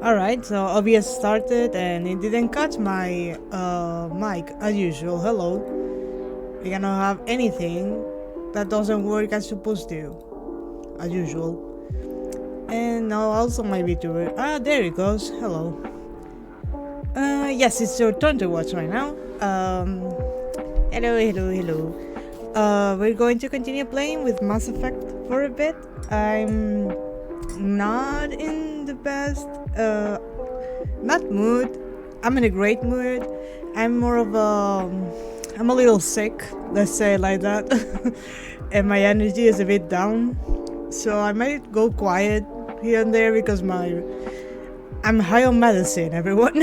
Alright, so OBS started and it didn't catch my mic as usual. Hello. We cannot have anything that doesn't work as supposed to, as usual. And now also my VTuber. There it goes. Hello. Yes, it's your turn to watch right now. Hello. We're going to continue playing with Mass Effect for a bit. I'm not in the best, not mood. I'm in a great mood. I'm more of a, I'm a little sick, let's say it like that. And my energy is a bit down. So I might go quiet here and there because I'm high on medicine, everyone.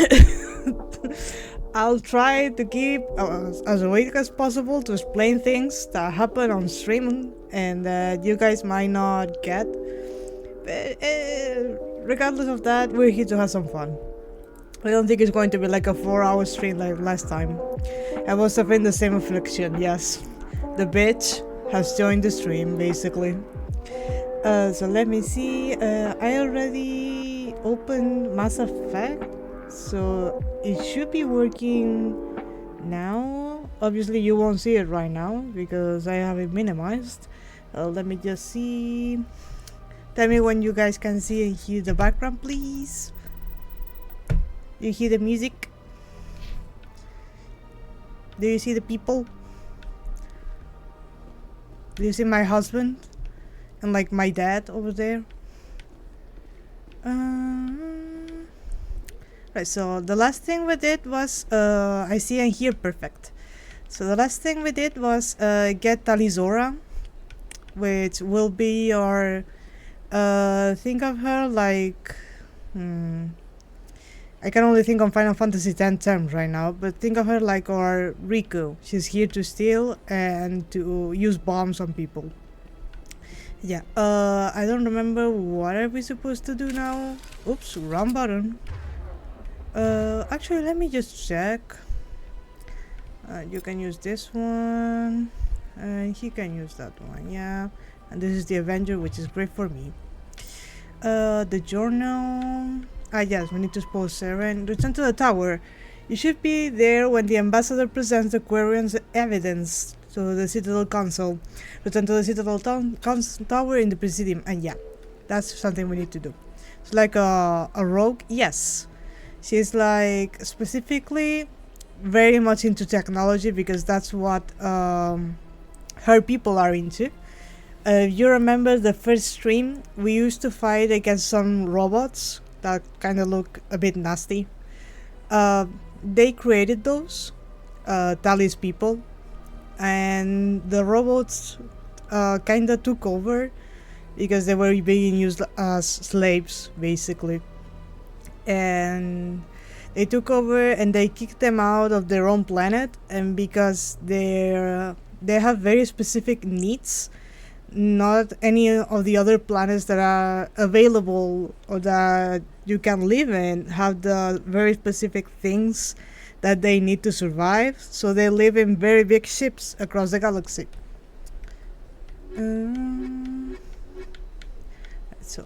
I'll try to keep as awake as possible to explain things that happen on stream and that you guys might not get. But regardless of that, we're here to have some fun. I don't think it's going to be like a 4-hour stream like last time. I was having the same affliction, yes. The bitch has joined the stream, basically. So let me see. I already opened Mass Effect, so it should be working now. Obviously, you won't see it right now because I have it minimized. Let me just see. Tell me when you guys can see and hear the background, please. Do you hear the music? Do you see the people? Do you see my husband? And like my dad over there? Right, so the last thing we did was, I see and hear perfect. So the last thing we did was get Talizora, which will be our, think of her like, I can only think on Final Fantasy X terms right now, but think of her like our Riku. She's here to steal and to use bombs on people. Yeah, I don't remember what are we supposed to do now. Oops, wrong button. Actually, let me just check. You can use this one, and he can use that one, yeah. And this is the Avenger, which is great for me. The journal. Yes, we need to expose Seren. Return to the tower. You should be there when the ambassador presents the Quarian's evidence to the Citadel Council. Return to the Citadel Tower in the Presidium. And yeah, that's something we need to do. It's like a rogue. Yes, she's like specifically very much into technology because that's what her people are into. You remember the first stream, we used to fight against some robots that kind of look a bit nasty. They created those, Tali's people, and the robots kind of took over because they were being used as slaves, basically. And they took over and they kicked them out of their own planet, and because they have very specific needs, not any of the other planets that are available or that you can live in have the very specific things that they need to survive, so they live in very big ships across the galaxy. So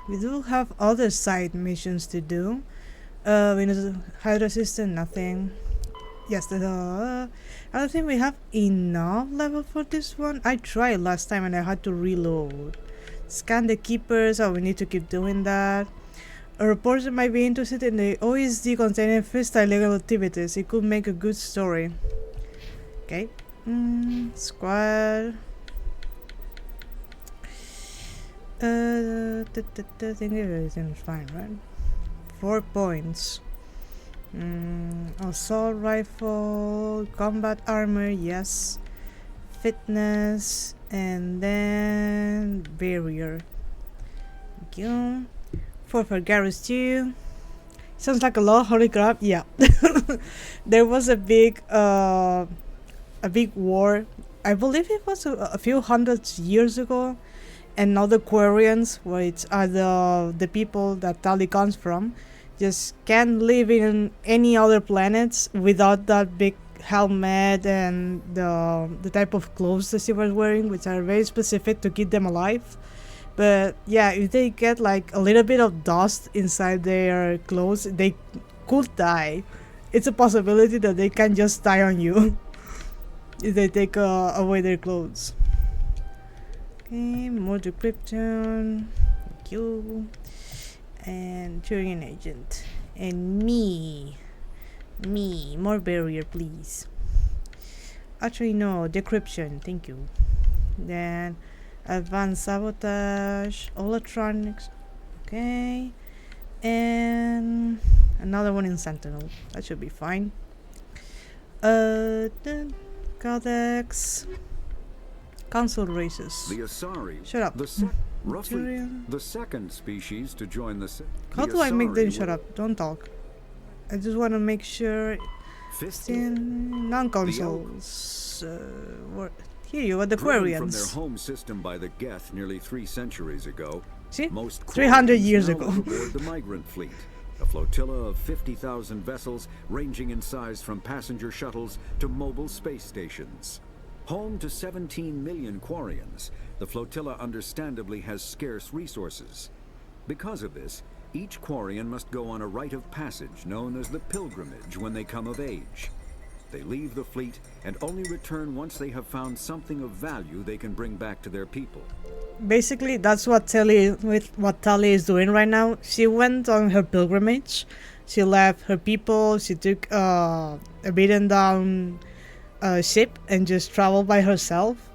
we do have other side missions to do. We need to hydro system, nothing. Yes, I don't think we have enough level for this one. I tried last time and I had to reload. Scan the keepers. Oh, we need to keep doing that. A reporter might be interested in the OSD containing first illegal activities. It could make a good story. Okay. Squad. I think everything's fine, right? 4 points. Assault rifle, combat armor, yes. Fitness, and then barrier. Thank you. 4 for Garrus too. Sounds like a lot, holy crap, yeah. There was a big war. I believe it was a few hundred years ago, and now the Quarians, which are the people that Tali comes from, just can't live in any other planets without that big helmet and the type of clothes that she was wearing, which are very specific to keep them alive. But yeah, if they get like a little bit of dust inside their clothes, they could die. It's a possibility that they can just die on you if they take away their clothes. Okay, more decryption. Thank you. And Turian agent. And me, more barrier, please. Actually, no, decryption. Thank you. Then advanced sabotage, electronics. Okay, and another one in Sentinel. That should be fine. The Codex. Council races. The Asari. Shut up. Roughly the second species to join the. How do I make them shut up? Don't talk. I just want to make sure. Non-consoles. Here you are, the Quarians. From their home system by the Geth nearly 3 centuries ago. See? Most 300 years ago. Aboard the migrant fleet. A flotilla of 50,000 vessels ranging in size from passenger shuttles to mobile space stations. Home to 17 million Quarians, the flotilla understandably has scarce resources. Because of this, each Quarian must go on a rite of passage known as the pilgrimage when they come of age. They leave the fleet and only return once they have found something of value they can bring back to their people. Basically, that's what Tali is doing right now. She went on her pilgrimage. She left her people. She took a beaten down ship and just traveled by herself.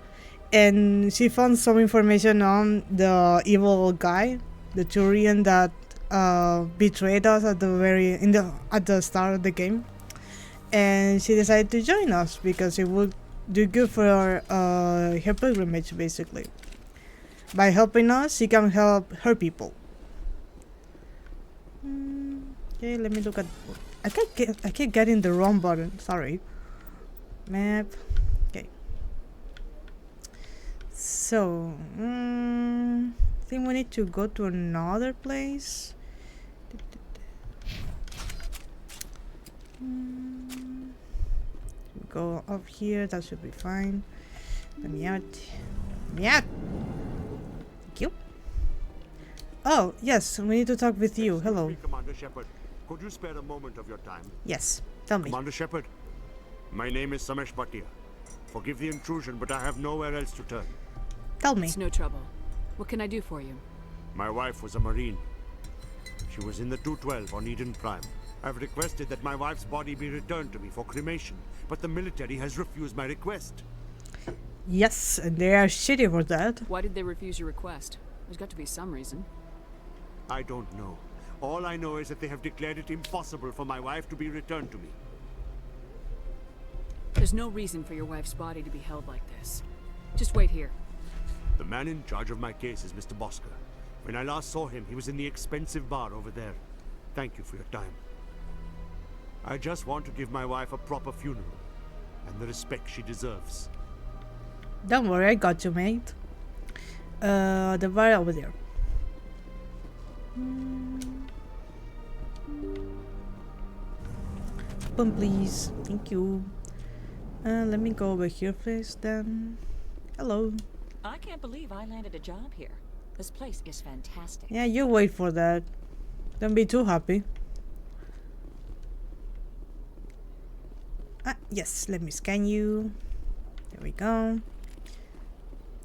And she found some information on the evil guy, the Turian that betrayed us at the start of the game. And she decided to join us because it would do good for her pilgrimage, basically. By helping us, she can help her people. Okay, let me look at. I keep getting the wrong button. Sorry. Map. Okay. So, I think we need to go to another place. Go up here. That should be fine. Let me out. Let me out. Thank you. Oh, yes, we need to talk with you. Hello. Commander Shepard, could you spare a moment of your time? Yes, tell me. Commander Shepard, my name is Samesh Bhatia. Forgive the intrusion, but I have nowhere else to turn. Tell me. It's no trouble. What can I do for you? My wife was a Marine. She was in the 212 on Eden Prime. I've requested that my wife's body be returned to me for cremation, but the military has refused my request. Yes, and they are shitty for that. Why did they refuse your request? There's got to be some reason. I don't know. All I know is that they have declared it impossible for my wife to be returned to me. There's no reason for your wife's body to be held like this. Just wait here. The man in charge of my case is Mr. Bosker. When I last saw him, he was in the expensive bar over there. Thank you for your time. I just want to give my wife a proper funeral and the respect she deserves. Don't worry, I got you, mate. The bar over there. Open, please. Thank you. Let me go over here first, then. Hello. I can't believe I landed a job here. This place is fantastic. Yeah, you wait for that. Don't be too happy. Yes, let me scan you. There we go.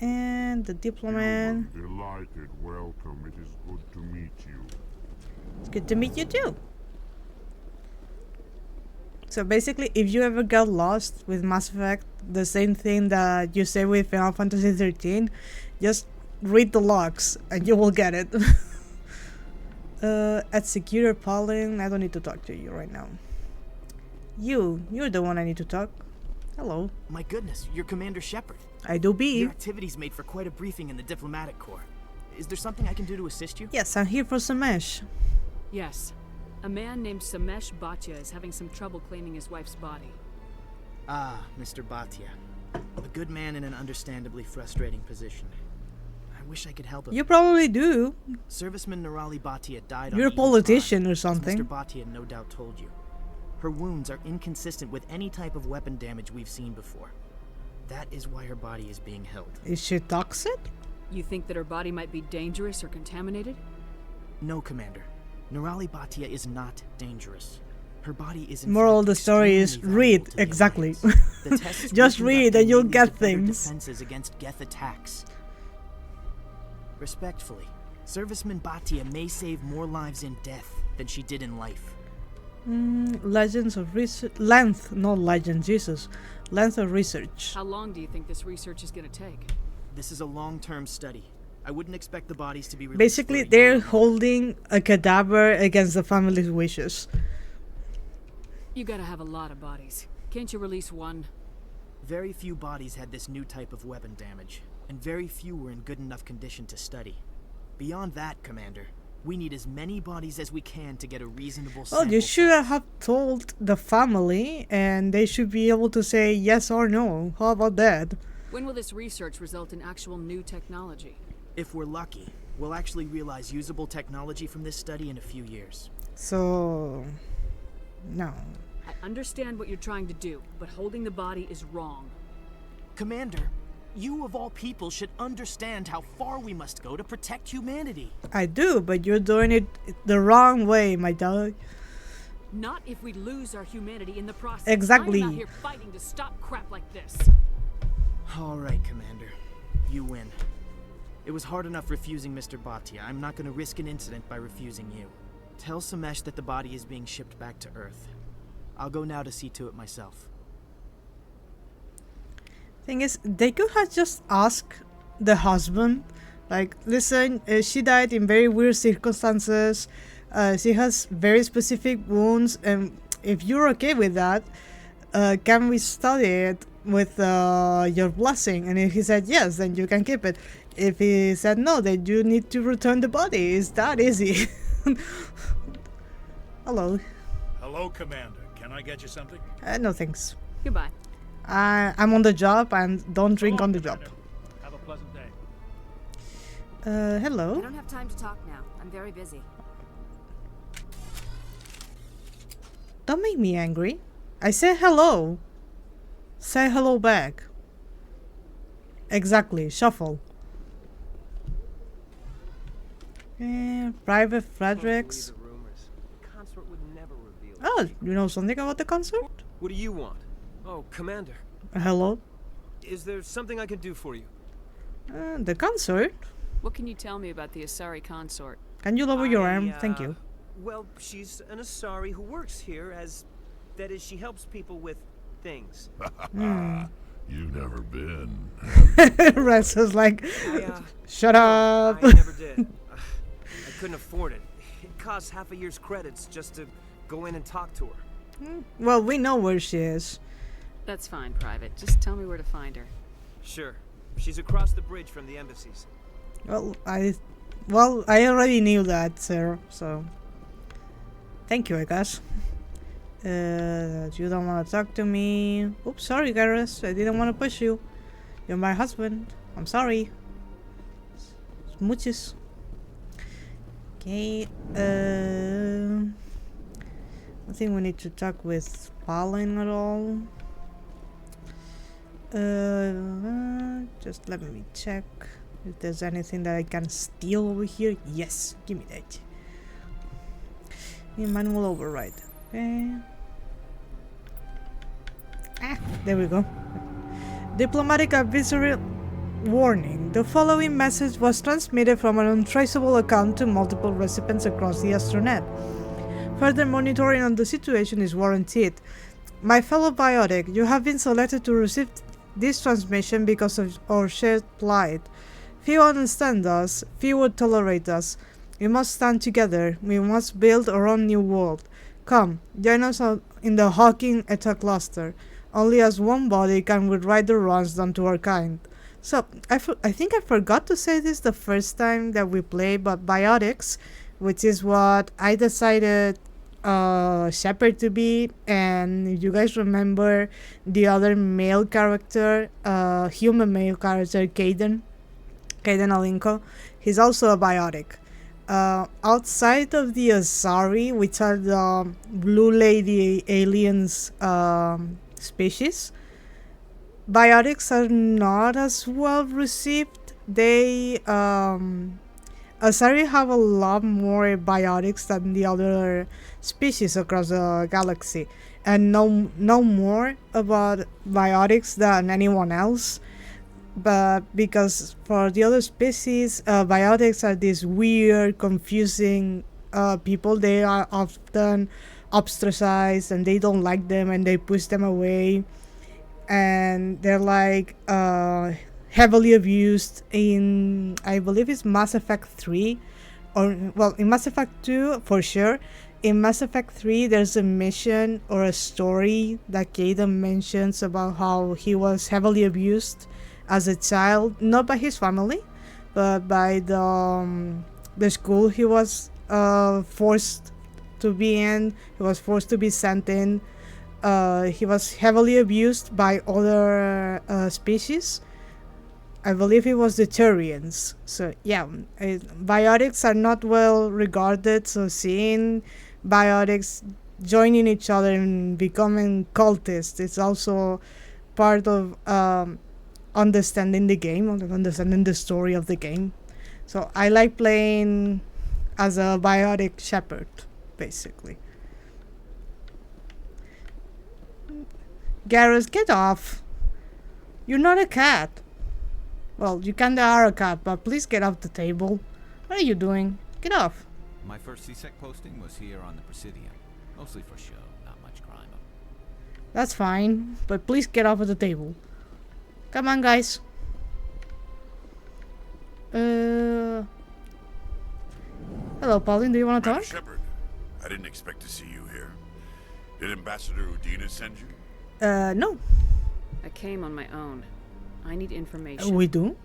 And the diplomat. Delighted. Welcome. It is good to meet you. It's good to meet you too. So basically, if you ever got lost with Mass Effect, the same thing that you say with Final Fantasy 13, just read the logs and you will get it. Executor Pauline, I don't need to talk to you right now. You're the one I need to talk. Hello. My goodness, you're Commander Shepard. I do be. Your activities made for quite a briefing in the diplomatic corps. Is there something I can do to assist you? Yes, I'm here for Samesh. Yes. A man named Samesh Bhatia is having some trouble claiming his wife's body. Ah, Mr. Bhatia. A good man in an understandably frustrating position. I wish I could help him. You probably do. Serviceman Nirali Bhatia died You're on a politician or as something. Mr. Bhatia no doubt told you. Her wounds are inconsistent with any type of weapon damage we've seen before. That is why her body is being held. Is she toxic? You think that her body might be dangerous or contaminated? No, Commander. Nirali Bhatia is not dangerous. Her body is Moral of the story is read, exactly. Just read and you'll get things. Defenses against Geth attacks. Respectfully, Serviceman Bhatia may save more lives in death than she did in life. Legends of research. Length, not legend, Jesus. Length of research. How long do you think this research is going to take? This is a long-term study. I wouldn't expect the bodies to be released. Basically, they're holding a cadaver against the family's wishes. You gotta have a lot of bodies. Can't you release one? Very few bodies had this new type of weapon damage, and very few were in good enough condition to study. Beyond that, Commander, we need as many bodies as we can to get a reasonable sample. Well, you should have told the family, and they should be able to say yes or no. How about that? When will this research result in actual new technology? If we're lucky, we'll actually realize usable technology from this study in a few years. So... no. I understand what you're trying to do, but holding the body is wrong. Commander, you of all people should understand how far we must go to protect humanity. I do, but you're doing it the wrong way, my dog. Not if we lose our humanity in the process. Exactly. I'm out here fighting to stop crap like this. All right, Commander. You win. It was hard enough refusing Mr. Bhatia. I'm not going to risk an incident by refusing you. Tell Samesh that the body is being shipped back to Earth. I'll go now to see to it myself. Thing is, they could have just asked the husband, like, listen, she died in very weird circumstances. She has very specific wounds, and if you're okay with that, can we study it with your blessing? And if he said yes, then you can keep it. If he said no, then you need to return the body. It's that easy. Hello. Hello, Commander. Can I get you something? No thanks. Goodbye. I'm on the job and don't drink on the job. Have a pleasant day. Hello. I don't have time to talk now. I'm very busy. Don't make me angry. I said hello. Say hello back. Exactly. Shuffle. Private Fredericks. Oh, you know something about the concert? What do you want? Oh, Commander. Hello. Is there something I can do for you? The concert? What can you tell me about the Asari consort? Can you lower your arm? Thank you. Well, she's an Asari who works here as... that is, she helps people with things. You've never been. Rex is like, shut up. I never did. I couldn't afford it. It costs half a year's credits just to go in and talk to her. Well, we know where she is. That's fine, Private. Just tell me where to find her. Sure. She's across the bridge from the embassies. Well, I already knew that, sir. So, thank you, I guess. You don't want to talk to me. Oops, sorry, Garrus. I didn't want to push you. You're my husband. I'm sorry. Smooches. Okay. I think we need to talk with Palin at all. Just let me check if there's anything that I can steal over here. Yes, give me that. Manual override. Okay. There we go. Diplomatic advisory warning. The following message was transmitted from an untraceable account to multiple recipients across the astronet. Further monitoring on the situation is warranted. My fellow biotic, you have been selected to receive this transmission because of our shared plight. Few understand us, few would tolerate us. We must stand together. We must build our own new world. Come, join us in the Hawking Eta cluster. Only as one body can we right the wrongs done to our kind. So, I think I forgot to say this the first time that we played, but biotics, which is what I decided Shepard to be, and if you guys remember the other male character, human male character, Kaden Alinko, he's also a biotic. Outside of the Asari, which are the blue lady aliens species, biotics are not as well received. they Asari have a lot more biotics than the other species across the galaxy, and know more about biotics than anyone else. But because for the other species, biotics are these weird, confusing people. They are often ostracized, and they don't like them, and they push them away. And they're like heavily abused in, I believe it's Mass Effect 3, or well, in Mass Effect 2 for sure. In Mass Effect 3 there's a mission or a story that Caden mentions about how he was heavily abused as a child, not by his family but by the school he was forced to be in. He was forced to be sent in. He was heavily abused by other species. I believe it was the Turians. So yeah, biotics are not well regarded. So seeing biotics joining each other and becoming cultists, it's also part of understanding the game, or understanding the story of the game. So I like playing as a biotic shepherd, basically. Garrus, get off. You're not a cat. Well, you kinda are a cat, but please get off the table. What are you doing? Get off. My first CSEC posting was here on the Presidium. Mostly for show, not much crime. That's fine, but please get off of the table. Come on, guys. Hello, Pauline. Do you want to talk? Shepard, I didn't expect to see you here. Did Ambassador Udina send you? No. I came on my own. I need information. We do?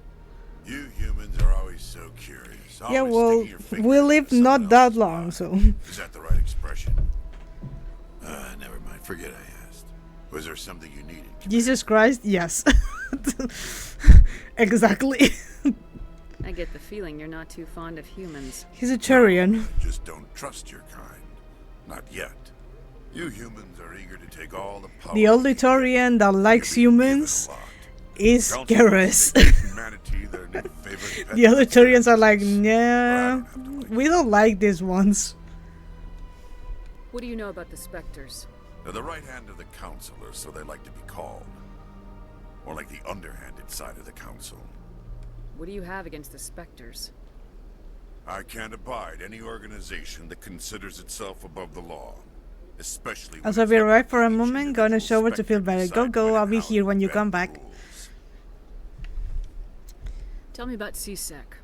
You humans are always so curious. Yeah, always well, sticking your finger we into lived someone not that else's long, pie. so... Is that the right expression? Never mind. Forget I asked. Was there something you needed? Jesus Christ, yes. Exactly. I get the feeling you're not too fond of humans. He's a Turian. Just don't trust your kind. Not yet. You humans are eager to take all the power. The only Turian that likes humans is Garrus. The other Turians are like, nah, we don't like these ones. What do you know about the Spectres? They're the right hand of the Council, or so they like to be called. Or like the underhanded side of the Council. What do you have against the Spectres? I can't abide any organization that considers itself above the law. Especially As I'll be right for a moment, gonna show her to feel better. Go, I'll be here when you come back. Tell me about CSEC.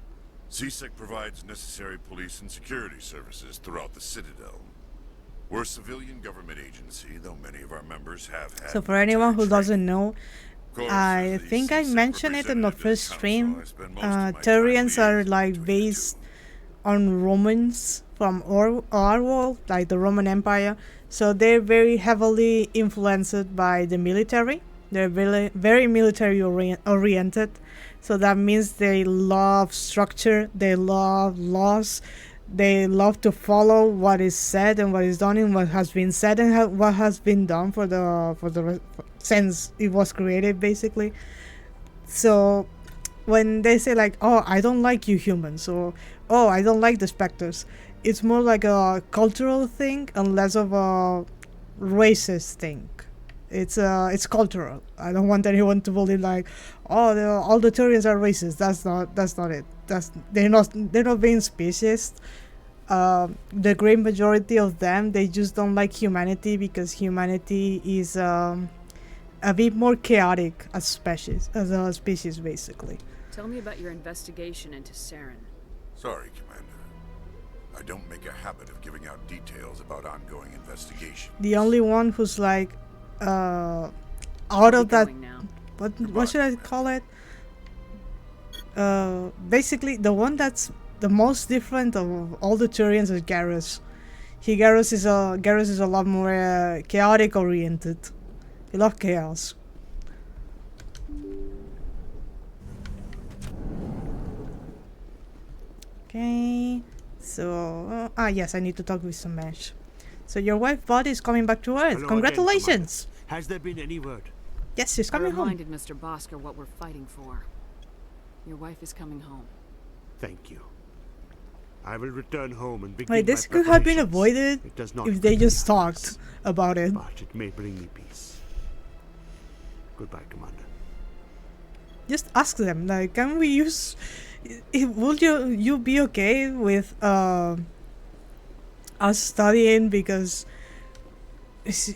CSEC provides necessary police and security services throughout the Citadel. We're a civilian government agency, though many of our members have had... So for anyone who doesn't know, I think I mentioned it in the first stream. Turians are like based on Romans from our world, like the Roman Empire. So they're very heavily influenced by the military. They're very military oriented. So that means they love structure, they love laws, they love to follow what is said and what is done and what has been said and what has been done since it was created, basically. So when they say like, oh, I don't like you humans, or oh, I don't like the Spectres, it's more like a cultural thing and less of a racist thing. It's cultural. I don't want anyone to believe like, oh, all the Turians are racist. That's not it. They're not being speciest. The great majority of them, they just don't like humanity because humanity is a bit more chaotic as a species, basically. Tell me about your investigation into Saren. Sorry, Commander. I don't make a habit of giving out details about ongoing investigations. The only one who's like, out of that, what should I call it? Basically, the one that's the most different of all the Turians is Garrus. Garrus is a lot more chaotic oriented. He loves chaos. Okay, so yes, I need to talk with Samesh. So your wife body is coming back to Earth. Hello Congratulations! Again, has there been any word? Yes, she's coming home. I reminded Mr. Bosker what we're fighting for. Your wife is coming home. Thank you. I will return home and begin Wait, this my could have been preparations. avoided It does not if they bring just me talked peace, about it. but it may bring me peace. Goodbye, Commander. Just ask them, like, can we use... Would you be okay with us studying because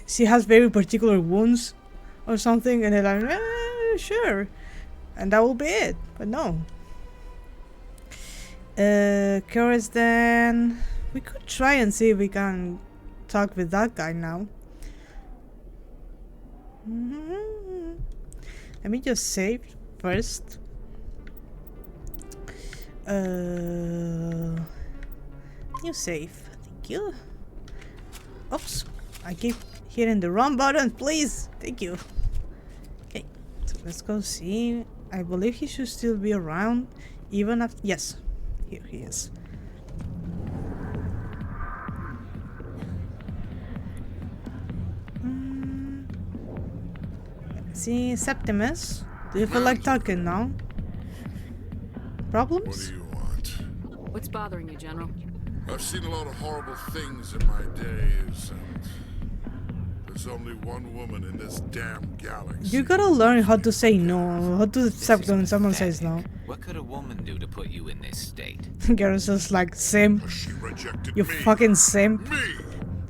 she has very particular wounds or something, and they're like, sure, and that will be it. But no. Curious then. We could try and see if we can talk with that guy now. Let me just save first. New save. Thank you. Oops. I keep hitting the wrong button. Please. Thank you. Okay. So let's go see. I believe he should still be around. Even after. Yes. Here he is. See, Septimus. Do you feel like talking now? Problems? What do you want? What's bothering you, General? I've seen a lot of horrible things in my days, and there's only one woman in this damn galaxy. You gotta learn how to say no, how to accept when someone says no. What could a woman do to put you in this state? Garrus is like, same. She rejected You me. fucking simp. Me!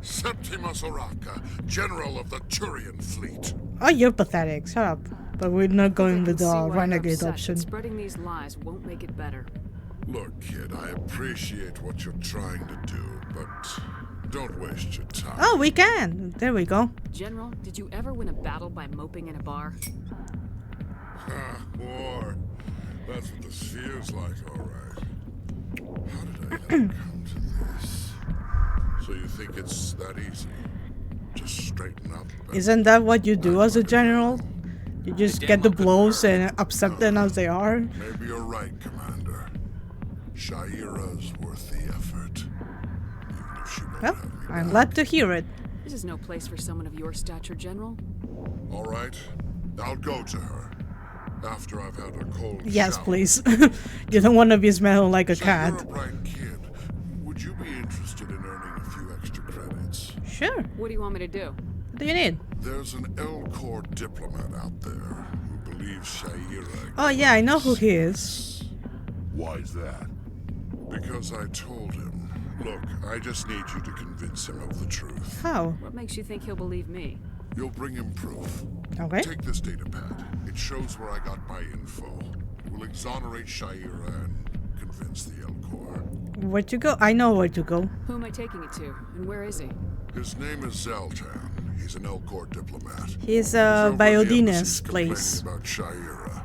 Septimus Oraka, General of the Turian Fleet. Oh, you're pathetic. Shut up. But we're not going with See the why you're renegade upset, option. but spreading these lies won't make it better. Look, kid, I appreciate what you're trying to do, but don't waste your time. Oh, we can. There we go. General, did you ever win a battle by moping in a bar? War. That's what this feels like, alright. How did I ever come to this? So you think it's that easy? Just straighten up. Isn't that what you do as a general? You just get the blows and accept them as they are? Maybe you're right, Commander. Shaira's worth the effort. Even if she won't Well, have me I'm back. glad to hear it. This is no place for someone of your stature, General. Alright, I'll go to her. After I've had a cold Yes, shower. please. You don't want to be smelling like a So cat. you're a bright kid. Would you be interested in earning a few extra credits? Sure. What do you want me to do? What do you need? There's an L-Corps diplomat out there who believes Shaira. Oh yeah, I know who he is. Why's that? Because I told him. Look, I just need you to convince him of the truth. How? What makes you think he'll believe me? You'll bring him proof. Okay. Take this data pad. It shows where I got my info. It will exonerate Shaira and convince the L-Corps. Where to go? I know where to go. Who am I taking it to? And where is he? His name is Zoltan. He's an L-Corps diplomat. He's He's over by at the Odina's embassies complaining place. about Shaira.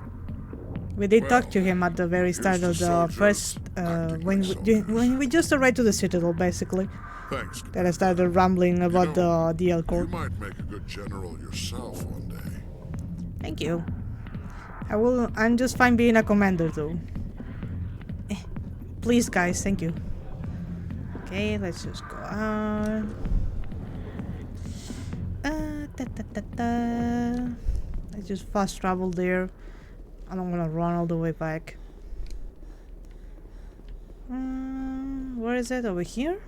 We did talk to him at the very start of the first, when we just arrived to the Citadel, basically. Thanks. That I started rambling about the You L-Corps. might make a good general yourself one day. Thank you. I'm just fine being a commander, though. Please, guys, thank you. Okay, let's just go on. Let's just fast travel there. I don't want to run all the way back. Where is it? Over here?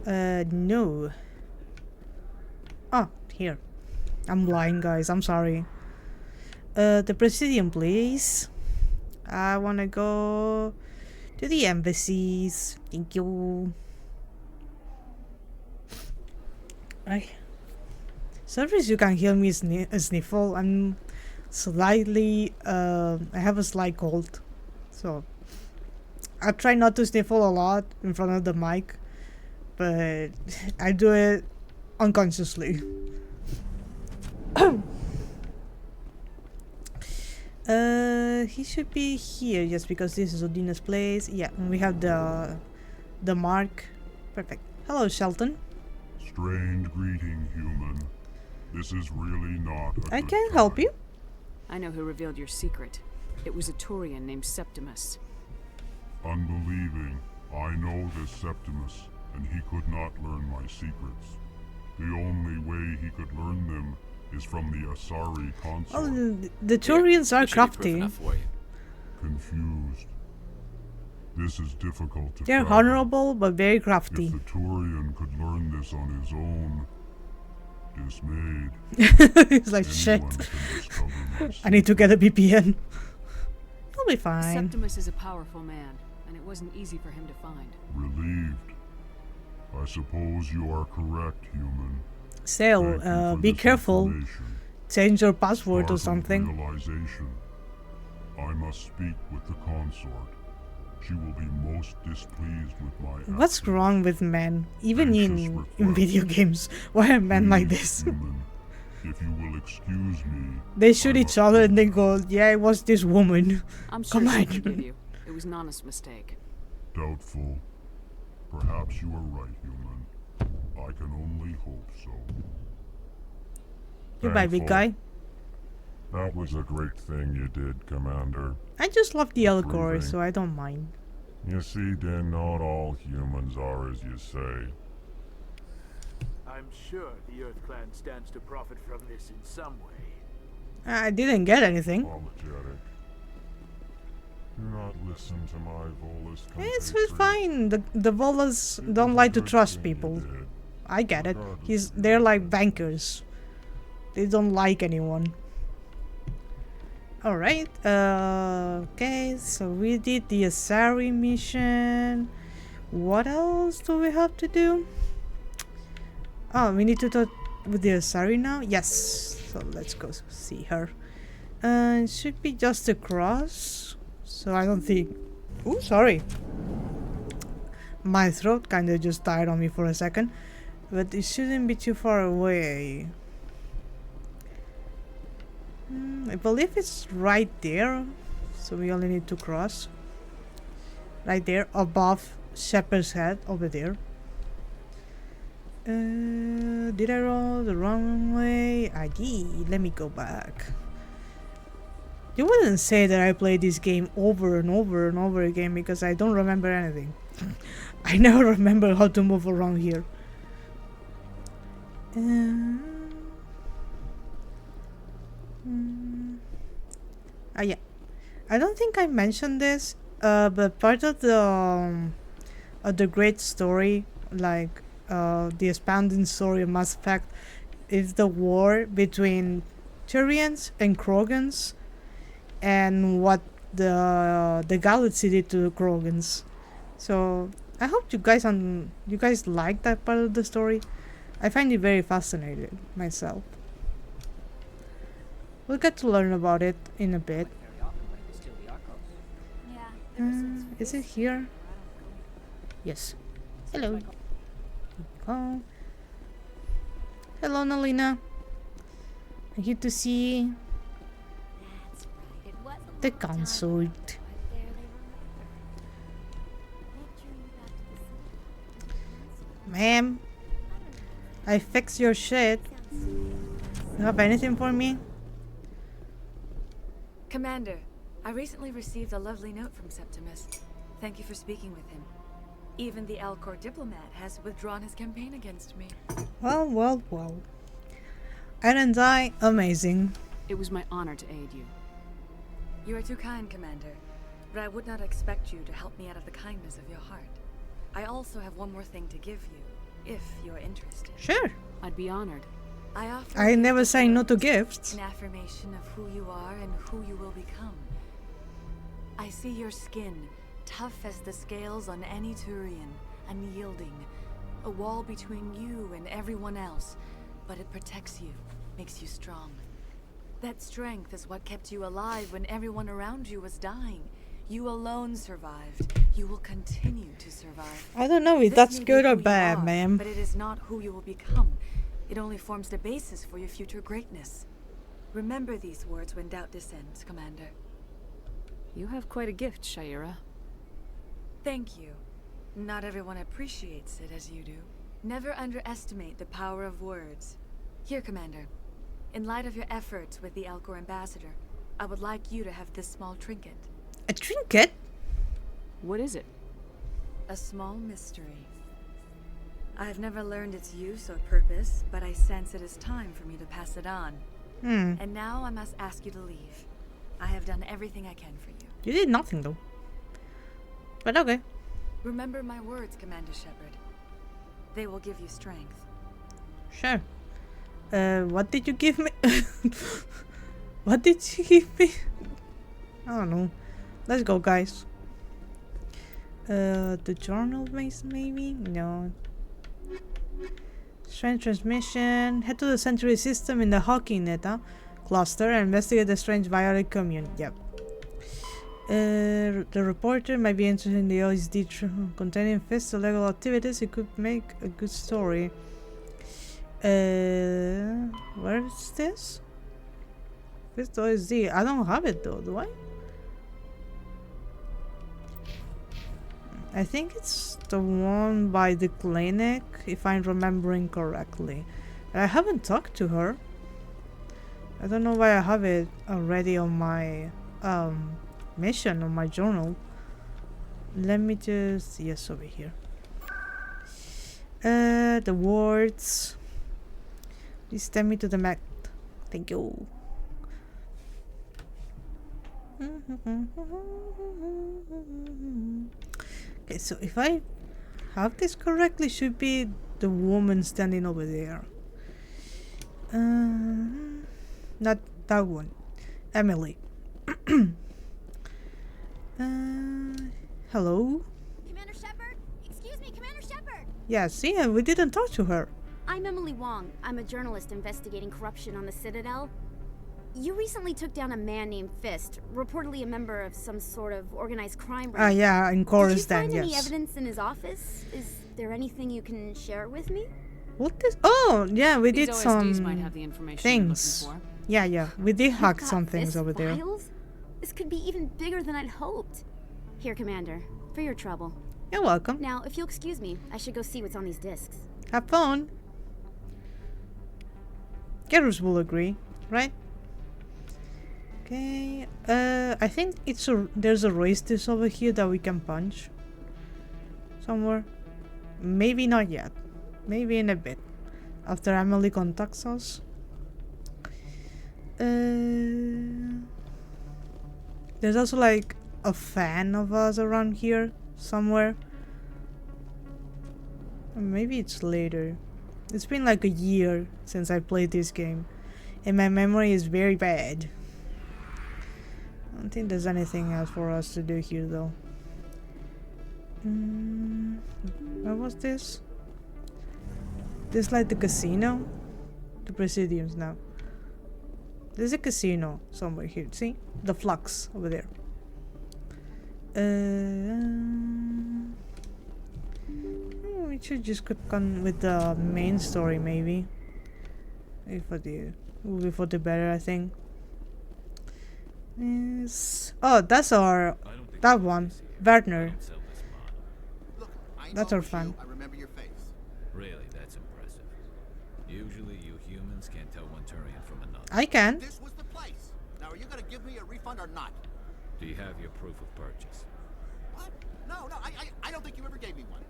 No. Oh, here. I'm lying, guys. I'm sorry. The Presidium, please. I wanna go to the embassies. Thank you. Sorry if you can hear me sniffle. I'm slightly, I have a slight cold. So, I try not to sniffle a lot in front of the mic. But I do it unconsciously. He should be here just because this is Odina's place. Yeah, and we have the mark. Perfect. Hello, Shelton. Strange greeting, human. This is really not a I good can time. help you. I know who revealed your secret. It was a Turian named Septimus. Unbelieving. I know this Septimus, and he could not learn my secrets. The only way he could learn them is from the Asari consort. Oh, the Turians are This should be proof crafty. enough for you. Confused. This is difficult to They're fathom. honorable but very If crafty. the Turian could learn this on his own, dismayed, It's like shit. anyone can discover my I need to get a VPN. I'll be fine. Septimus is a powerful man, and it wasn't easy for him to find. Relieved. I suppose you are correct, human. Still, Thank you for be this careful. information. Change your password or Startled something. Realization. I must speak with the consort. She will be most displeased with my What's actions. wrong with men? Even Anxious in request. video games. Why are men like Please, this? human, if you will excuse me. They shoot I each must other and go. they go, yeah, it was this woman. I'm sure Come she'll on. forgive you. It was an honest mistake. Doubtful. Perhaps you are right, human. I can only hope so. Goodbye, big guy. Thankful. That was a great thing you did, Commander. I just love the Elcor, Approving. so I don't mind. You see, then not all humans are as you say. I'm sure the Earth Clan stands to profit from this in some way. I didn't get anything. Apologetic. Do not listen to my Volus It's compatriot. fine. The Volas It don't was a like to good trust thing you people. did. I get it. Regardless of They're your like intentions. bankers. They don't like anyone. Alright, okay, so we did the Asari mission. What else do we have to do? Oh, we need to talk with the Asari now? Yes, so let's go see her. It should be just across, so I don't think... Ooh, sorry. My throat kinda just died on me for a second. But it shouldn't be too far away. I believe it's right there, so we only need to cross. Right there, above Shepherd's Head, over there. Did I roll the wrong way? I did. Let me go back. You wouldn't say that I played this game over and over and over again because I don't remember anything. I never remember how to move around here. Yeah, I don't think I mentioned this, but part of the great story, like the expanding story of Mass Effect, is the war between Turians and Krogans, and what the galaxy did to the Krogans. So I hope you guys like that part of the story. I find it very fascinating myself. We'll get to learn about it in a bit. Is it here? Yes. Hello. Oh. Hello, Nalina. I'm here to see the consort. Ma'am, I fixed your shit. You have anything for me? Commander, I recently received a lovely note from Septimus. Thank you for speaking with him. Even the Alcor diplomat has withdrawn his campaign against me. Well, well, well. And I, amazing. It was my honor to aid you. You are too kind, Commander, but I would not expect you to help me out of the kindness of your heart. I also have one more thing to give you, if you're interested. Sure. I'd be honored. I offer I you never the say no to words, gifts. an affirmation of who you are and who you will become. I see your skin, tough as the scales on any Turian, unyielding, a wall between you and everyone else, but it protects you, makes you strong. That strength is what kept you alive when everyone around you was dying. You alone survived. You will continue to survive. I don't know if This that's may be good who or you bad, are, ma'am. But it is not who you will become. It only forms the basis for your future greatness. Remember these words when doubt descends, Commander. You have quite a gift, Shaira. Thank you. Not everyone appreciates it as you do. Never underestimate the power of words. Here, Commander. In light of your efforts with the Alcor ambassador, I would like you to have this small trinket. A trinket? What is it? A small mystery. I've never learned its use or purpose, but I sense it is time for me to pass it on. And now I must ask you to leave. I have done everything I can for you. You did nothing though. But okay. Remember my words, Commander Shepard. They will give you strength. Sure. What did you give me? What did you give me? I don't know. Let's go, guys. The journal base, maybe? No. Strange transmission. Head to the Century system in the Hawking Neta cluster and investigate the strange violet commune. Yep. The reporter might be interested in the OSD containing fist illegal activities. It could make a good story. Where is this? Fist OSD. I don't have it though, do I? I think it's the one by the clinic, if I'm remembering correctly. I haven't talked to her. I don't know why I have it already on my mission, on my journal. Let me just... yes, over here. The words. Please send me to the mech. Thank you. Okay, so if I have this correctly, should be the woman standing over there. Not that one. Emily. Hello? Commander Shepard? Excuse me, Commander Shepard! Yeah, see, we didn't talk to her. I'm Emily Wong. I'm a journalist investigating corruption on the Citadel. You recently took down a man named Fist, reportedly a member of some sort of organized crime ring. Yeah, in Chorus then, Did you find any yes. evidence in his office? Is there anything you can share with me? What is... oh, yeah, we These did OSDs some might have the information things. you're looking for. Yeah, we did hack You've some got things Fist over there. files? This could be even bigger than I'd hoped. Here, Commander, for your trouble. You're welcome. Now, if you'll excuse me, I should go see what's on these discs. Have fun. Garrus will agree, right? Okay, I think there's a race disc over here that we can punch. Somewhere. Maybe not yet. Maybe in a bit. After Emily contacts us. There's also like a fan of us around here somewhere. Maybe it's later. It's been like a year since I played this game, and my memory is very bad. I don't think there's anything else for us to do here though. What was this? This like the casino? The Presidiums now. There's a casino somewhere here. See? The Flux over there. We should just keep on with the main story maybe. Will be for the better, I think. Yes. Oh, that's that one. Werner. That's our fan. I remember your face. Really, that's impressive. Usually you humans can't tell one Turian from another. I can. This was the place. Now, are you going to give me a refund or not? Do you have your proof of purchase? What? No, I don't think you ever gave me one.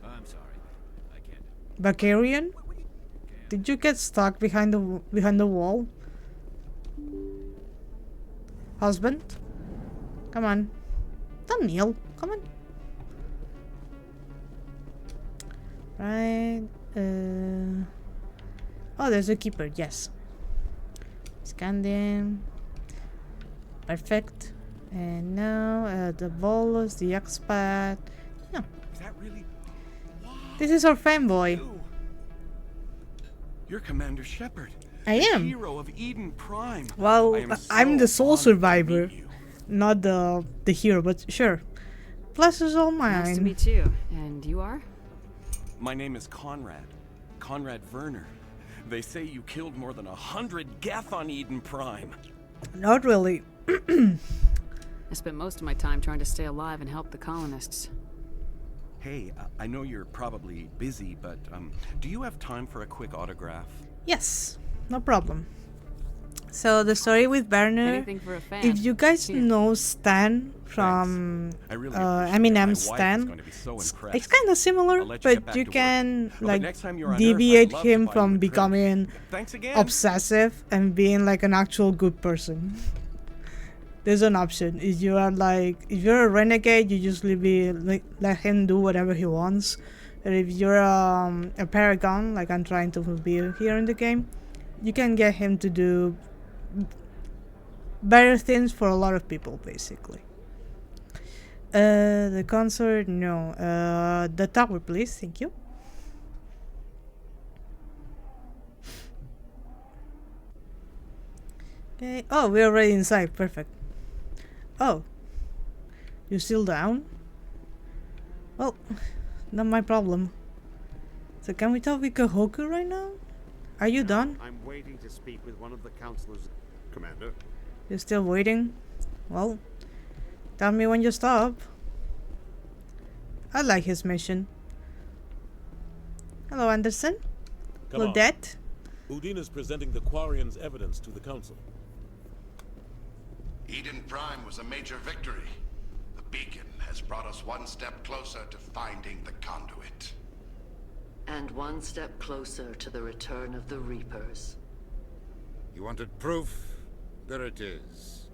I'm sorry. I can't. Bacarian? Did you get stuck behind the wall? Husband? Come on. Don't kneel. Come on. Right. Oh, there's a keeper. Yes. Scan them. Perfect. And now the bolus, the expat. No. Is that really? This is our fanboy. You're Commander Shepard. I am. Hero of Eden Prime. Well, I'm the sole survivor, not the hero, but sure. Pleasure's all mine. Nice to meet you. And you are? My name is Conrad. Conrad Werner. They say you killed more than 100 Geth on Eden Prime. Not really. I spent most of my time trying to stay alive and help the colonists. Hey, I know you're probably busy, but do you have time for a quick autograph? Yes, no problem. So the story with Werner, Anything for a fan. if you guys Here. know Stan from I really appreciate it. Eminem My wife is Stan, going to be so impressed. it's kind of similar, I'll let you get but back you to work. can But like next time you're on Earth, deviate I'd love to him buy you from a drink. becoming Thanks again. obsessive and being like an actual good person. There's an option. If you're a renegade, you just let him do whatever he wants. And if you're a paragon, like I'm trying to be here in the game, you can get him to do better things for a lot of people, basically. The consort, no. The tower, please. Thank you. Okay. Oh, we're already inside. Perfect. Oh. You're still down? Well, not my problem. So can we talk with Kahoku right now? Are you done? I'm waiting to speak with one of the counselors. Commander? You're still waiting? Well, tell me when you stop. I like his mission. Hello, Anderson. Come Hello, on. Dad. Udine is presenting the Quarians' evidence to the Council. Eden Prime was a major victory. The beacon has brought us one step closer to finding the conduit. And one step closer to the return of the Reapers. You wanted proof? There it is.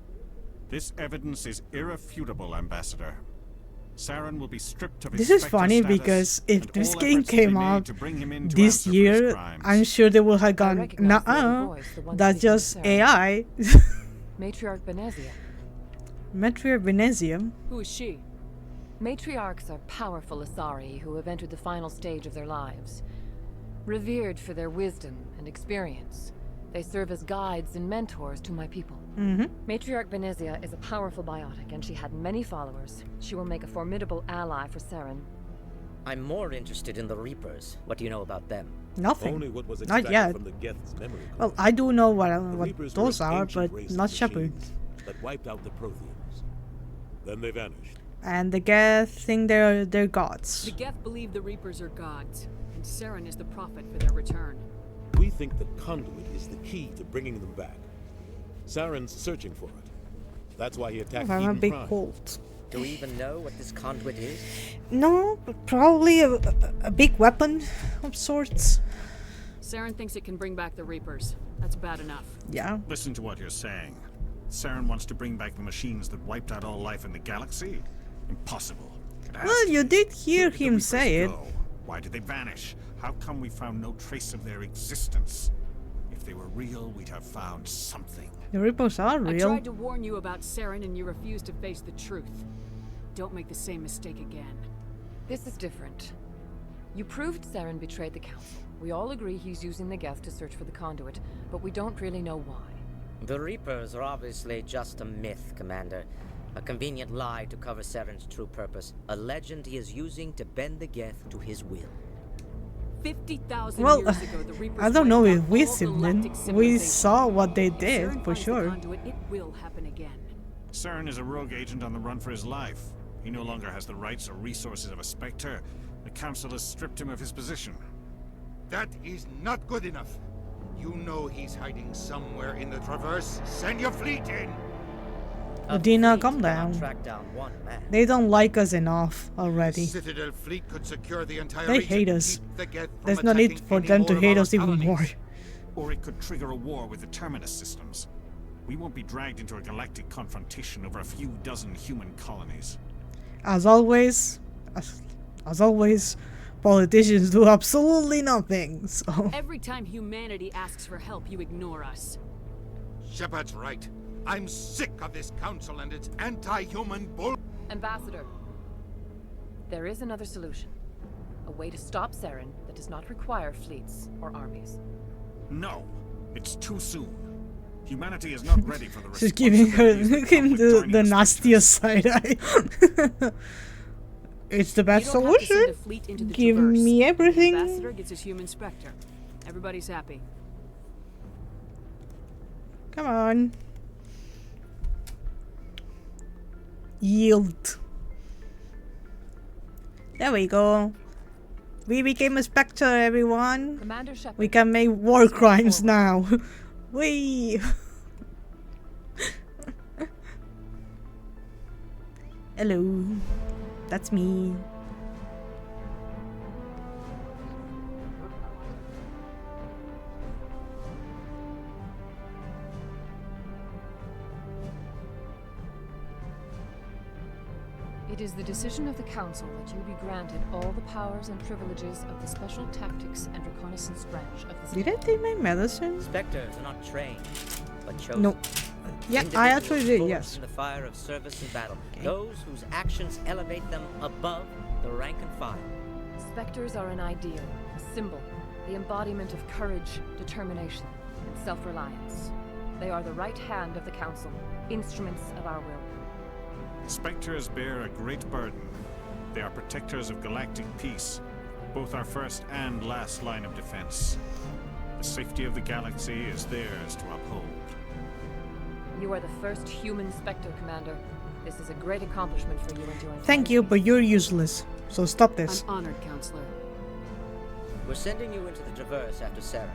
This evidence is irrefutable, Ambassador. Saren will be stripped of his This is Spectre funny status, because if and this all game efforts will be came made out to bring him in to this answer for his year, crimes. I'm sure they would have gone, recognize the nah, voice, the one that's speaking with just Saren. AI. Matriarch Benezia. Metria Venezia. Who is she? Matriarchs are powerful Asari who have entered the final stage of their lives. Revered for their wisdom and experience, they serve as guides and mentors to my people. Matriarch Benezia is a powerful biotic, and she had many followers. She will make a formidable ally for Saren. I'm more interested in the Reapers. What do you know about them? Nothing. Only what was Not extracted yet. from the Geth's memory core. Well, I do know what Reapers those were an are, ancient but race of not shepherds. machines that wiped out the Protheans. Then they vanished. And the Geth think they're gods. The Geth believe the Reapers are gods, and Saren is the prophet for their return. We think the conduit is the key to bringing them back. Saren's searching for it. That's why he attacked I'm a Eden big Prime. cult. Do we even know what this conduit is? No, but probably a big weapon of sorts. Saren thinks it can bring back the Reapers. That's bad enough. Yeah. Listen to what you're saying. Saren wants to bring back the machines that wiped out all life in the galaxy? Impossible. It has Well, to you be. did hear Where did the him Reapers say it. go? Why did they vanish? How come we found no trace of their existence? If they were real, we'd have found something. The Reapers are I real. tried to warn you about Saren and you refused to face the truth. Don't make the same mistake again. This is different. You proved Saren betrayed the Council. We all agree he's using the Geth to search for the conduit, but we don't really know why. The Reapers are obviously just a myth, Commander. A convenient lie to cover Saren's true purpose. A legend he is using to bend the Geth to his will. 50,000 Well, years ago, the Reapers I don't know wiped if out we all seen galactic them. We civilization. saw what they If did, Saren for finds the sure. conduit, it will happen again. Saren is a rogue agent on the run for his life. He no longer has the rights or resources of a Spectre. The Council has stripped him of his position. That is not good enough. You know he's hiding somewhere in the Traverse. Send your fleet in! Udina, calm down. Track down one man. They don't like us enough already. Citadel fleet could secure the entire They region, hate us. keep the Geth from There's no need attacking for any them to more of hate our us even colonies. more. Or it could trigger a war with the Terminus systems. We won't be dragged into a galactic confrontation over a few dozen human colonies. As always, politicians do absolutely nothing. So Every time humanity asks for help, you ignore us. Shepard's right. I'm sick of this council and its anti-human bull. Ambassador, there is another solution. A way to stop Saren that does not require fleets or armies. No, it's too soon. Humanity is not ready for the she's giving him the nastiest side eye. It's the best You don't have to solution. send a fleet into the Give Traverse. me The everything. ambassador gets his human Spectre. Everybody's happy. Come on. Yield. There we go. We became a Spectre, everyone. Commander Shepard. We can make war crimes now. Whee! Hello. That's me. It is the decision of the Council that you be granted all the powers and privileges of the Special Tactics and Reconnaissance Branch of the Did I take my medicine? Spectres are not trained, but chosen. No. Yeah, I actually did, Individuals yes. forged in the fire of service and battle. Those whose actions elevate them above the rank and file. Spectres are an ideal, a symbol, the embodiment of courage, determination, and self-reliance. They are the right hand of the Council, instruments of our will. Spectres bear a great burden. They are protectors of galactic peace, both our first and last line of defense. The safety of the galaxy is theirs to uphold. You are the first human Spectre, Commander. This is a great accomplishment for you and your entire Thank you, but you're useless. So stop this. I'm honored, Counselor. We're sending you into the Traverse after Saren.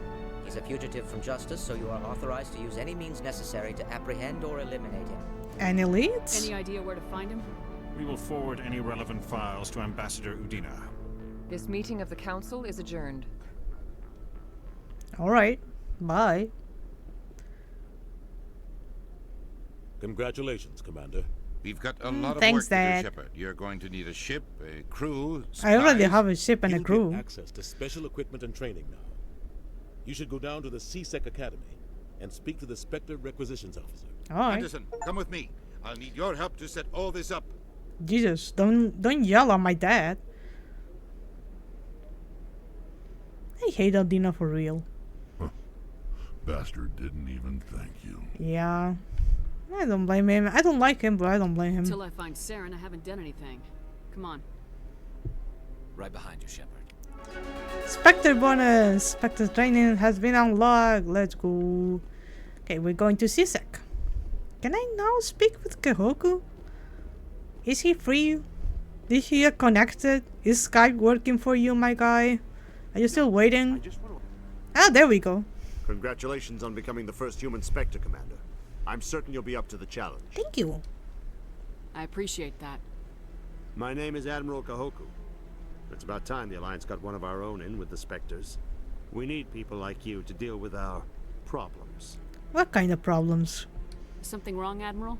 He's a fugitive from justice, so you are authorized to use any means necessary to apprehend or eliminate him. Any leads? Any idea where to find him? We will forward any relevant files to Ambassador Udina. This meeting of the Council is adjourned. Alright. Bye. Congratulations, Commander. We've got a lot of thanks, work to Dad. do, Shepard. You're going to need a ship, a crew, I already spies. have a ship and a You'll crew. get access to special equipment and training now. You should go down to the CSEC Academy and speak to the Spectre Requisitions Officer. Alright. Anderson, come with me. I'll need your help to set all this up. Jesus, don't yell at my dad. I hate Aldina for real. Bastard didn't even thank you. Yeah. I don't blame him. I don't like him, but I don't blame him. Until I find Saren, I haven't done anything. Come on. Right behind you, Shepard. Spectre bonus! Spectre training has been unlocked. Let's go. Okay, we're going to CSEC. Can I now speak with Kehoku? Is he free? Is he connected? Is Skype working for you, my guy? Are you still waiting? Ah, there we go. Congratulations on becoming the first human Spectre, Commander. I'm certain you'll be up to the challenge. Thank you. I appreciate that. My name is Admiral Kahoku. It's about time the Alliance got one of our own in with the Spectres. We need people like you to deal with our problems. What kind of problems? Something wrong, Admiral?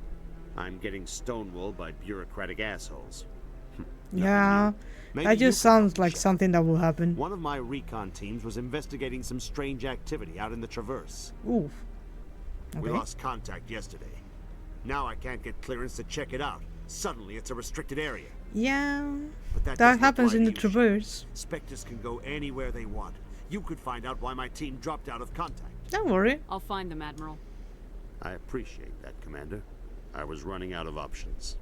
I'm getting stonewalled by bureaucratic assholes. Yeah, Maybe that you just could help sounds like something that will happen. One of my recon teams was investigating some strange activity out in the Traverse. Oof. We Okay. lost contact yesterday. Now I can't get clearance to check it out. Suddenly it's a restricted area. Yeah, But that that doesn't happens apply in to the you, Traverse. Spectres can go anywhere they want. You could find out why my team dropped out of contact. Don't worry. I'll find them, Admiral. I appreciate that, Commander. I was running out of options.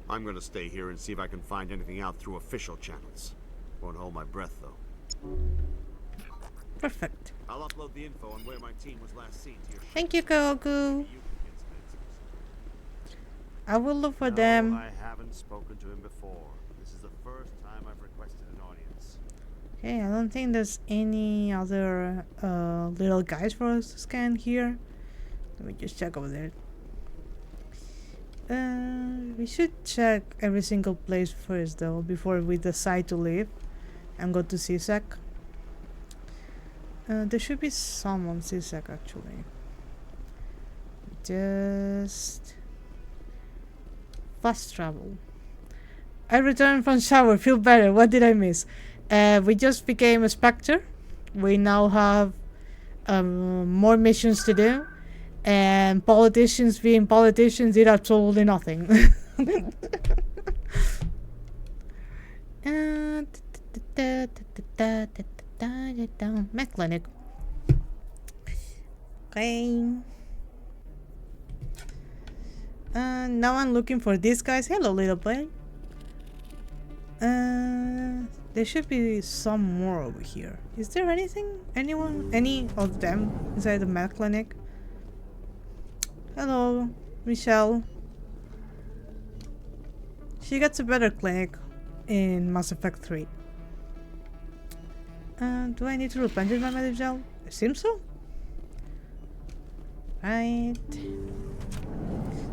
I'm gonna stay here and see if I can find anything out through official channels. Won't hold my breath, though. Perfect. I'll upload the info on where my team was last seen to your ship. Thank you, Kehoku. I will look for them. I haven't spoken to him before. This is the first time I've requested an audience. Okay, I don't think there's any other little guys for us to scan here. Let me just check over there. We should check every single place first though before we decide to leave and go to CSEC. There should be some on CSEC actually. Just fast travel. I returned from shower, feel better. What did I miss? We just became a Spectre. We now have more missions to do. And politicians being politicians did absolutely nothing. Med clinic. Okay. Now I'm looking for these guys. Hello, little boy. There should be some more over here. Is there anything? Anyone? Any of them inside the med clinic? Hello, Michelle. She gets a better clinic in Mass Effect 3. Do I need to replenish my medic gel? It seems so. Right.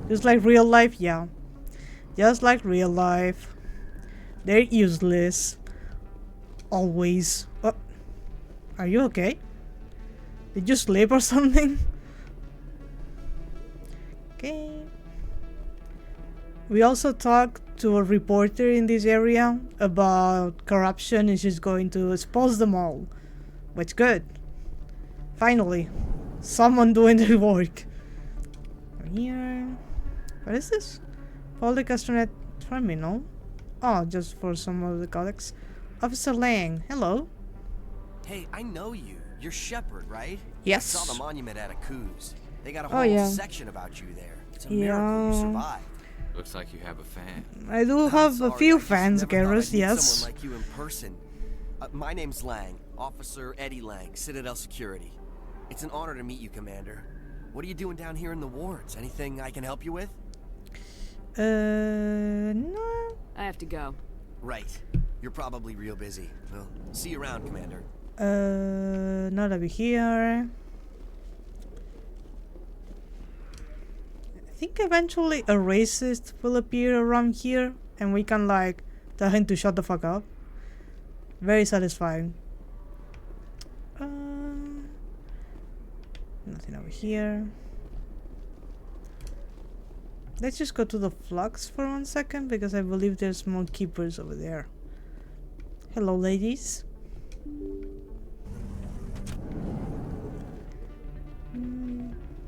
Just like real life, yeah. Just like real life. They're useless. Always. Oh, are you okay? Did you sleep or something? Okay. We also talked to a reporter in this area about corruption and she's going to expose them all. Which good. Finally. Someone doing the work. Here. What is this? Public Astronet Terminal. Oh, just for some of the colleagues. Officer Lang, hello. Hey, I know you. You're Shepard, right? Yes. I saw the monument at Akuz. They got a Oh, whole yeah. section about you there. It's a miracle you survived. Looks like you have a fan. I do have a few fans, Garrus, I'd meet yes. someone like you in person. My name's Lang, Officer Eddie Lang, Citadel Security. It's an honor to meet you, Commander. What are you doing down here in the wards? Anything I can help you with? No. I have to go. Right. You're probably real busy. Well, see you around, Commander. Not over here. I think eventually a racist will appear around here and we can like tell him to shut the fuck up. Very satisfying. Nothing over here. Let's just go to the flux for 1 second because I believe there's more keepers over there. Hello, ladies.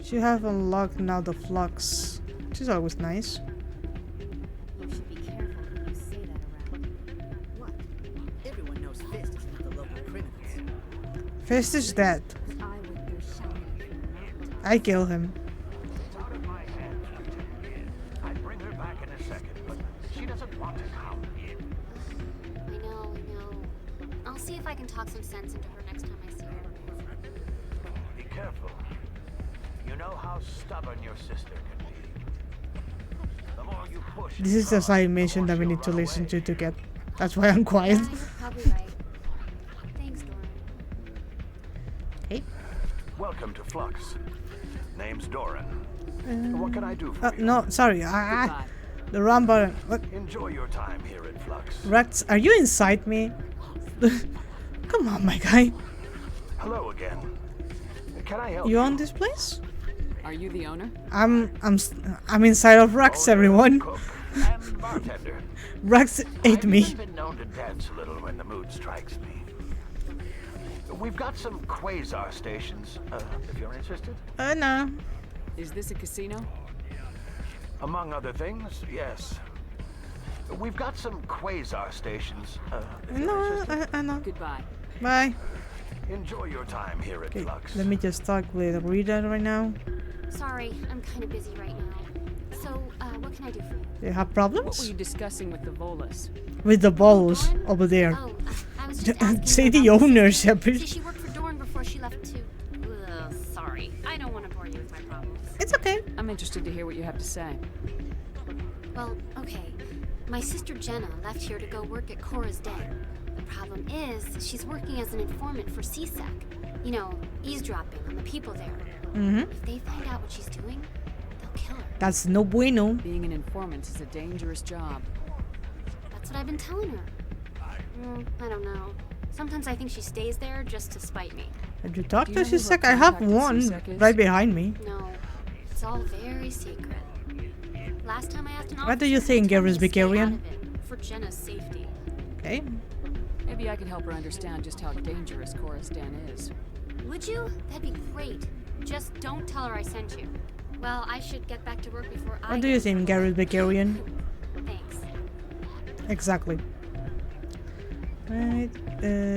She have unlocked now the flux, which is always nice. You should be careful when you say that around. What? Everyone knows Fist is one of the local criminals. Fist is dead. I would be shouting. I kill him. It's out of my hands, Lieutenant. I'd bring her back in a second, but she doesn't want to come. I know. I'll see if I can talk some sense into her next time I see her. Be careful. You know how stubborn your sister can be. The more you push This is a side mission that we need to listen to get. That's why I'm quiet. Yeah, you're probably right. Thanks, Doran. Okay. Welcome to Flux. Name's Doran. What can I do for you? No, sorry. The wrong button. What? Enjoy your time here at Flux. Rex, are you inside me? Come on, my guy. Hello again. Can I help You own this place? Are you the owner? I'm inside of Rex, everyone. And bartender. Rex ate me. I've been known to dance a little when the mood strikes me. We've got some quasar stations, if you're interested. No. Is this a casino? Among other things, yes. We've got some quasar stations, if you're No, interested. I know. Goodbye. Bye. Enjoy your time here at Okay, Flux. let me just talk with Rita right now. Sorry, I'm kind of busy right now. So, what can I do for you? Do you have What were problems? you discussing with the Volas? With the balls over there. Oh, I was just asking Say her the about owner, this. Shepard. See, she worked for Dorn before she left too. Sorry, I don't want to bore you with my problems. It's okay. I'm interested to hear what you have to say. Well, okay. My sister Jenna left here to go work at Cora's Den. The problem is, she's working as an informant for CSEC. You know, eavesdropping on the people there. If they find out what she's doing, they'll kill her. That's no bueno. Being an informant is a dangerous job. That's what I've been telling her. I don't know. Sometimes I think she stays there just to spite me. Did you talk Do to you know who her CSEC? I have contact at one CSEC is? right behind me. No, it's all very secret. Last time I asked an What do you officer, think, he told me Garrus to stay out Vicarian? of it, for Jenna's safety. Okay. Maybe I can help her understand just how dangerous Cora's Den is. Would you? That'd be great. Just don't tell her I sent you. Well, I should get back to work before I What do you think, Garrus Vicarian? Thanks. Exactly. Right.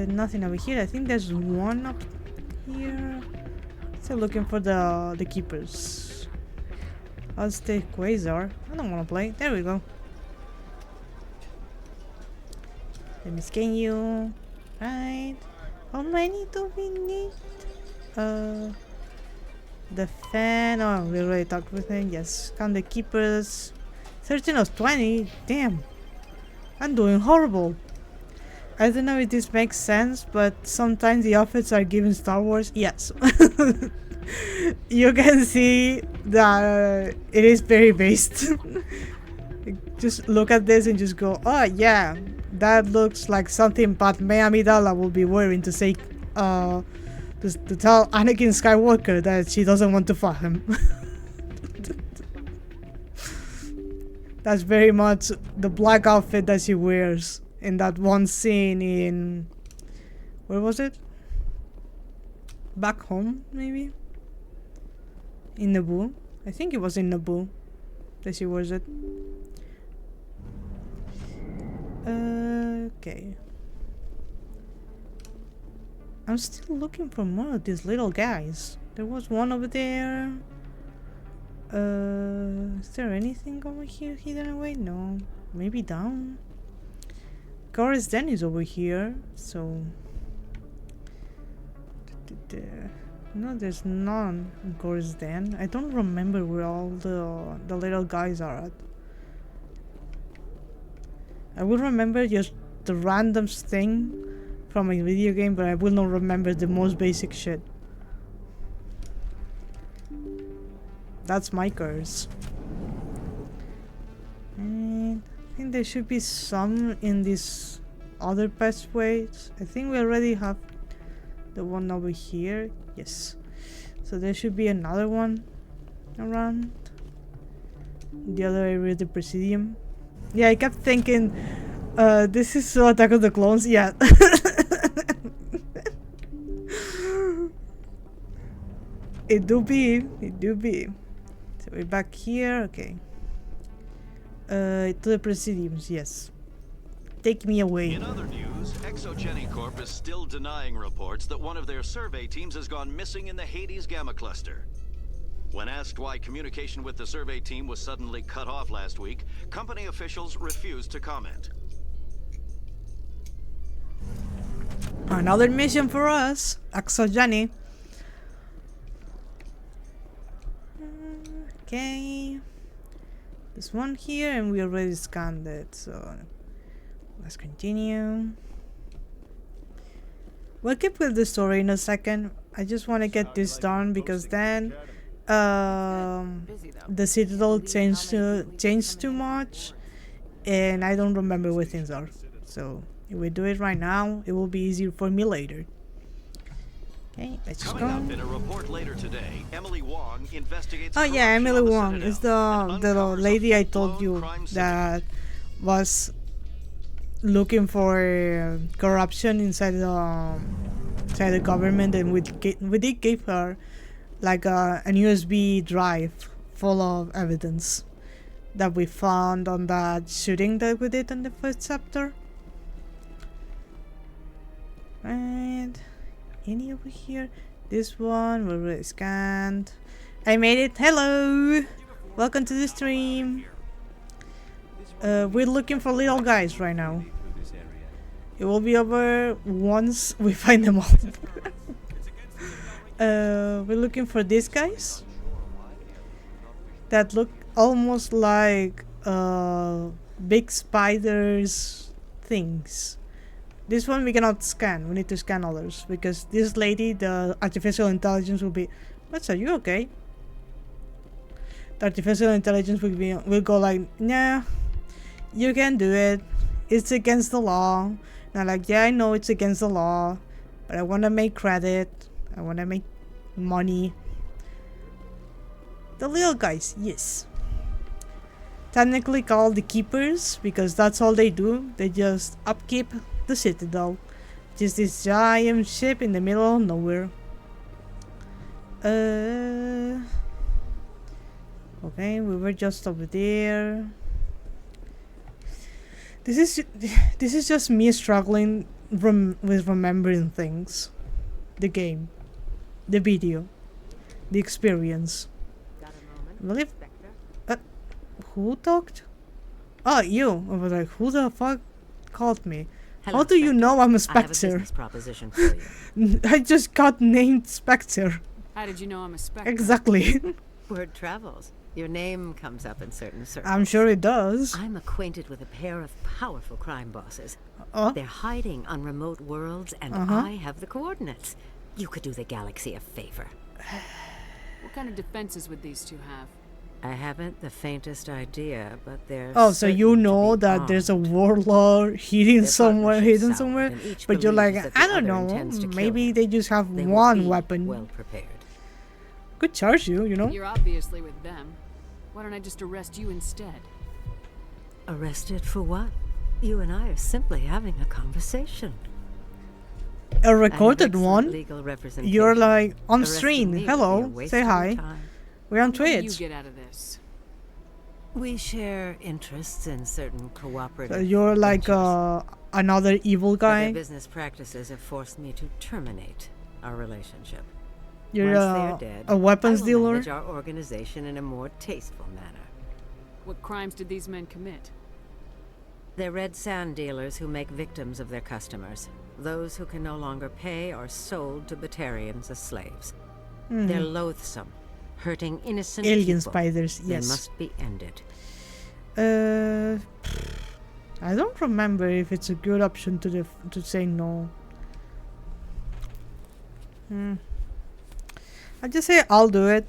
Nothing over here. I think there's one up here. Still looking for the keepers. I'll stay Quasar. I don't want to play. There we go. Let me scan you. Right. How many do we need? The fan. Oh, we already talked with him. Yes. Count the keepers. 13 of 20. Damn. I'm doing horrible. I don't know if this makes sense, but sometimes the outfits are given Star Wars. Yes. You can see that it is very based. just look at this and just go, oh yeah, that looks like something Padme Amidala will be wearing to say, to tell Anakin Skywalker that she doesn't want to fuck him. That's very much the black outfit that she wears in that one scene in... Where was it? Back home, maybe? In Naboo? I think it was in Naboo that she wears it. Okay. I'm still looking for more of these little guys. There was one over there. Is there anything over here hidden away? No. Maybe down? Cora's Den is over here, so... No, there's none in Cora's Den. I don't remember where all the little guys are at. I will remember just the random thing from a video game, but I will not remember the most basic shit. That's my curse. And I think there should be some in these other pathways. I think we already have the one over here. Yes. So there should be another one around the other area of the Presidium. Yeah, I kept thinking, this is so Attack of the Clones. Yeah. It do be. It do be. So we're back here. Okay. To the Presidiums, yes. Take me away. In other news, Exogeny Corp is still denying reports that one of their survey teams has gone missing in the Hades Gamma Cluster. When asked why communication with the survey team was suddenly cut off last week, company officials refused to comment. Another mission for us, Exogeny. Okay. There's one here and we already scanned it, so let's continue. We'll keep with the story in a second. I just want to get this done because then the Citadel changed too much and I don't remember where things are. So if we do it right now, it will be easier for me later. Okay, let's just go. Coming up in a report later today, Emily Wong investigates. Oh yeah, Emily Wong is the lady I told you that was looking for corruption inside the government, and we did give her like an USB drive full of evidence that we found on that shooting that we did in the first chapter. And any over here? This one we already scanned. I made it. Hello, welcome to the stream. We're looking for little guys right now. It will be over once we find them all. We're looking for these guys that look almost like big spiders things. This one we cannot scan. We need to scan others because this lady, the artificial intelligence, will be. What's, are you okay? The artificial intelligence will go like, nah, you can do it. It's against the law. And I'm like, yeah, I know it's against the law, but I want to make credit. I want to make money. The little guys, yes. Technically called the keepers because that's all they do. They just upkeep the Citadel. Just this giant ship in the middle of nowhere. Okay, we were just over there. This is just me struggling with remembering things. The game, the video, the experience. Believe. Who talked? Oh, you. I was like, who the fuck called me? Hello, How do you know I'm a I have a Spectre? business proposition for you. I just got named Spectre. How did you know I'm a Spectre? Exactly. Word travels. Your name comes up in certain circles. I'm sure it does. I'm acquainted with a pair of powerful crime bosses. They're hiding on remote worlds, and I have the coordinates. You could do the galaxy a favor. What kind of defenses would these two have? I haven't the faintest idea, but there's. Oh, so you know that there's a warlord hidden somewhere, but you're like, I don't know, maybe they just have one weapon. Well prepared. Could charge you, you know? You're obviously with them. Why don't I just arrest you instead? Arrested for what? You and I are simply having a conversation. A recorded one? Legal You're like on stream. Hello, say hi. We're on What do you Twitch. get out of this? We share interests in certain cooperative. So you're like another evil guy. Their business practices have forced me to terminate our relationship. You're Once they are dead, a weapons I will dealer. manage our organization in a more tasteful manner. What crimes did these men commit? They're red sand dealers who make victims of their customers. Those who can no longer pay are sold to Batarians as slaves. They're loathsome, hurting innocent Alien people. spiders, yes. They must be ended. I don't remember if it's a good option to say no. I just say I'll do it.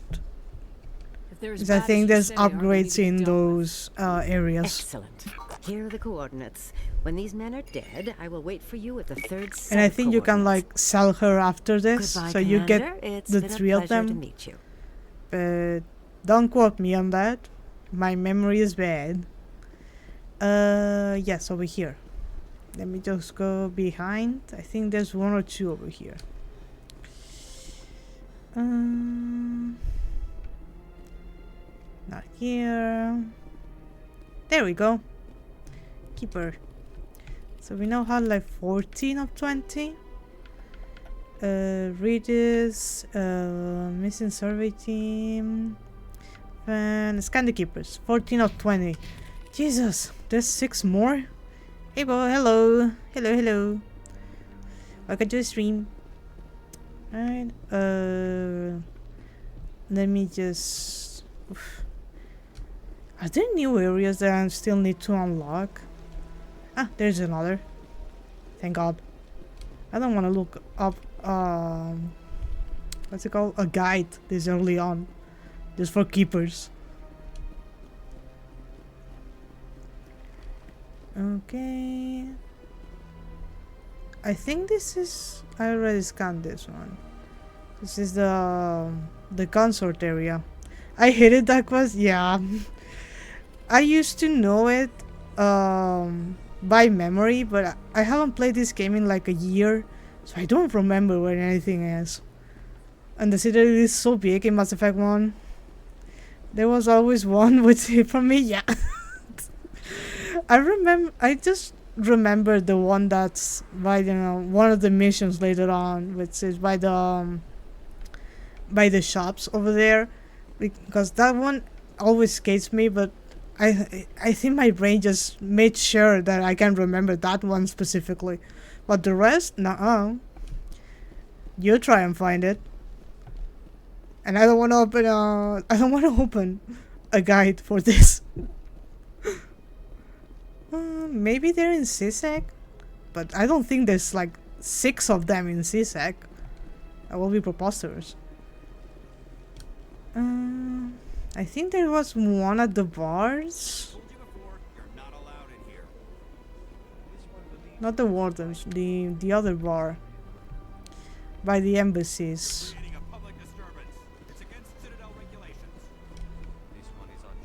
Because I think there's upgrades in those areas. Excellent. Here are the coordinates. When these men are dead, I will wait for you at the third set. And I think you can like sell her after this, Goodbye, so you get Commander. It's the been a 3 of pleasure to them. meet you. But don't quote me on that. My memory is bad. Yes, over here. Let me just go behind. I think there's 1 or 2 over here. Not here. There we go. Keeper. So we now have like 14 of 20. Regis, missing survey team, and scan the keepers. 14 of 20. Jesus, there's 6 more. Hey, boy, hello, hello. Welcome to the stream. Alright. Let me just. Oof. Are there new areas that I still need to unlock? Ah, there's another. Thank God. I don't want to look up what's it called? A guide this early on. Just for keepers. Okay. I think this is I already scanned this one. This is the consort area. I hated that quest, yeah. I used to know it by memory, but I haven't played this game in like a year, so I don't remember where anything is. And the city is so big in Mass Effect 1. There was always one with for me, yeah. I just remember the one that's by one of the missions later on, which is by the shops over there, because that one always escapes me, but I think my brain just made sure that I can remember that one specifically, but the rest, nuh-uh. You try and find it. And I don't want to open a guide for this. Maybe they're in CSEC, but I don't think there's like 6 of them in CSEC. That will be preposterous. I think there was one at the bars. Not the wardens, the other bar. By the embassies.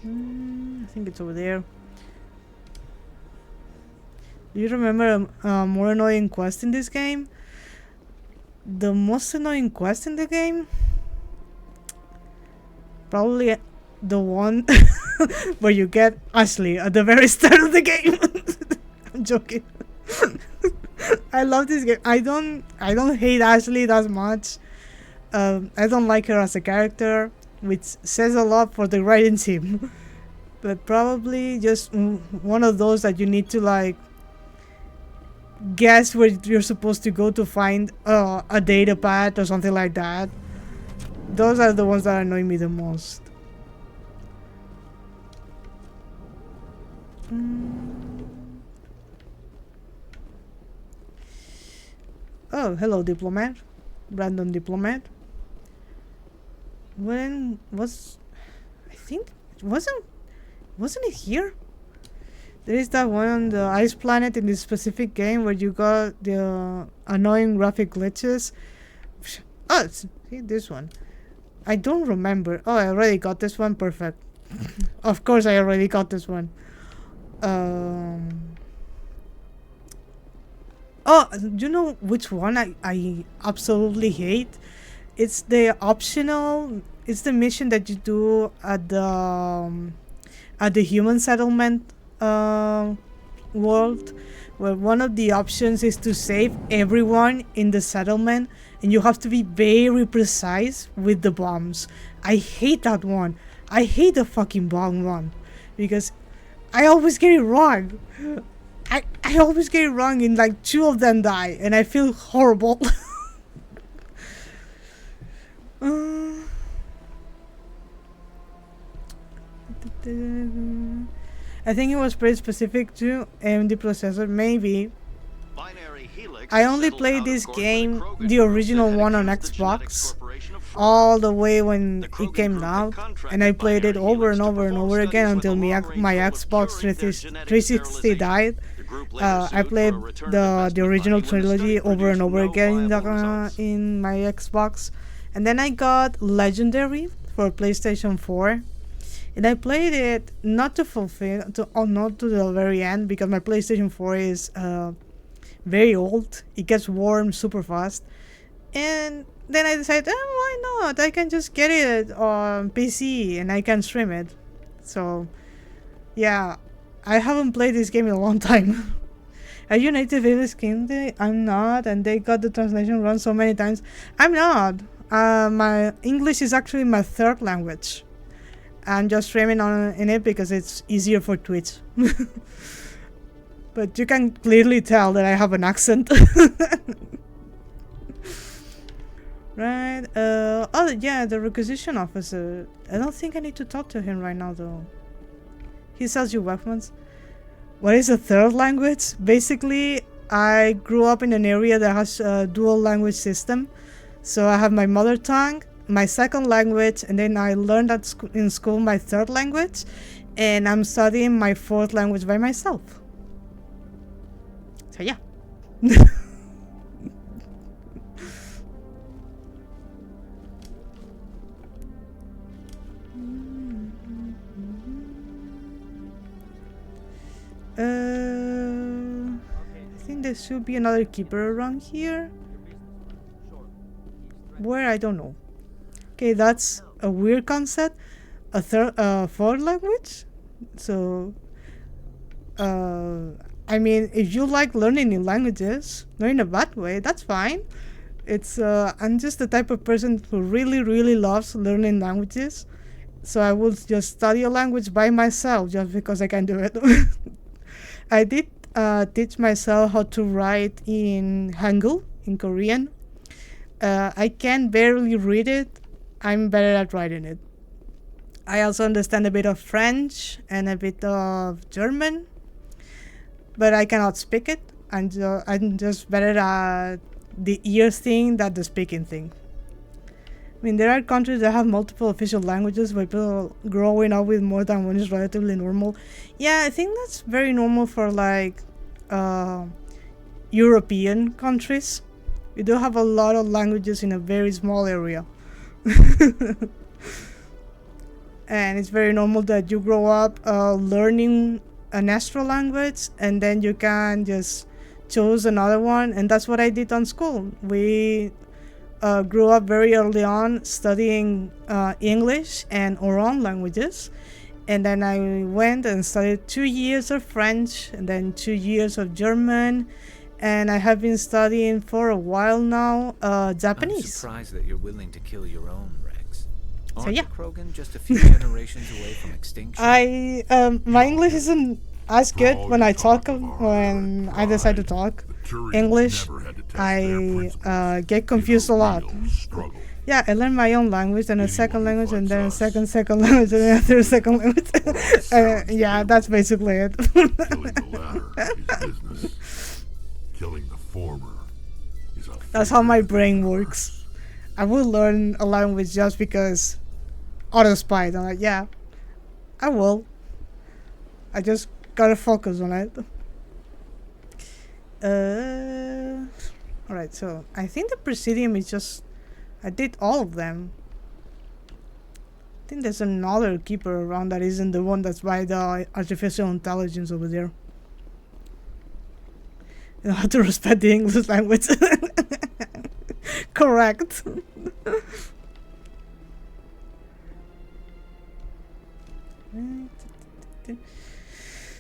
I think it's over there. Do you remember a more annoying quest in this game? The most annoying quest in the game? Probably the one where you get Ashley at the very start of the game. I'm joking. I love this game. I don't hate Ashley that much. I don't like her as a character, which says a lot for the writing team. But probably just one of those that you need to like guess where you're supposed to go to find a data pad or something like that. Those are the ones that annoy me the most. Oh, hello, diplomat. Brandon diplomat. I think wasn't it here? There is that one on the ice planet in this specific game where you got the annoying graphic glitches. Oh, see this one. I don't remember. Oh, I already got this one. Perfect. Of course, I already got this one. Oh, you know which one I absolutely hate? It's the optional. It's the mission that you do at the human settlement world, where one of the options is to save everyone in the settlement, and you have to be very precise with the bombs. I hate that one. I hate the fucking bomb one because I always get it wrong. I always get it wrong and like 2 of them die and I feel horrible. I think it was pretty specific to AMD processor, maybe. I only played this game, the original one on Xbox, all the way when it came out, and I played it over and over and over again until my Xbox 360 died. I played the original trilogy over and over again in my Xbox, and then I got Legendary for PlayStation 4. And I played it not to not to the very end, because my PlayStation 4 is very old. It gets warm super fast. And then I decided, why not? I can just get it on PC and I can stream it. So, yeah, I haven't played this game in a long time. Are you native English Kindle? I'm not, and they got the translation wrong so many times. I'm not. My English is actually my 3rd language. I'm just streaming in it because it's easier for Twitch. But you can clearly tell that I have an accent. Right. Oh yeah, the requisition officer. I don't think I need to talk to him right now though. He sells you weapons. What is a 3rd language? Basically, I grew up in an area that has a dual language system. So I have my mother tongue, my 2nd language, and then I learned in school my 3rd language, and I'm studying my 4th language by myself. So yeah. I think there should be another keeper around here. Where, I don't know. Okay, that's a weird concept. A 4th language? So, I mean, if you like learning new languages, not in a bad way, that's fine. I'm just the type of person who really, really loves learning languages. So I will just study a language by myself just because I can do it. I did teach myself how to write in Hangul, in Korean. I can barely read it. I'm better at writing it. I also understand a bit of French and a bit of German, but I cannot speak it. I'm just better at the ear thing than the speaking thing. I mean, there are countries that have multiple official languages where people growing up with more than one is relatively normal. Yeah, I think that's very normal for like European countries. We do have a lot of languages in a very small area. And it's very normal that you grow up learning an extra language and then you can just choose another one, and that's what I did on school. We grew up very early on studying English and our own languages, and then I went and studied 2 years of French and then 2 years of German, and I have been studying for a while now Japanese. I'm surprised that you're willing to kill your own, Rex. So yeah, the Krogan just a few generations away from extinction? My English isn't as good when I talk, when I decide to talk English. I get confused a lot. Yeah, I learned my own language, and a second language, and then a second language, and then a third second language. Yeah, that's basically it. Killing the latter is business. Killing the former is a That's how my brain works. I will learn a language just because auto spite. I'm like, yeah, I will. I just gotta focus on it. Alright, so I think the Presidium is just... I did all of them. I think there's another keeper around that isn't the one that's by the artificial intelligence over there. You know how to respect the English language. Correct.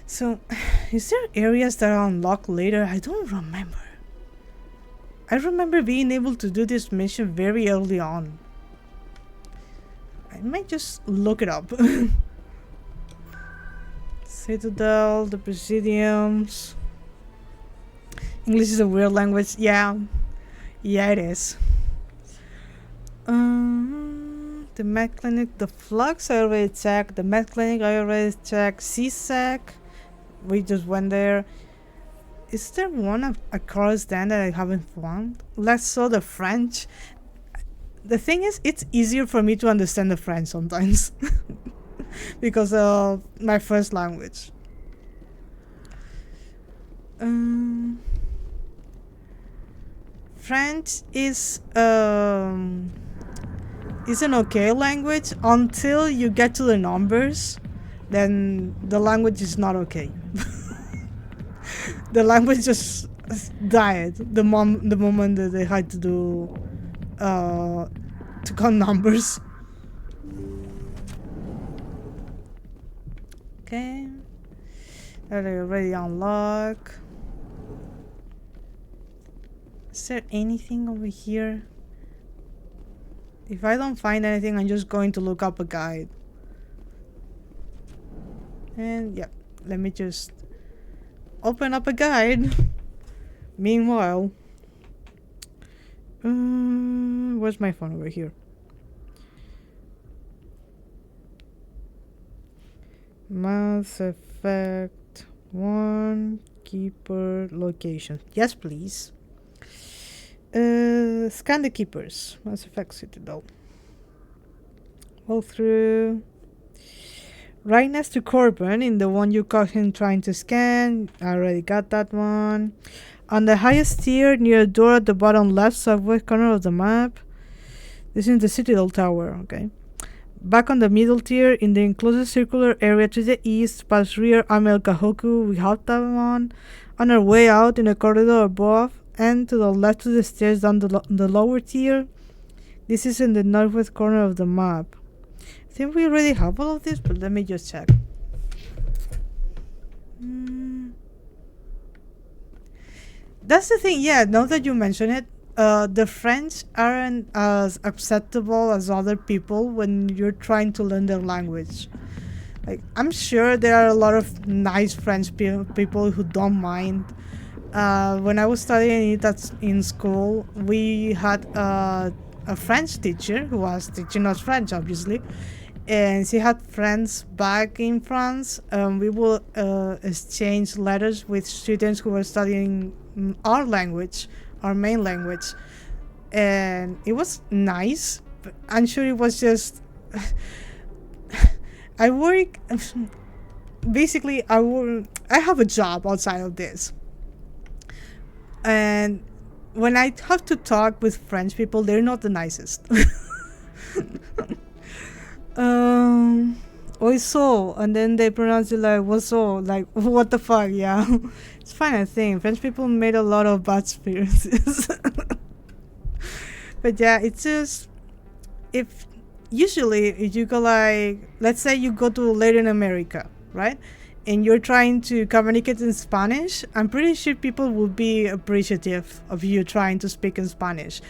So, is there areas that are unlocked later? I don't remember. I remember being able to do this mission very early on. I might just look it up. Citadel, the Presidiums. English is a weird language. Yeah. Yeah, it is. The med clinic, the flux I already checked. The med clinic I already checked. CSEC, we just went there. Is there one across then that I haven't found? Let's saw the French. The thing is, it's easier for me to understand the French sometimes because of my first language. French is an okay language until you get to the numbers. Then the language is not okay. The language just died the moment that they had to do to count numbers. Okay, that I already unlock. Is there anything over here? If I don't find anything, I'm just going to look up a guide. And yeah, let me just open up a guide. Meanwhile, where's my phone over here? Mass Effect 1 Keeper location. Yes, please. Scan the keepers. Mass Effect Citadel. Go through. Right next to Corbin, in the one you caught him trying to scan. I already got that one. On the highest tier, near a door at the bottom left southwest corner of the map. This is the Citadel Tower, okay. Back on the middle tier, in the enclosed circular area to the east, past rear Amel Kahoku, we have that one. On our way out, in the corridor above, and to the left to the stairs down the lower tier. This is in the northwest corner of the map. I think we already have all of this, but let me just check. That's the thing, yeah, now that you mention it, the French aren't as acceptable as other people when you're trying to learn their language. Like, I'm sure there are a lot of nice French people who don't mind. When I was studying it in school, we had a French teacher who was teaching us French, obviously. And she had friends back in France. We would exchange letters with students who were studying our language, our main language. And it was nice, but I'm sure it was just... I work... Basically, I have a job outside of this. And when I have to talk with French people, they're not the nicest. Oiso, and then they pronounce it like woso, like what the fuck, yeah. It's fine, I think. French people made a lot of bad experiences. But yeah, it's just, if you go like, let's say you go to Latin America, right? And you're trying to communicate in Spanish, I'm pretty sure people will be appreciative of you trying to speak in Spanish.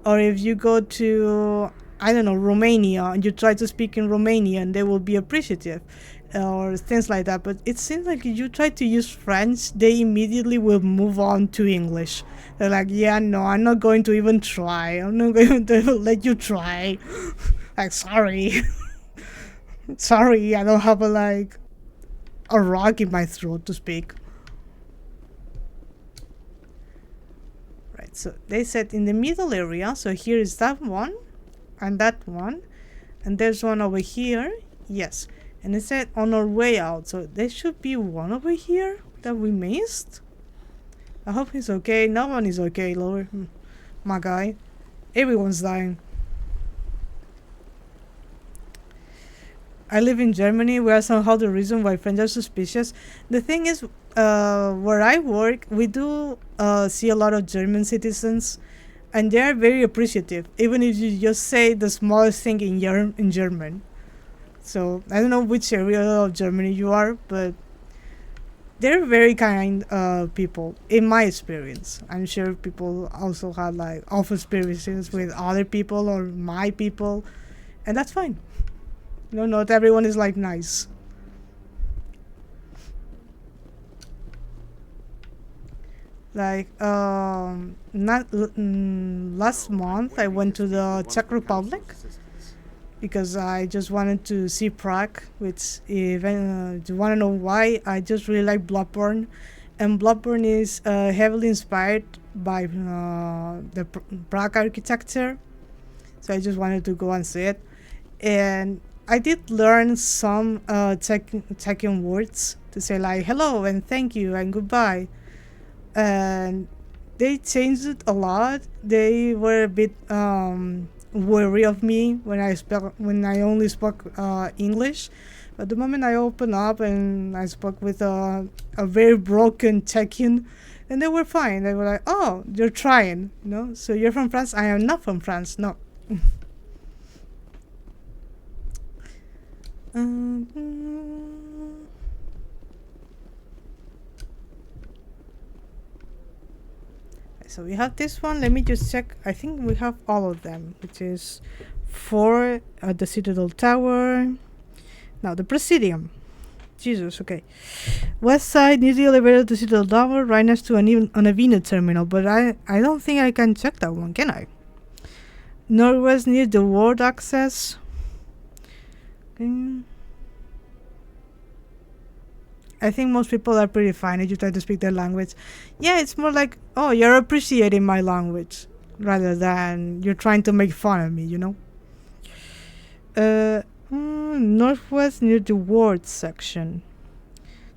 Or if you go to, I don't know, Romania, and you try to speak in Romanian, they will be appreciative, or things like that. But it seems like if you try to use French, they immediately will move on to English. They're like, yeah, no, I'm not going to even try. I'm not going to let you try. Like, sorry. Sorry, I don't have a rock in my throat to speak. Right, so they said in the middle area, so here is that one, and that one, and there's one over here. Yes, And it said on our way out, so there should be one over here that we missed. I hope he's okay. No one is okay, Lord. My guy. Everyone's dying. I live in Germany, where somehow the reason why friends are suspicious. The thing is, where I work, we do see a lot of German citizens, and they are very appreciative, even if you just say the smallest thing in German. So I don't know which area of Germany you are, but they're very kind people, in my experience. I'm sure people also had like awful experiences with other people or my people, and that's fine. You know, not everyone is like nice. Like last month I went to the Czech Republic because I just wanted to see Prague, which even do you want to know why? I just really like Bloodborne, and Bloodborne is heavily inspired by the Prague architecture, so I just wanted to go and see it. And I did learn some Czechian words to say like hello and thank you and goodbye, and they changed it a lot. They were a bit wary of me when I only spoke English, but the moment I opened up and I spoke with a very broken Czechian, and they were fine. They were like, "Oh, you're trying, you know? So you're from France? I am not from France. No." So we have this one. Let me just check. I think we have all of them, which is 4 at the Citadel Tower. Now the Presidium. Jesus, okay. West side near the elevator to Citadel Tower, right next to an Avina terminal. But I don't think I can check that one, can I? Northwest near the ward access. Okay. I think most people are pretty fine if you try to speak their language. Yeah, it's more like, oh, you're appreciating my language, rather than you're trying to make fun of me, you know? Northwest near the ward section.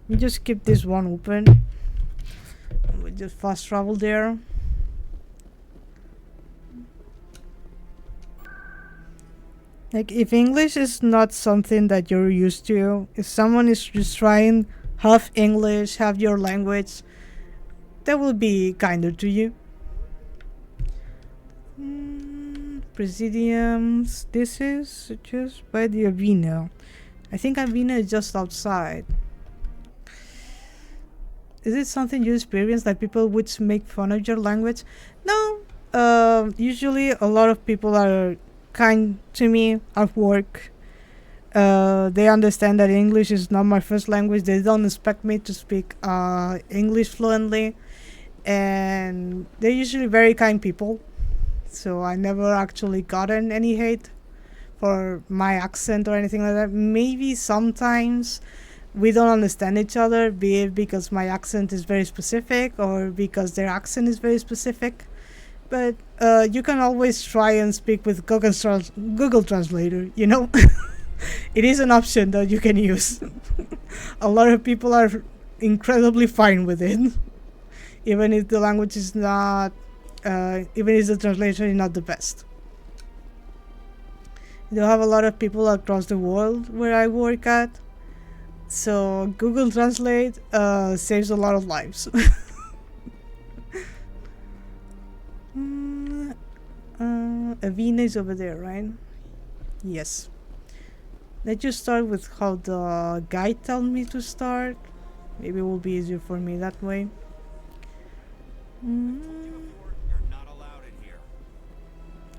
Let me just keep this one open. We just fast travel there. Like, if English is not something that you're used to, if someone is just trying half English, half your language, that will be kinder to you. Presidiums. This is just by the Avina. I think Avina is just outside. Is it something you experience, that people would make fun of your language? No. Usually a lot of people are kind to me at work. They understand that English is not my first language. They don't expect me to speak English fluently, and they're usually very kind people, so I never actually gotten any hate for my accent or anything like that. Maybe sometimes we don't understand each other, be it because my accent is very specific or because their accent is very specific. But you can always try and speak with Google Translator, you know? It is an option that you can use. A lot of people are incredibly fine with it. Even if the language is not, even if the translation is not the best. You have a lot of people across the world where I work at. So Google Translate saves a lot of lives. Avina is over there, right? Yes. Let's just start with how the guide told me to start. Maybe it will be easier for me that way.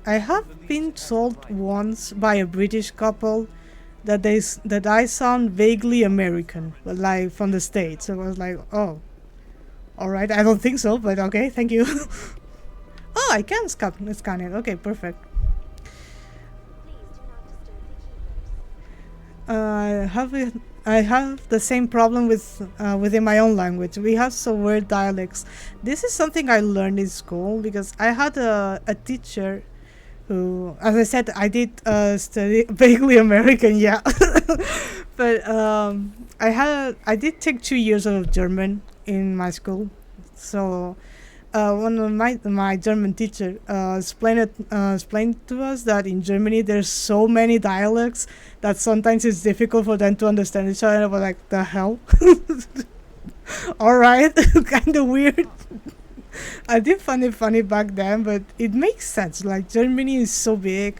I have been told once by a British couple that I sound vaguely American, but like from the States. So I was like, oh, alright, I don't think so, but okay, thank you. Oh, I can scan it. Okay, perfect. I have the same problem with within my own language. We have some weird dialects. This is something I learned in school because I had a teacher who, as I said, I did study vaguely American, yeah. But I did take 2 years of German in my school, so one of my German teacher explained to us that in Germany there's so many dialects that sometimes it's difficult for them to understand each other. I was like, the hell? All right, kind of weird. I did find it funny back then, but it makes sense. Like, Germany is so big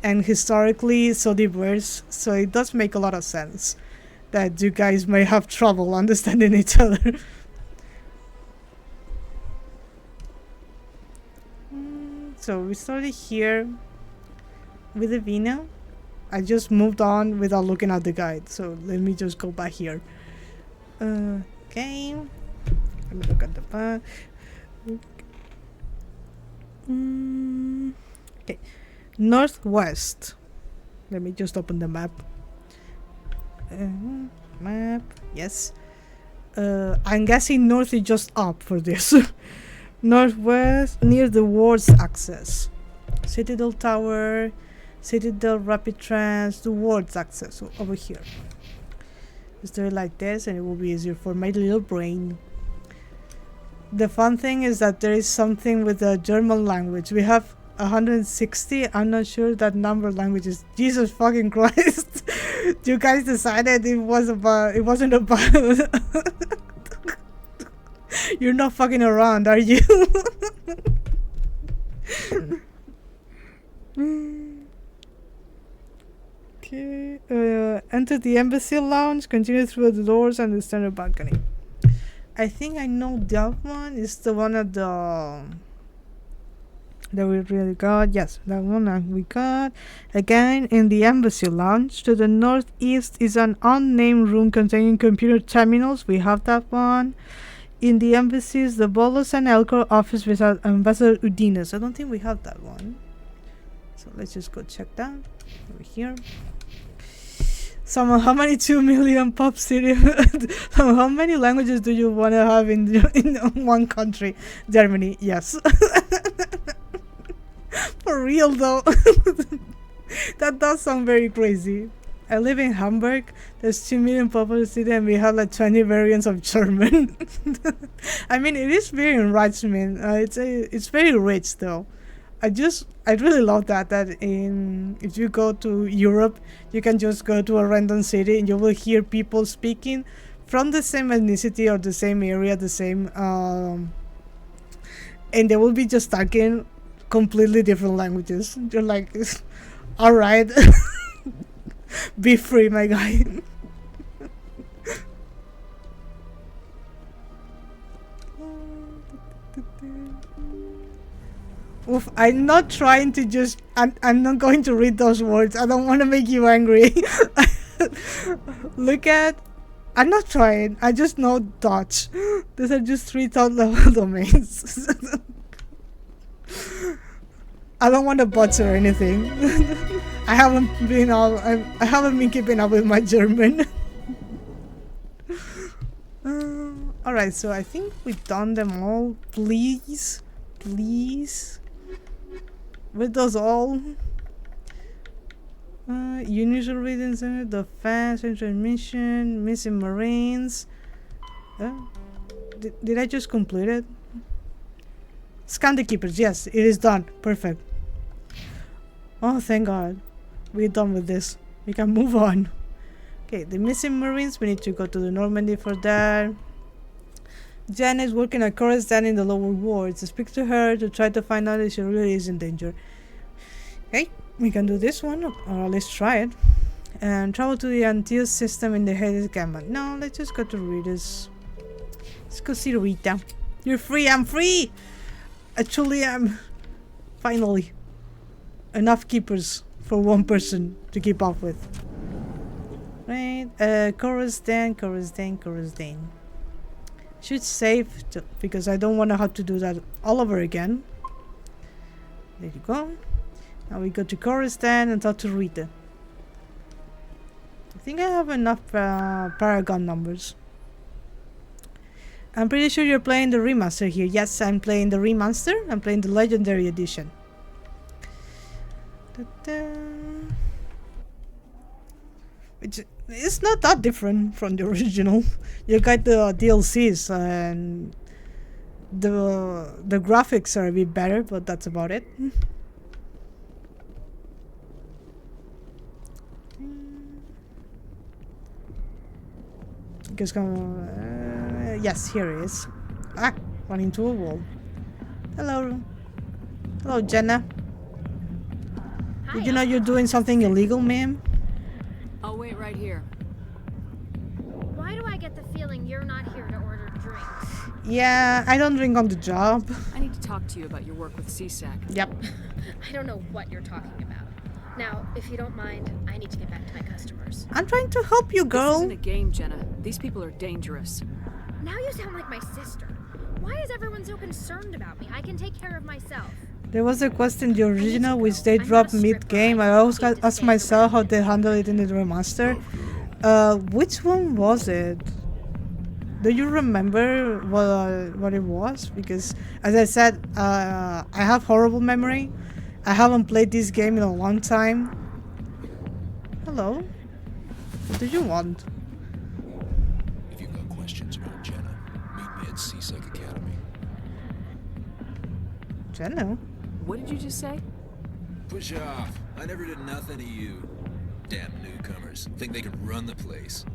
and historically so diverse, so it does make a lot of sense that you guys may have trouble understanding each other. So we started here with the vino. I just moved on without looking at the guide, so let me just go back here. Okay, let me look at the map. Okay, northwest. Let me just open the map. Map, yes. I'm guessing north is just up for this. Northwest, near the wards access. Citadel Tower, Citadel Rapid Trans, the wards access over here. Just do it like this and it will be easier for my little brain. The fun thing is that there is something with the German language. We have 160. I'm not sure that number of languages. Jesus fucking Christ. You guys decided it wasn't about You're not fucking around, are you? Okay. Enter the embassy lounge, continue through the doors and the standard balcony. I think I know that one is the one at the that we really got. Yes, that one that we got. Again, in the embassy lounge, to the northeast is an unnamed room containing computer terminals. We have that one. In the embassies, the Bolos and Elcor office with Ambassador Udines. I don't think we have that one. So let's just go check that over here. How many 2 million pop city? How many languages do you want to have in one country? Germany, yes. For real though. That does sound very crazy. I live in Hamburg. There's 2 million population and we have like 20 variants of German. I mean, it is very enrichment. It's very rich though. I really love that if you go to Europe, you can just go to a random city and you will hear people speaking from the same ethnicity or the same area, the same and they will be just talking completely different languages. You're like, all right. Be free, my guy. Oof, I'm not trying to just... I'm not going to read those words. I don't want to make you angry. Look at... I'm not trying. I just know Dutch. These are just 3 top level domains. I don't want to butcher anything. I haven't been keeping up with my German. Alright, so I think we've done them all. Please. With those all. Unusual reading center, the fast transmission, missing Marines. Did I just complete it? Scan the keepers, yes, it is done. Perfect. Oh, thank God. We're done with this. We can move on. Okay, the missing Marines, we need to go to the Normandy for that. Jen is working at Chorus down in the lower wards. Speak to her to try to find out if she really is in danger. Okay, we can do this one, or at least try it. And travel to the Antilles system in the Hades Gamma. No, let's just go to Ritas. Let's go see Rita. You're free, I'm free! Actually, I'm... Finally. Enough keepers for one person to keep up with. Right, Chorus Dan. Should save because I don't want to have to do that all over again. There you go. Now we go to Coruscant and talk to Rita. I think I have enough Paragon numbers. I'm pretty sure you're playing the remaster here. Yes, I'm playing the remaster. I'm playing the Legendary Edition. It's not that different from the original. You got the DLCs and the graphics are a bit better, but that's about it. Just yes, here it is. Ah, run into a wall. Hello. Hello, Jenna. Did you know you're doing something illegal, ma'am? I'll wait right here. Why do I get the feeling you're not here to order drinks? Yeah, I don't drink on the job. I need to talk to you about your work with CSAC. Yep. I don't know what you're talking about. Now, if you don't mind, I need to get back to my customers. I'm trying to help you, girl. This isn't a game, Jenna. These people are dangerous. Now you sound like my sister. Why is everyone so concerned about me? I can take care of myself. There was a quest in the original which they dropped mid-game. I always asked myself how they handle it in the remaster. Which one was it? Do you remember what it was? Because, as I said, I have horrible memory. I haven't played this game in a long time. Hello? What do you want? If you've got questions about Jenna, meet me at CSEC Academy. Jenna? What did you just say? Push off. I never did nothing to you. Damn newcomers. Think they can run the place.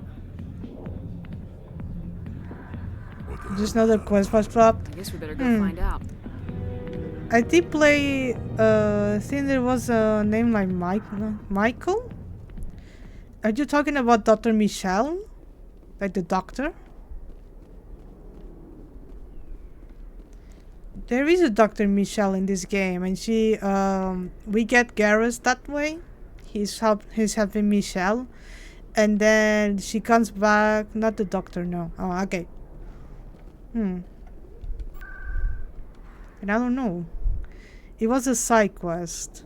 Just another quest was dropped. I guess we better go find out. I did play, I think there was a name like Michael? Are you talking about Dr. Michelle? Like the doctor? There is a Dr. Michelle in this game, and she, we get Garrus that way. He's helping Michelle. And then she comes back, not the doctor, no. Oh, okay. And I don't know. It was a side quest.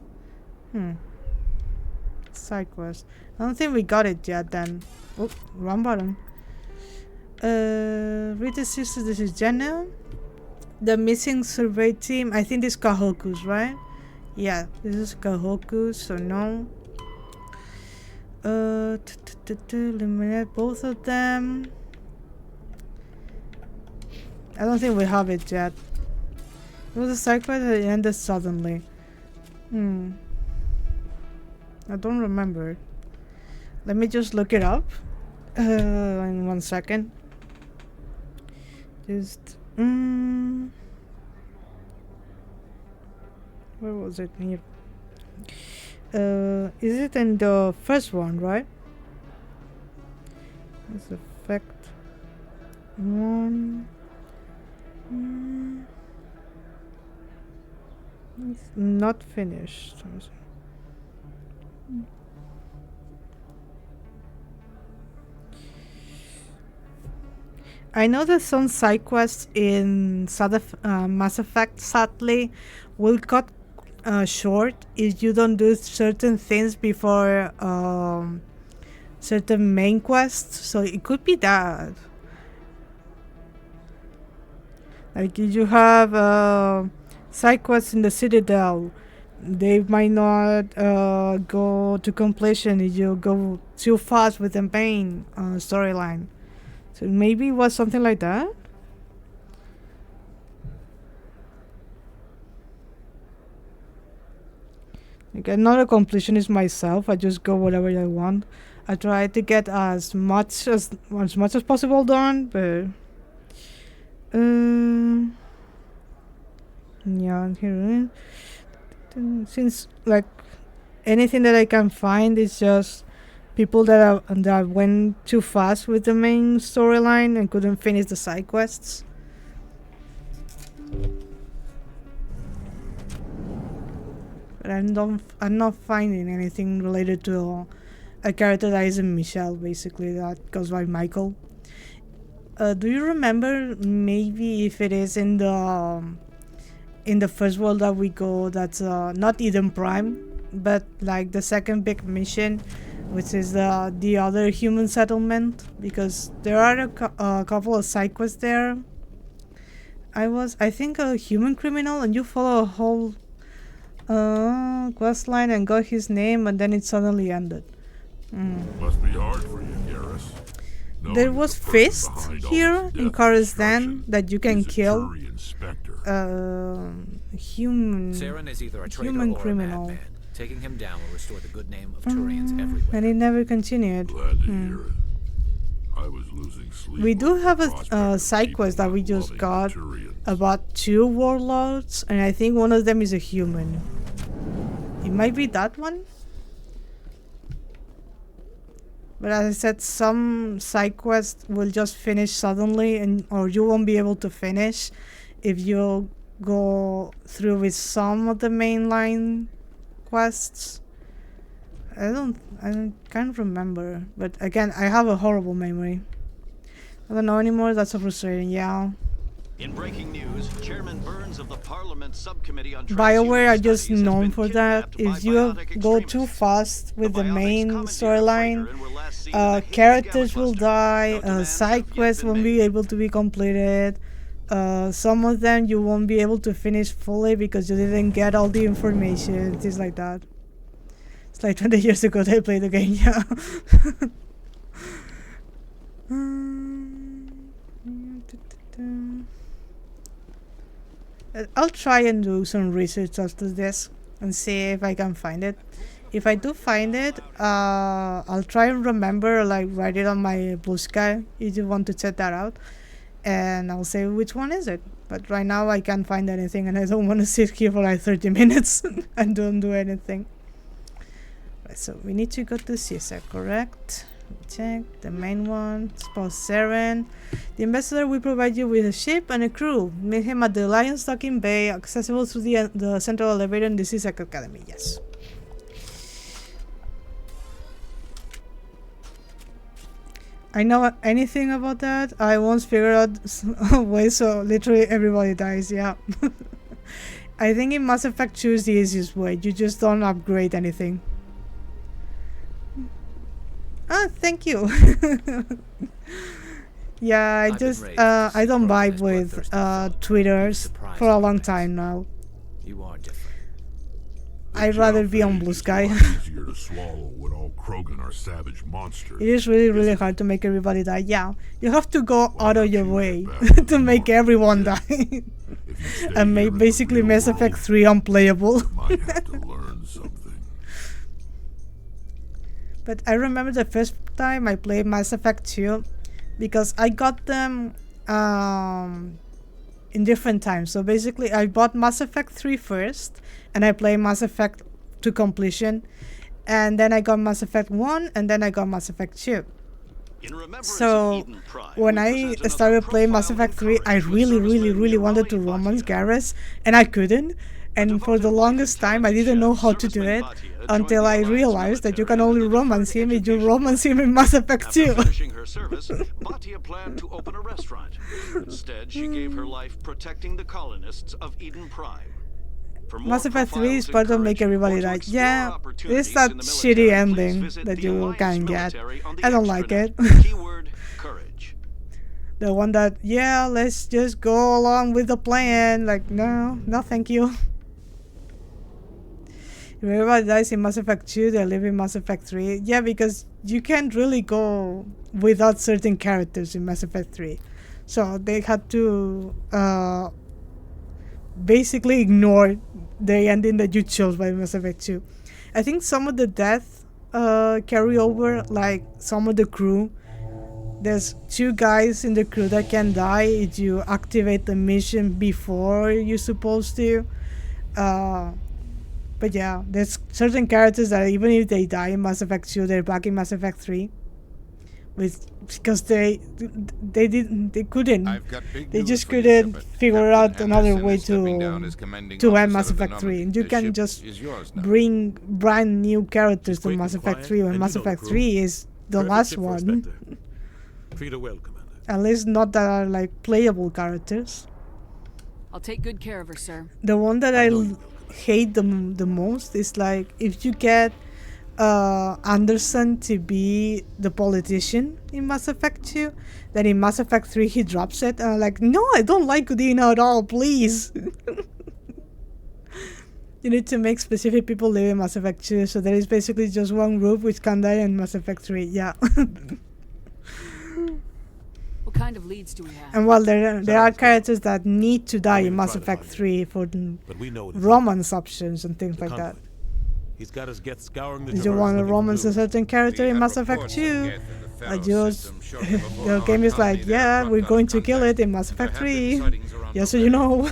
Side quest. I don't think we got it yet then. Oh, wrong button. Read the sister, this is Jenna. The missing survey team, I think this is Kahoku's, right? Yeah, this is Kahoku, so no. Eliminate both of them. I don't think we have it yet. It was a side quest that ended suddenly. I don't remember. Let me just look it up. In 1 second. Just where was it here? Is it in the first one, right? This effect one. It's not finished. I know there's some side quests in Mass Effect, sadly, will cut short if you don't do certain things before certain main quests. So it could be that. Like if you have side quests in the Citadel, they might not go to completion if you go too fast with the main storyline. So maybe it was something like that? Like I'm not a completionist myself, I just go whatever I want. I try to get as much as possible done, but yeah, here since like anything that I can find is just people that went too fast with the main storyline and couldn't finish the side quests. But I'm not finding anything related to a character that isn't Michelle, basically, that goes by Michael. Do you remember maybe if it is in the first world that we go, that's not Eden Prime, but like the second big mission, which is the other human settlement, because there are a couple of side quests there. I think a human criminal, and you follow a whole quest line and got his name, and then it suddenly ended. Must be hard for you, Garrus. There was Fist here in Coruscant that you can kill. Human criminal. Taking him down will restore the good name of Turians everywhere. And it never continued. Glad to hear it. I was losing sleep. We do have a side quest that we just got about 2 warlords, and I think one of them is a human. It might be that one. But as I said, some side quests will just finish suddenly, or you won't be able to finish if you go through with some of the mainline quests. I can't remember, but again, I have a horrible memory. I don't know anymore. That's so frustrating. Yeah. In breaking news, Chairman Burns of the Parliament Subcommittee on BioWare are just known for that. If you go too fast with the main storyline, characters will die, side quests won't be able to be completed. Some of them you won't be able to finish fully because you didn't get all the information, things like that. It's like 20 years ago they played the game, yeah. I'll try and do some research after this and see if I can find it. If I do find it, I'll try and remember, like write it on my Blue Sky if you want to check that out. And I'll say which one is it. But right now I can't find anything and I don't want to sit here for like 30 minutes and don't do anything. Right, so we need to go to CISA, correct? Check the main one. Spouse Seren. The ambassador will provide you with a ship and a crew. Meet him at the Lion's Docking Bay, accessible through the central elevator in the CISA Academy. Yes. I know anything about that. I once figured out a way so literally everybody dies. Yeah. I think in Mass Effect 2 is the easiest way. You just don't upgrade anything. Ah, thank you. Yeah, I just I don't vibe with Twitters for a long time now. You are different. I'd rather be on Blue Sky. Easier to swallow when all Krogan are savage monsters. It is really hard to make everybody die. Yeah, you have to go out of your way to make everyone die. And make basically Mass Effect 3 unplayable. Might have to learn something. But I remember the first time I played Mass Effect 2 because I got them in different times. So basically I bought Mass Effect 3 first and I played Mass Effect to completion, and then I got Mass Effect 1 and then I got Mass Effect 2. So when I started playing Mass Effect 3, I really wanted to romance Garrus, and I couldn't. And for the longest time I didn't know how to do it until I realized that you can only romance him if you romance him in Mass Effect 2. Finishing her service, Batia planned to open a restaurant. Instead, she gave her life protecting the colonists of Eden Prime. Mass Effect 3 is part of Make Everybody Die. Yeah, it's that shitty ending that you can get. I don't like it. The one that, yeah, let's just go along with the plan. Like, no thank you. If everybody dies in Mass Effect 2, they live in Mass Effect 3. Yeah, because you can't really go without certain characters in Mass Effect 3. So they had to basically ignore the ending that you chose by Mass Effect 2. I think some of the death carry over, like some of the crew. There's 2 guys in the crew that can die if you activate the mission before you're supposed to. But yeah, there's certain characters that even if they die in Mass Effect 2, they're back in Mass Effect 3. Because they couldn't. They just couldn't figure out another way to end Mass Effect 3. And you can just bring brand new characters to Mass Effect 3 when Mass Effect 3 is the last one. Treat her well, Commander. At least not that are like playable characters. I'll take good care of her, sir. The one that I hate the most is like if you get Anderson to be the politician in Mass Effect 2, then in Mass Effect 3 he drops it, and I'm like, no, I don't like Udina at all, please. You need to make specific people live in Mass Effect 2, so there is basically just one group which can die in Mass Effect 3. Yeah. What kind of leads do we have? And while there are characters that need to die in Mass Effect 3 for romance options and things like that. He's got his Geth scouring the Did you want to romance a certain character in Mass Effect 2? I just the game is like, yeah, we're going to kill it in Mass Effect 3. Just so you know.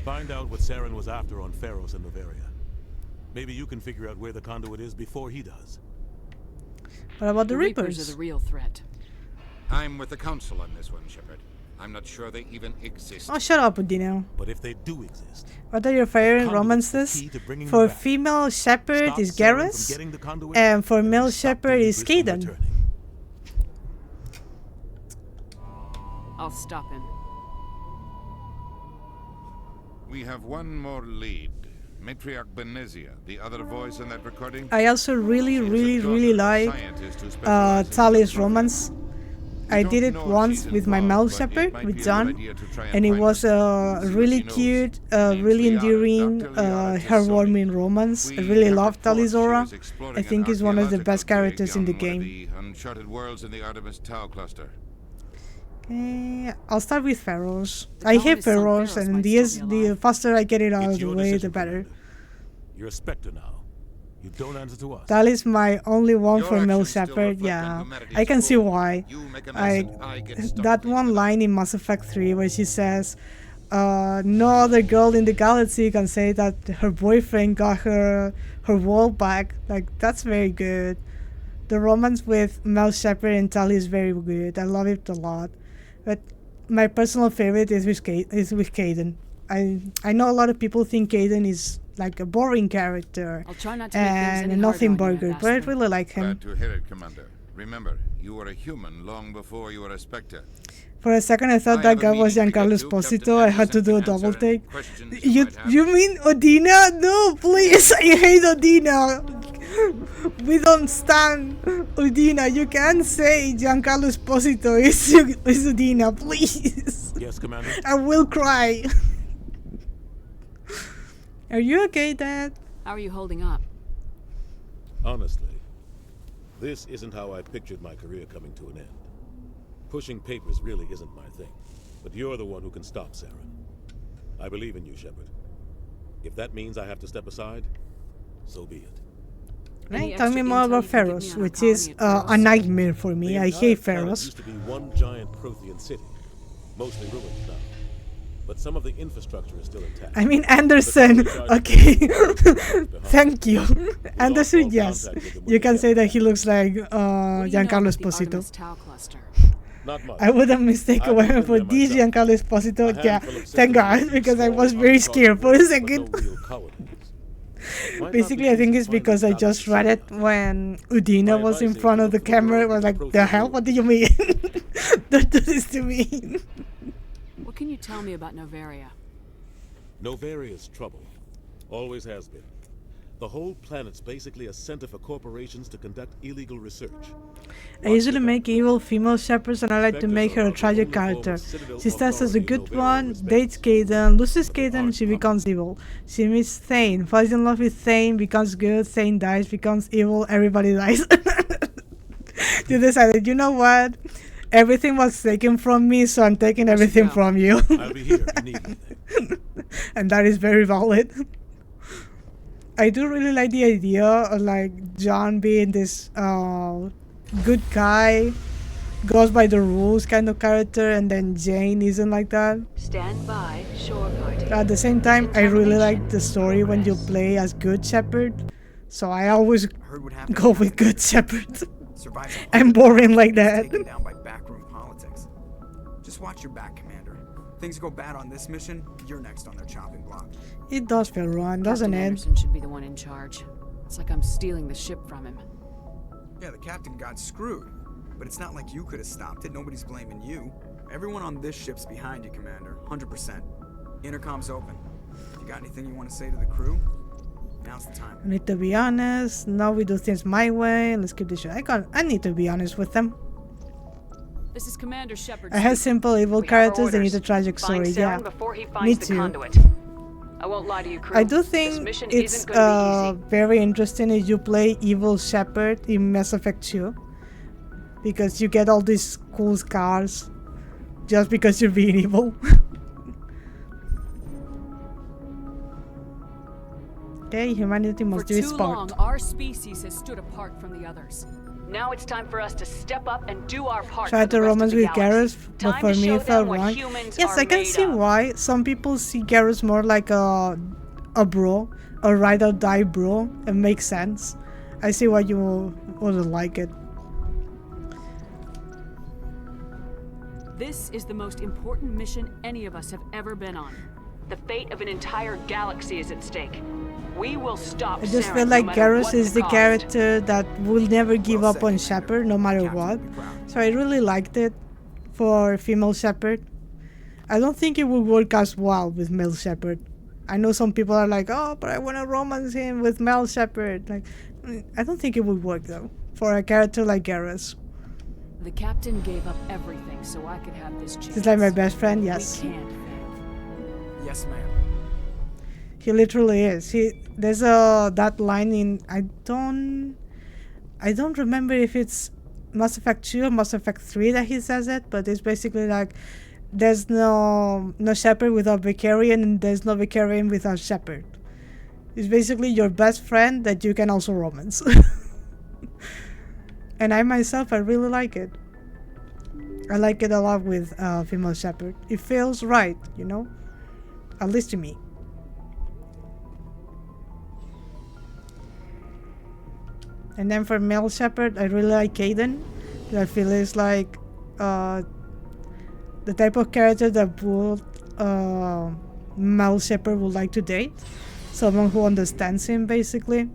Find out what Saren was after on Pharos and Novaria. Maybe you can figure out where the conduit is before he does. What about the Reapers Reapers? are the real threat. I'm with the Council on this one, Shepard. I'm not sure they even exist. Oh, shut up, Udino. But if they do exist, What are your favorite romances? For female Shepard is Garrus, and for male Shepard is Kaidan. I'll stop him. We have one more lead. Matriarch Benezia, the other voice in that recording. I also really like Tali's romance. I did it once with my male Shepard, with John, and it was a really cute, really endearing, heartwarming romance. I really love Tali's aura. I think he's one of the best characters in the game. Uncharted worlds in the Artemis Tau cluster. Okay, I'll start with Pharos. I hate Pharos, and the faster I get it out of the way, the better. You're a Spectre now. You don't answer to us. That is my only one for male Shepard. Yeah, I can see why. That one line in Mass Effect 3 where she says, "No other girl in the galaxy can say that her boyfriend got her world back." Like, that's very good. The romance with Mel Shepard and Tali is very good. I love it a lot. But my personal favorite is with Kaidan. I know a lot of people think Kaidan is like a boring character and a nothing burger, but I really like him. Glad to hear it, Commander. Remember, you were a human long before you were a Spectre. For a second I thought that guy was Giancarlo Esposito. I had to do a double take. You mean Odina? No, please, I hate Odina. We don't stand Udina. You can't say Giancarlo Esposito is Udina, please. Yes, Commander. I will cry. Are you okay, Dad? How are you holding up? Honestly, this isn't how I pictured my career coming to an end. Pushing papers really isn't my thing, but you're the one who can stop Saren. I believe in you, Shepard. If that means I have to step aside, so be it. Right, tell me more about Pharos, which is a nightmare for me. I hate Pharos. Used to be one giant Prothean city, mostly ruined now. But some of the infrastructure is still intact. I mean Anderson. Okay. Thank you. Anderson, yes. You can say that he looks like Giancarlo Esposito. I wouldn't mistake a weapon for this Giancarlo Esposito. Yeah, thank God, because I was very scared for a second. Basically, I think it's because I just read it when Udina was in front of the camera. I was like, the hell? What do you mean? Don't do this to me. What can you tell me about Novaria? Novaria's trouble. Always has been. The whole planet's basically a center for corporations to conduct illegal research. I usually make evil female shepherds, and I like to make her a tragic character. She starts as a good one, dates Kaidan, loses Kaidan, she becomes evil. She meets Thane, falls in love with Thane, becomes good, Thane dies, becomes evil, everybody dies. You decided, you know what? Everything was taken from me, so I'm taking everything from you. I'll be here if you need anything. And that is very valid. I do really like the idea of like John being this good guy, goes by the rules kind of character, and then Jane isn't like that. Stand by, shore party. At the same time, I really like the story when you play as Good Shepherd, so I always go with Good Shepherd. I'm boring like that. Taken down by backroom politics. Just watch your back, Commander. Things go bad on this mission, you're next on their chopping block. It does feel wrong, doesn't Captain it? Anderson should be the one in charge. It's like I'm stealing the ship from him. Yeah, the captain got screwed. But it's not like you could have stopped it. Nobody's blaming you. Everyone on this ship's behind you, Commander. 100%. Intercom's open. If you got anything you want to say to the crew, now's the time. I need to be honest. Now we do things my way. Let's keep this shit. I need to be honest with them. This is Commander Shepard. I have simple evil characters. They need a tragic story. Yeah, me too. I won't lie to you, crew. I do This think mission it's isn't gonna be easy. very interesting if you play Evil Shepherd in Mass Effect 2. Because you get all these cool scars just because you're being evil. Okay, humanity must do its For too part. long, our species has stood apart from the others. Now it's time for us to step up and do our part. Try for the to rest of romance the with galaxy. Garrus, but Time for to me show it felt them what wrong. humans Yes, are I can made see of. why. Some people see Garrus more like a bro, a ride or die bro. It makes sense. I see why you wouldn't like it. This is the most important mission any of us have ever been on. The fate of an entire galaxy is at stake. We will stop. I just Saren feel like no matter Garrus what is the cost. character that will never give up on Shepard no matter what. So I really liked it for female Shepard. I don't think it would work as well with male Shepard. I know some people are like, oh, but I want to romance him with male Shepard. Like, I don't think it would work though for a character like Garrus. The captain gave up everything so I could have this chance. He's like my best friend, yes. We can't. Yes, ma'am. He literally is. There's that line in I don't remember if it's Mass Effect 2 or Mass Effect 3 that he says it, but it's basically like there's no Shepard without Vicarian and there's no Vicarian without Shepard. It's basically your best friend that you can also romance. And I myself, I really like it. I like it a lot with female Shepard. It feels right, you know? At least to me. And then for male Shepard, I really like Kaidan. I feel it's like the type of character that would male Shepard would like to date. Someone who understands him, basically.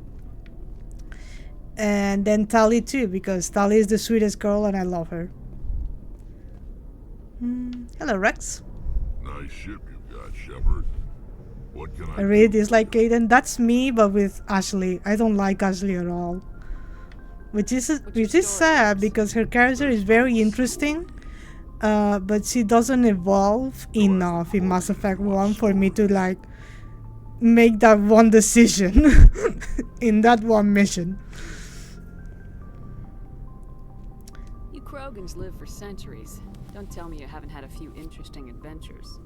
And then Tali too, because Tali is the sweetest girl and I love her. Hello, Rex. Nice ship you got, Shepard. What can I really dislike Kaidan. That's me, but with Ashley. I don't like Ashley at all. Which is sad because her character is very interesting, but she doesn't evolve enough in Mass Effect 1 for me to like make that one decision in that one mission. You Krogans live for centuries. Don't tell me you haven't had a few interesting adventures.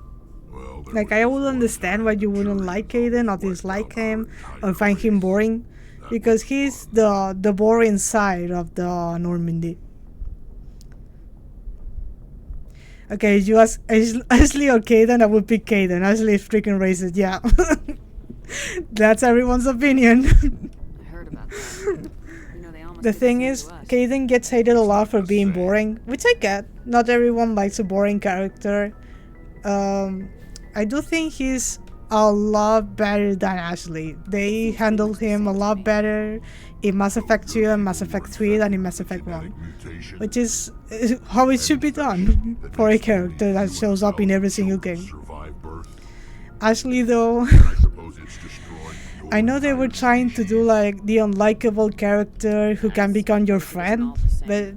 Like, I would understand why you wouldn't like Kaidan or dislike him or find him boring, because he's the boring side of the Normandy. Okay, you ask Ashley or Kaidan, I would pick Kaidan. Ashley is freaking racist, yeah. That's everyone's opinion. I heard about that. You know, they almost The thing is, Kaidan gets hated a lot for being boring, which I get. Not everyone likes a boring character. I do think he's a lot better than Ashley. They handled him a lot better in Mass Effect 2 and Mass Effect 3 than in Mass Effect 1. Which is how it should be done for a character that shows up in every single game. Ashley though, I know they were trying to do like the unlikable character who can become your friend, but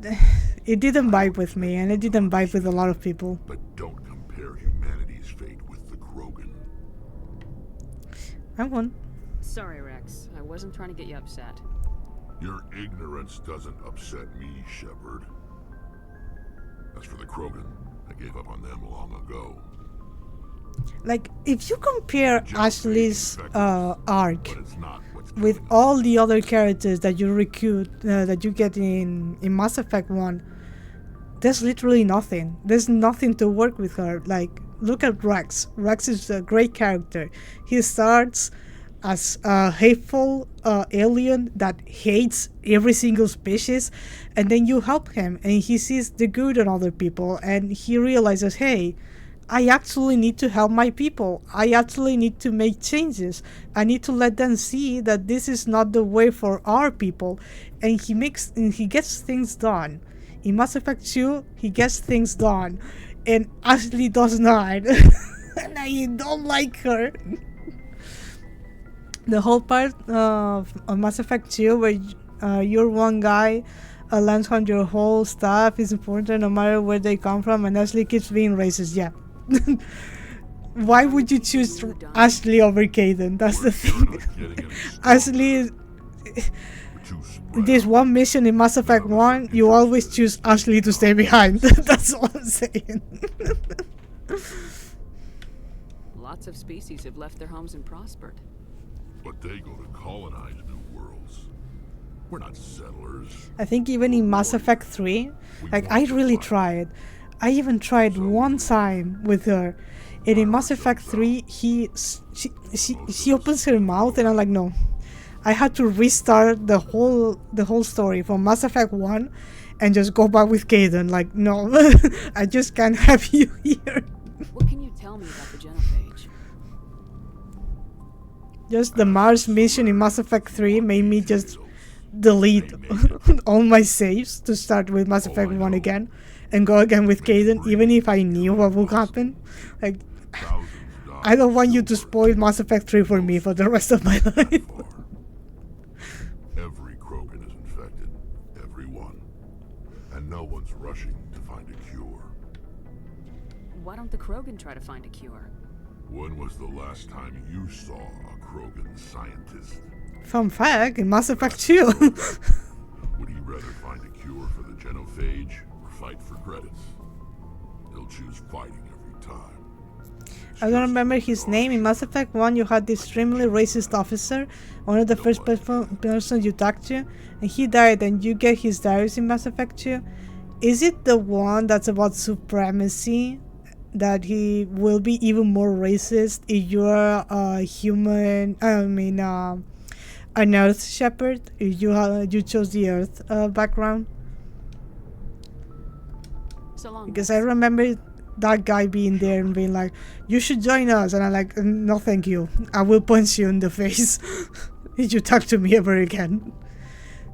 it didn't vibe with me and it didn't vibe with a lot of people. But don't compare humanity's fate with the Krogan. I won. Sorry, Rex. I wasn't trying to get you upset. Your ignorance doesn't upset me, Shepard. As for the Krogan, I gave up on them long ago. Like, if you compare Ashley's arc with all the other characters that you recruit, that you get in Mass Effect 1, there's literally nothing. There's nothing to work with her. Like, look at Rex. Rex is a great character. He starts as a hateful alien that hates every single species, and then you help him and he sees the good in other people and he realizes, hey, I actually need to help my people. I actually need to make changes. I need to let them see that this is not the way for our people. And he gets things done. In Mass Effect 2, he gets things done. And Ashley does not. And I don't like her. The whole part of Mass Effect 2 where you're one guy lands on your whole staff is important no matter where they come from, and Ashley keeps being racist, yeah. why would you choose Ashley over Caden? That's the thing. Ashley is... This one mission in Mass Effect 1, you always choose Ashley to stay behind. That's all I'm saying. Lots of species have left their homes and prospered. But they go to colonize new worlds. We're not settlers. I think even in Mass Effect 3, like, I really tried. I even tried one time with her. And in Mass Effect 3, she opens her mouth and I'm like, no. I had to restart the whole story from Mass Effect 1 and just go back with Caden. Like, no, I just can't have you here. What can you tell me about the genophage? Just the Mars mission in Mass Effect 3 made me just delete all my saves to start with Mass Effect 1 again and go again with Caden, even if I knew what would happen. Like, I don't want you to spoil Mass Effect 3 for me for the rest of my life. Every Krogan is infected. Everyone. And no one's rushing to find a cure. Why don't the Krogan try to find a cure? When was the last time you saw a Krogan scientist? Fun fact, in Mass Effect 2. Would he rather find a cure for the genophage or fight for credits? He'll choose fighting every time. I don't remember his name. In Mass Effect 1, you had this extremely racist officer, one of the first person you talked to, and he died, and you get his diaries in Mass Effect 2. Is it the one that's about supremacy? That he will be even more racist if you're a human, an Earth Shepherd, if you chose the Earth background? Because I remember that guy being there and being like, you should join us, and I'm like, no thank you, I will punch you in the face if you talk to me ever again.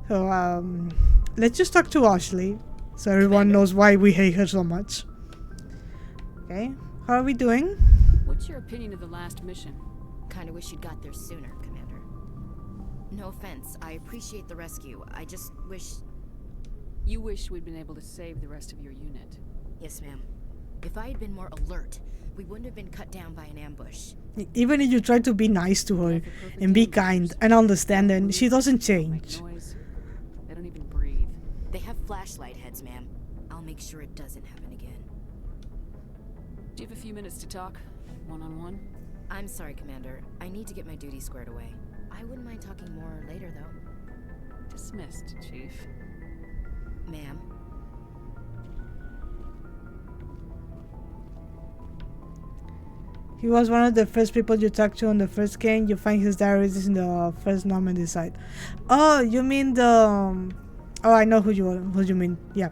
So let's just talk to Ashley so everyone knows why we hate her so much. Okay, how are we doing? What's your opinion of the last mission? Kinda wish you'd got there sooner, Commander. No offense, I appreciate the rescue. I just wish... You wish we'd been able to save the rest of your unit. Yes, ma'am. If I had been more alert, we wouldn't have been cut down by an ambush. Even if you try to be nice to her and be kind and understanding, she doesn't change. They don't even breathe. They have flashlight heads, ma'am. I'll make sure it doesn't happen again. Do you have a few minutes to talk? One-on-one? I'm sorry, Commander. I need to get my duty squared away. I wouldn't mind talking more later, though. Dismissed, Chief. Ma'am. He was one of the first people you talked to on the first game. You find his diaries in the first Normandy site. Oh, you mean the... oh, I know who you mean. Yeah.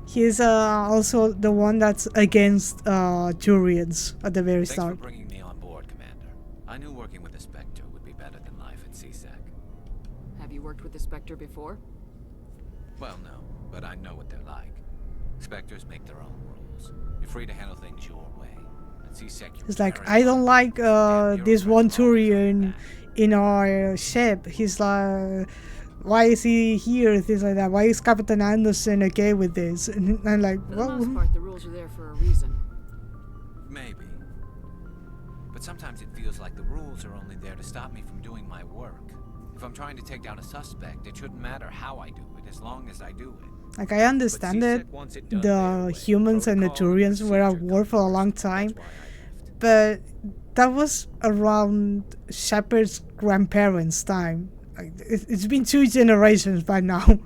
He's also the one that's against Turians at the very start. Thanks for bringing me on board, Commander. I knew working with the Spectre would be better than life at CSEC. Have you worked with the Spectre before? Well, no, but I know what they're like. Spectres make their own rules. You're free to handle things your way. At CSEC, It's like, I don't like this one Turian in our ship. He's like... why is he here? Things like that. Why is Captain Anderson okay with this? And I'm like, well... For the most part, the rules are there for a reason. Maybe. But sometimes it feels like the rules are only there to stop me from doing my work. If I'm trying to take down a suspect, it shouldn't matter how I do it, as long as I do it. Like, I understand that the humans and the Turians were at war for a long time, but that was around Shepard's grandparents' time. Like, it's been 2 generations by now.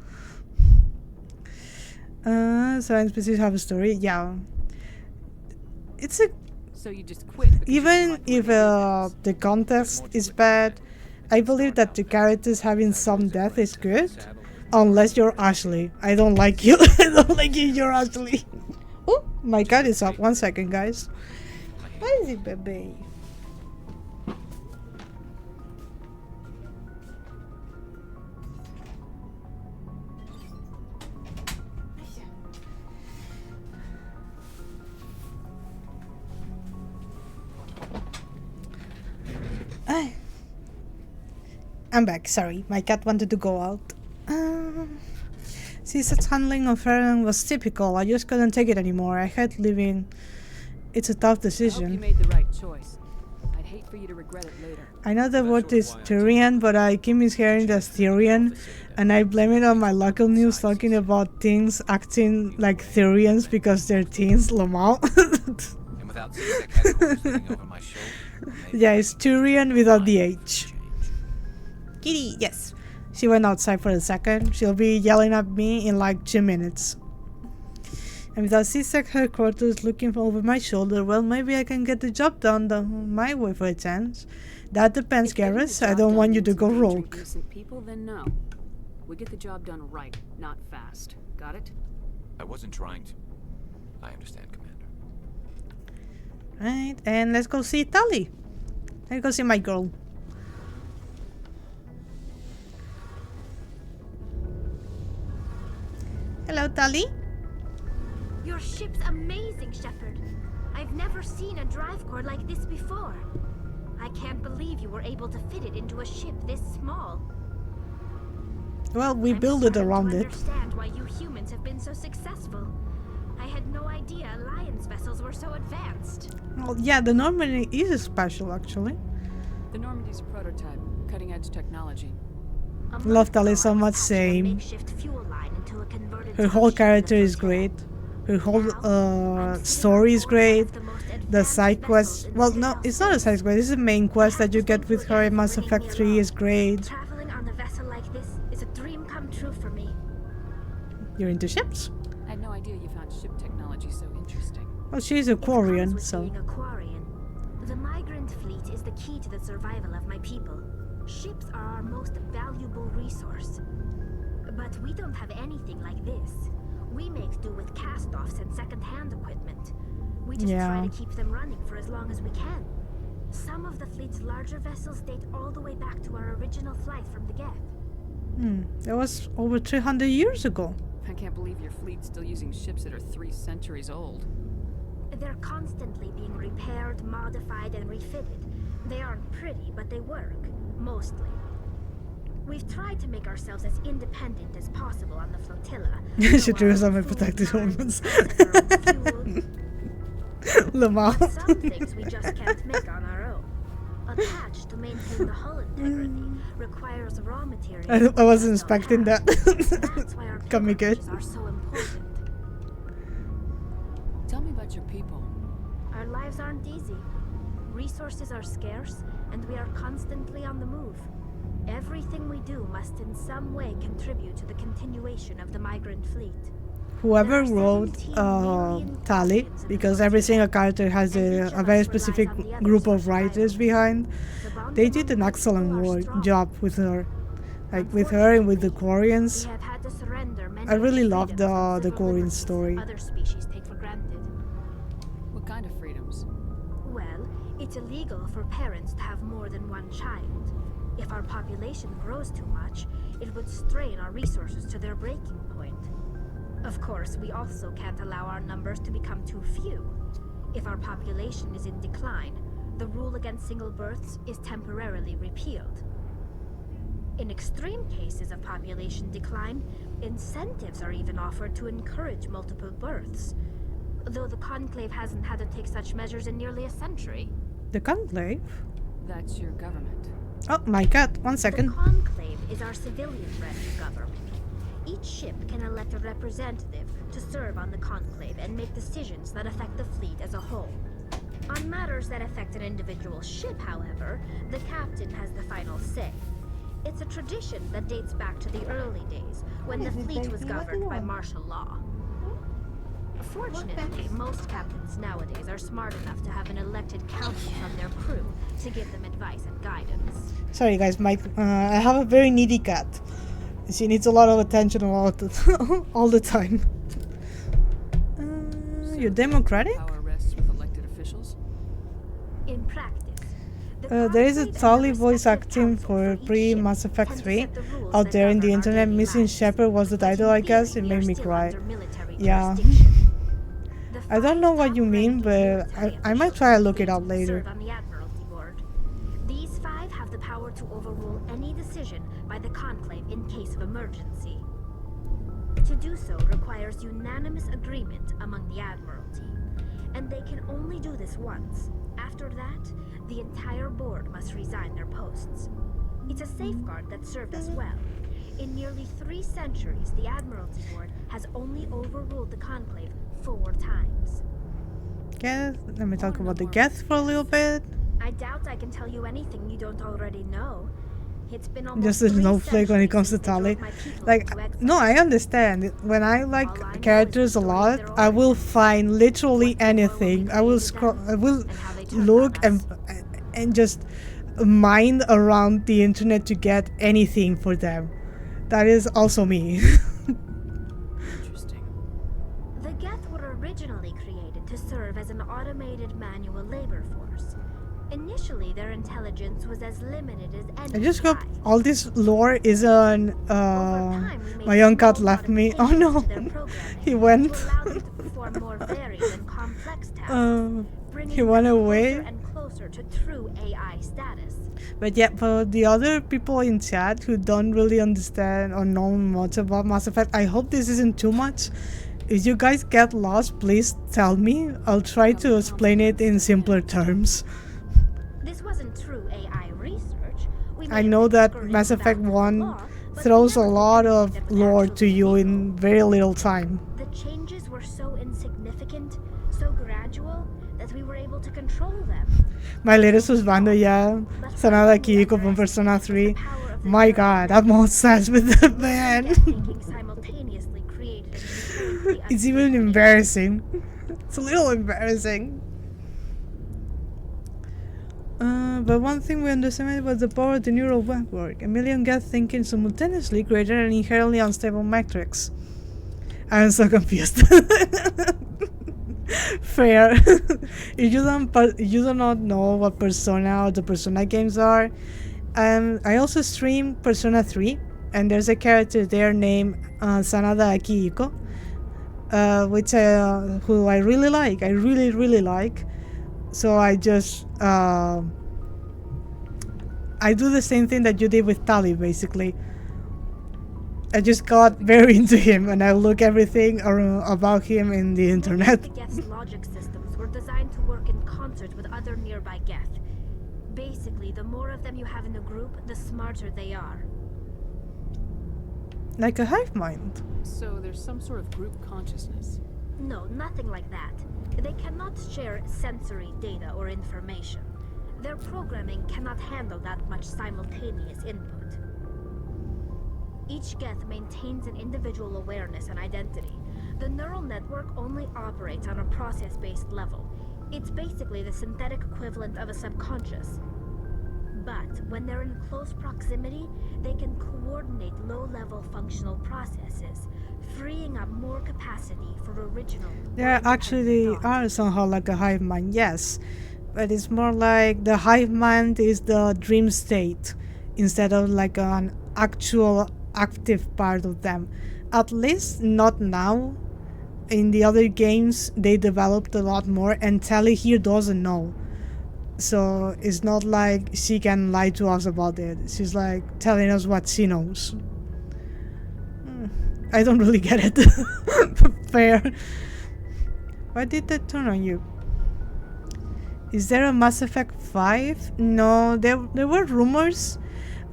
So I'm supposed to have a story. Yeah, it's a. So you just quit. Even if the context is bad, I believe that the characters having some death is good, unless you're Ashley. I don't like you. I don't like you. You're Ashley. Oh, my cat is up. 1 second, guys. Where is it, baby? I'm back, sorry. My cat wanted to go out. CSAT's handling of Farron was typical. I just couldn't take it anymore. I hate living it's a tough I hope you decision. made the right choice. I'd hate for you to regret it later. I know the word is Tyrian, but I keep mishearing the Tyrian, and I blame it on my local news talking about teens acting like Tyrians because they're teens, Lamau. And without CSEC headquarters looking over my shoulder. Yeah, it's Tyrian without the H. Kitty, yes. She went outside for a second. She'll be yelling at me in like 2 minutes. And without CSEC headquarters looking over my shoulder, well, maybe I can get the job done my way for a chance. That depends, Garrus. I don't want you to go rogue. Innocent people, then no. We get the job done right, not fast. Got it? I wasn't trying to. I understand, Commander. Right, and let's go see Tali. Let's go see my girl. Hello, Tali. Your ship's amazing, Shepard. I've never seen a drive core like this before. I can't believe you were able to fit it into a ship this small. Well, we built it around it. I understand why you humans have been so successful. I had no idea Alliance vessels were so advanced. Well, yeah, the Normandy is special, actually. The Normandy's a prototype, cutting-edge technology. Love Tali so much, same. Her whole character is great. Her whole story is great. The side quest, well, no, it's not a side quest. It's a main quest that you get with her in Mass Effect 3 is great. Traveling on a vessel like this is a dream come true for me. You're into ships? I had no idea you found ship technology so interesting. Well, she's a Quarian, so. Being a Quarian, the migrant fleet is the key to the survival of my people. Ships are our most valuable resource. But we don't have anything like this. We make do with cast-offs and second-hand equipment. We just try to keep them running for as long as we can. Some of the fleet's larger vessels date all the way back to our original flight from the Geth. That was over 300 years ago. I can't believe your fleet's still using ships that are 3 centuries old. They're constantly being repaired, modified, and refitted. They aren't pretty, but they work. Mostly. We've tried to make ourselves as independent as possible on the flotilla. She drew some protective ornaments. Lamar. Some things we just can't make on our own. Attached to maintain the hull integrity requires raw materials. I wasn't expecting that. That's why our Got me good. are so important. Tell me about your people. Our lives aren't easy. Resources are scarce, and we are constantly on the move. Everything we do must in some way contribute to the continuation of the migrant fleet. Whoever wrote Tali, because every single character has a very specific group of writers behind, they did an excellent job with her. Like with her and with the Quarians. I really love the Quarian story. Other species take for granted. What kind of freedoms? Well, it's illegal for parents to have more than one child. If our population grows too much, it would strain our resources to their breaking point. Of course, we also can't allow our numbers to become too few. If our population is in decline, the rule against single births is temporarily repealed. In extreme cases of population decline, incentives are even offered to encourage multiple births, though the Conclave hasn't had to take such measures in nearly a century. The Conclave? That's your government. Oh my god, 1 second. The Conclave is our civilian branch of government. Each ship can elect a representative to serve on the Conclave and make decisions that affect the fleet as a whole. On matters that affect an individual ship, however, the captain has the final say. It's a tradition that dates back to the early days, when the fleet was governed by martial law. Fortunately, most captains nowadays are smart enough to have an elected council from their crew to give them advice and guidance. Sorry guys, I have a very needy cat. She needs a lot of attention all the time. You're democratic? Power rests with elected officials? In practice, there is a Tali voice acting for pre-Mass Effect 3 out there in the internet. Missing Shepard was the title, I guess. It made me cry. Yeah. I don't know what you mean, but I might try to look it up later. These 5 have the power to overrule any decision by the Conclave in case of emergency. To do so requires unanimous agreement among the Admiralty. and they can only do this once. After that, the entire board must resign their posts. It's a safeguard that served us well. In nearly 3 centuries, the Admiralty Board has only overruled the Conclave 4 times. Geth? Let me talk about the Geth for a little bit. I doubt I can tell you anything you don't already know. It's been almost Just a 3 snowflake when it comes to centuries since they Tali. drove my people Like, into exile. no, I understand. When I like characters a lot, I will find literally anything. I will scroll. I will look and just mine around the internet to get anything for them. That is also me. The Geth were originally created to serve as an automated manual labor force. Initially, their intelligence was as limited as any. I just hope all this lore is on. My young cat left me. Oh no, he went. More varied and complex tasks, He went away. closer and closer to true AI status. But yeah, for the other people in chat who don't really understand or know much about Mass Effect, I hope this isn't too much. If you guys get lost, please tell me. I'll try to explain it in simpler terms. This wasn't true AI research. I know that Mass Effect 1 throws a lot of lore to you in very little time. The changes were so insignificant, so gradual, that we were able to control them. My latest husbando ya sanada aquí con Persona 3. My god, I'm obsessed with the man. Simultaneously created It's even embarrassing. It's a little embarrassing. But one thing we underestimated was the power of the neural network. A million Geth thinking simultaneously created an inherently unstable matrix. I'm so confused. Fair. If you do not know what Persona or the Persona games are, I also stream Persona 3, and there's a character there named Sanada Akihiko, which who I really like. I really like. So I just I do the same thing that you did with Tali, basically. I just got very into him, and I look everything about him in the internet. The Geth's logic systems were designed to work in concert with other nearby Geth. Basically, the more of them you have in a group, the smarter they are. Like a hive mind. So there's some sort of group consciousness. No, nothing like that. They cannot share sensory data or information. Their programming cannot handle that much simultaneous input. Each Geth maintains an individual awareness and identity. The neural network only operates on a process-based level. It's basically the synthetic equivalent of a subconscious. But when they're in close proximity, they can coordinate low-level functional processes, freeing up more capacity for original. There actually are somehow like a hive mind, yes. But it's more like the hive mind is the dream state instead of like an actual active part of them. At least not now. In the other games they developed a lot more, and Tali here doesn't know. So it's not like she can lie to us about it. She's like telling us what she knows. I don't really get it. Fair. Why did that turn on you? Is there a Mass Effect 5? No, there were rumors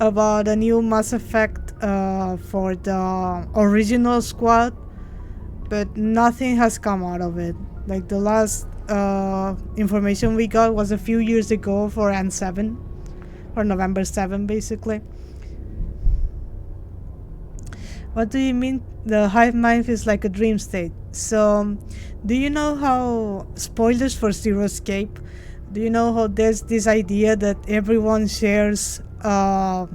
about a new Mass Effect for the original squad, but nothing has come out of it. Like the last information we got was a few years ago for N7, or November 7 basically. What do you mean the hive mind is like a dream state? So, do you know how, spoilers for Zero Escape, do you know how there's this idea that everyone shares the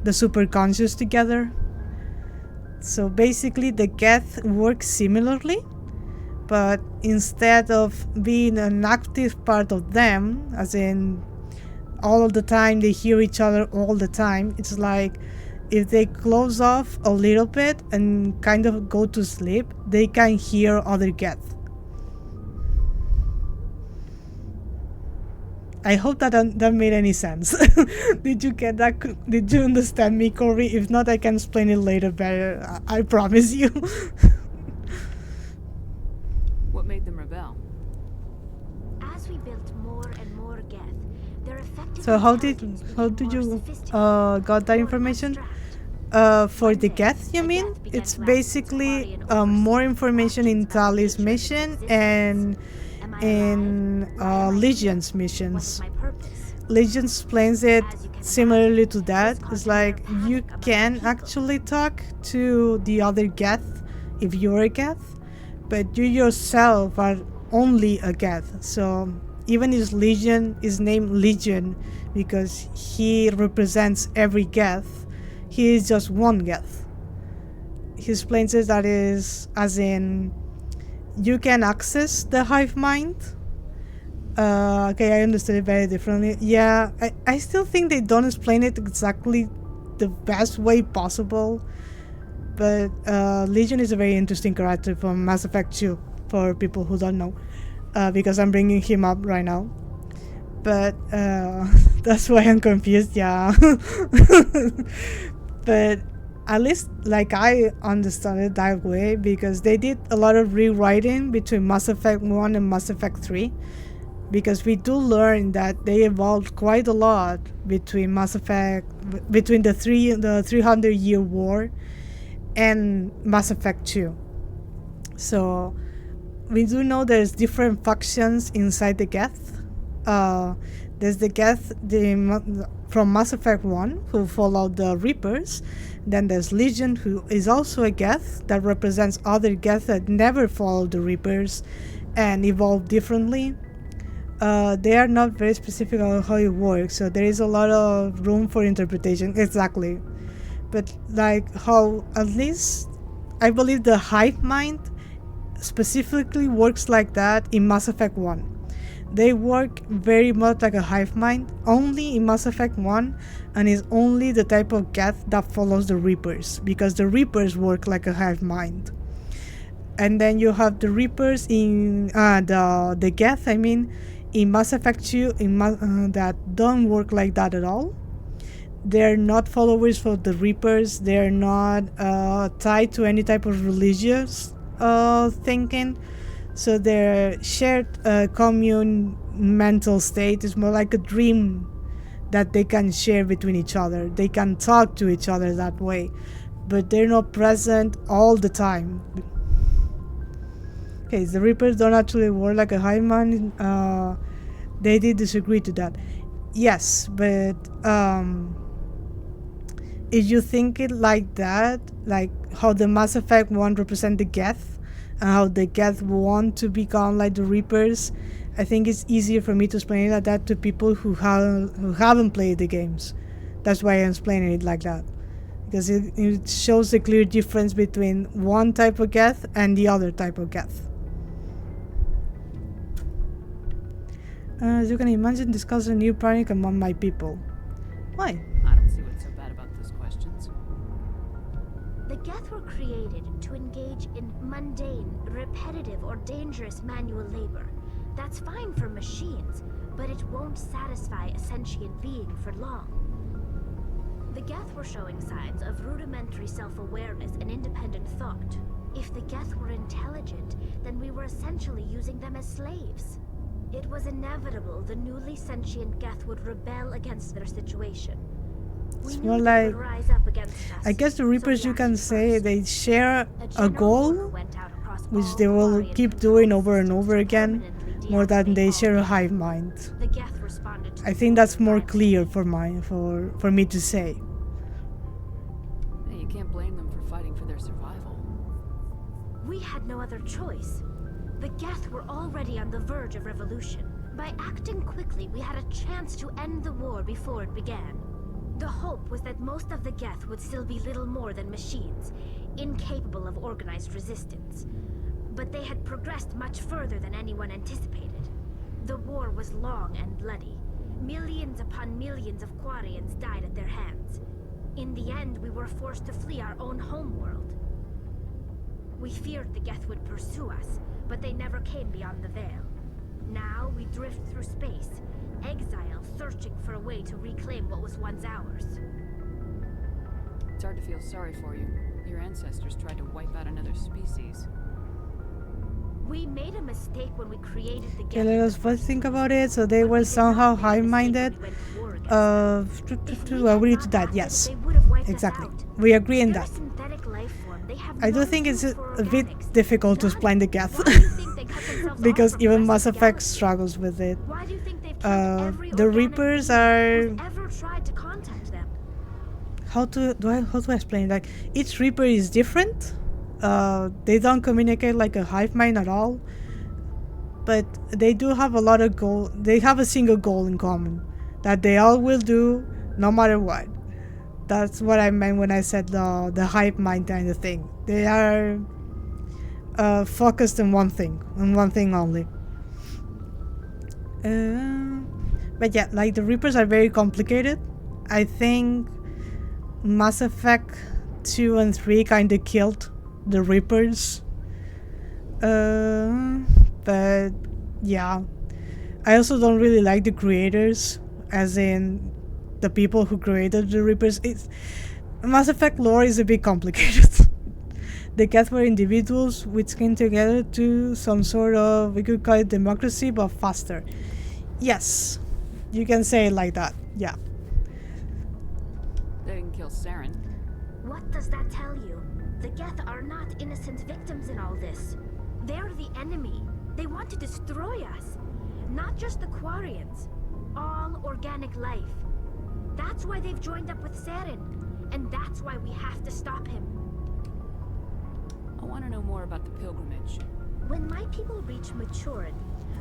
superconscious together? So basically the Geth works similarly, but instead of being an active part of them, as in all of the time they hear each other all the time, it's like if they close off a little bit and kind of go to sleep, they can hear other Geth. I hope that made any sense. Did you get that? Did you understand me, Corey? If not, I can explain it later better. I promise you. What made them rebel? as we built more and more Geth, their effective So how did intelligence became you more sophisticated, got that more information? abstract. For the Geth, you mean? It's basically more information in Tali's mission and in Legion's missions. Legion explains it similarly to that. It's like you can actually talk to the other Geth if you're a Geth, but you yourself are only a Geth. So even his Legion is named Legion because he represents every Geth. He is just one Geth. He explains it that is as in you can access the hive mind. Okay, I understood it very differently. Yeah, I still think they don't explain it exactly the best way possible. But Legion is a very interesting character from Mass Effect 2, for people who don't know. Because I'm bringing him up right now. But that's why I'm confused, yeah. But at least like I understand it that way, because they did a lot of rewriting between Mass Effect 1 and Mass Effect 3. Because we do learn that they evolved quite a lot between Mass Effect, between the 300-year war and Mass Effect 2. So we do know there's different factions inside the Geth. There's the Geth from Mass Effect 1 who follow the Reapers. Then there's Legion, who is also a Geth that represents other Geth that never followed the Reapers and evolved differently. They are not very specific on how it works, so there is a lot of room for interpretation. Exactly. But like how at least I believe the hive mind specifically works like that in Mass Effect 1. They work very much like a hive mind only in Mass Effect 1, and is only the type of Geth that follows the Reapers, because the Reapers work like a hive mind. And then you have the Reapers in the Geth, I mean, in Mass Effect 2 that don't work like that at all. They're not followers of the Reapers. They're not tied to any type of religious thinking. So their shared commune mental state is more like a dream that they can share between each other. They can talk to each other that way, but they're not present all the time. Okay, the Reapers don't actually work like a hive mind. They did disagree to that. Yes, but if you think it like that, like how the Mass Effect 1 represent the Geth, and how the Geth want to become like the Reapers, I think it's easier for me to explain it like that to people who haven't played the games. That's why I'm explaining it like that. Because it shows a clear difference between one type of Geth and the other type of Geth. As you can imagine, this caused a new panic among my people. Why? I don't see what's so bad about those questions. The Geth were created to engage in mundane, repetitive, or dangerous manual labor. That's fine for machines, but it won't satisfy a sentient being for long. The Geth were showing signs of rudimentary self-awareness and independent thought. If the Geth were intelligent, then we were essentially using them as slaves. It was inevitable the newly sentient Geth would rebel against their situation. It's more like, I guess the Reapers, you can say, they share a goal, which they will keep doing over and over again, more than they share a hive mind. I think that's more clear for me to say. Hey, you can't blame them for fighting for their survival. We had no other choice. The Geth were already on the verge of revolution. By acting quickly, we had a chance to end the war before it began. The hope was that most of the Geth would still be little more than machines, incapable of organized resistance. But they had progressed much further than anyone anticipated. The war was long and bloody. Millions upon millions of Quarians died at their hands. In the end, we were forced to flee our own homeworld. We feared the Geth would pursue us, but they never came beyond the Veil. Now we drift through space, exile, searching for a way to reclaim what was once ours. It's hard to feel sorry for you. Your ancestors tried to wipe out another species. We made a mistake when we created the Okay, let us first think about it. So they were somehow high-minded. We agree to that, yes. Exactly. We agree in that. I do think it's a bit difficult to explain the Geth. Because even Mass Effect struggles with it. The Reapers are... How to explain? Like, each Reaper is different. They don't communicate like a hive mind at all. But they do have a lot of goal. They have a single goal in common that they all will do no matter what. That's what I meant when I said the hive mind kind of thing. They are focused on one thing only. But yeah, like the Reapers are very complicated. I think Mass Effect 2 and 3 kind of killed the Reapers. But yeah, I also don't really like the creators, as in the people who created the Reapers. Mass Effect lore is a bit complicated. The Geth were individuals which came together to some sort of, we could call it democracy, but faster. Yes, you can say it like that, yeah. They didn't kill Saren. What does that tell you? The Geth are not innocent victims in all this. They're the enemy. They want to destroy us. Not just the Quarians. All organic life. That's why they've joined up with Saren. And that's why we have to stop him. I want to know more about the pilgrimage. When my people reach maturity,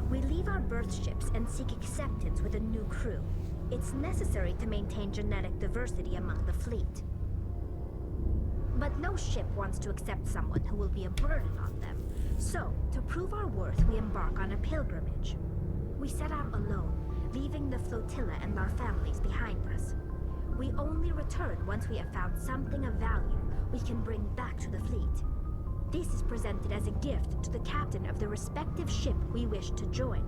we leave our birth ships and seek acceptance with a new crew. It's necessary to maintain genetic diversity among the fleet. But no ship wants to accept someone who will be a burden on them. So, to prove our worth, we embark on a pilgrimage. We set out alone, leaving the flotilla and our families behind us. We only return once we have found something of value we can bring back to the fleet. This is presented as a gift to the captain of the respective ship we wish to join.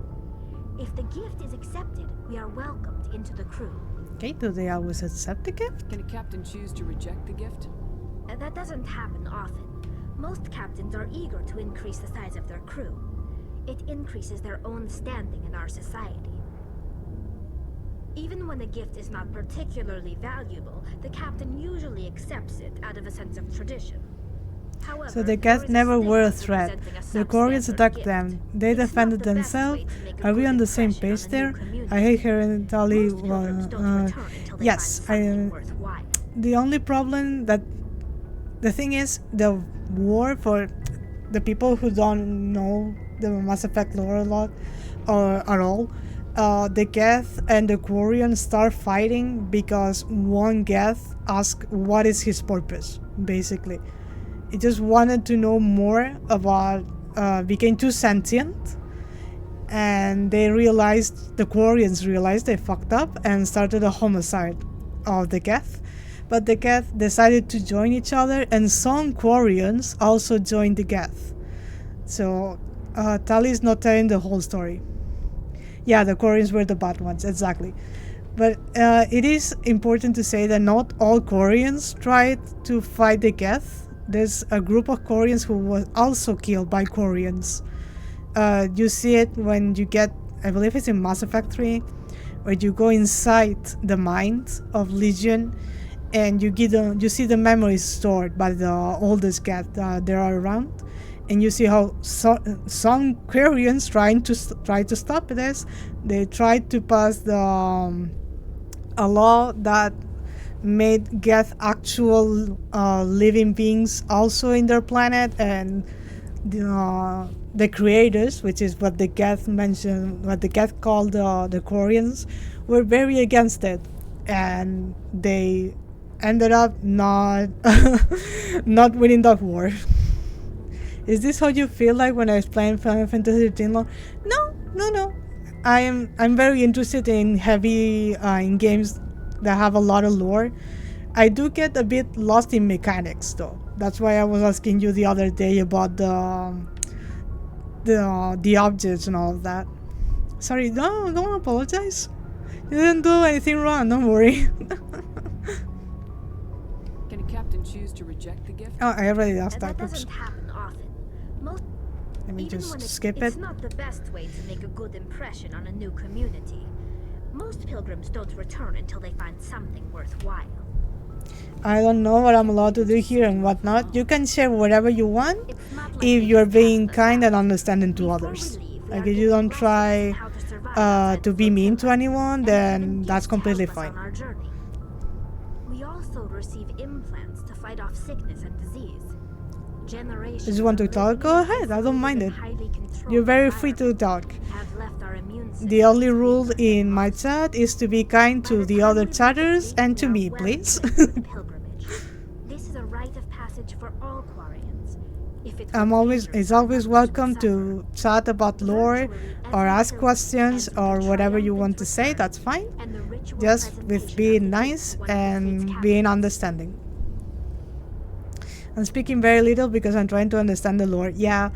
If the gift is accepted, we are welcomed into the crew. Okay, do they always accept the gift? Can a captain choose to reject the gift? That doesn't happen often. Most captains are eager to increase the size of their crew. It increases their own standing in our society. Even when a gift is not particularly valuable, the captain usually accepts it out of a sense of tradition. However, so the Geth never were a threat. The Quarians attacked them. They defended themselves. Are we on the same page there? I hate hearing Tali. Yes, the only problem that... The thing is, the war, for the people who don't know the Mass Effect lore a lot or at all, the Geth and the Quarians start fighting because one Geth asked what is his purpose, basically. He just wanted to know more about, became too sentient, and they realized, the Quarians realized they fucked up and started a homicide of the Geth. But the Geth decided to join each other, and some Quarians also joined the Geth. So, Tali is not telling the whole story. Yeah, the Quarians were the bad ones, exactly. But it is important to say that not all Quarians tried to fight the Geth. There's a group of Quarians who was also killed by Quarians. You see it when you get, I believe it's in Mass Effect 3, where you go inside the mind of Legion, and you see the memories stored by the oldest Geth there are around, and you see how some Quarians try to stop this. They tried to pass a law that made Geth actual living beings also in their planet, and the creators, which is what the Geth mentioned, what the Geth called the Quarians, were very against it, and they ended up not not winning that war. Is this how you feel like when I was playing Final Fantasy XIII lore? No. I'm very interested in heavy in games that have a lot of lore. I do get a bit lost in mechanics though. That's why I was asking you the other day about the objects and all of that. Sorry, don't apologize. You didn't do anything wrong, don't worry. Can a captain choose to reject the gift? Oh, I already asked that. That doesn't happen often. Let me Even just when skip it's it. not the best way to make a good impression on a new community. Most pilgrims don't return until they find something worthwhile. I don't know what I'm allowed to do here and what not. You can share whatever you want if you're being kind and understanding to others. Like if you don't try to be mean to anyone, then that's completely fine. On our journey. We also receive implants to fight off sickness and disease. Generations If you want to of talk, living go and ahead. I don't mind it. highly controlled You're very free to talk. have left our immune system. The only rule in my chat is to be kind to the other chatters and to me, please. This is a rite of passage for all Quarians. If it's It's always welcome to chat about lore or ask questions or whatever you want to say, that's fine. Just with being nice and being understanding. I'm speaking very little because I'm trying to understand the lore. Yeah,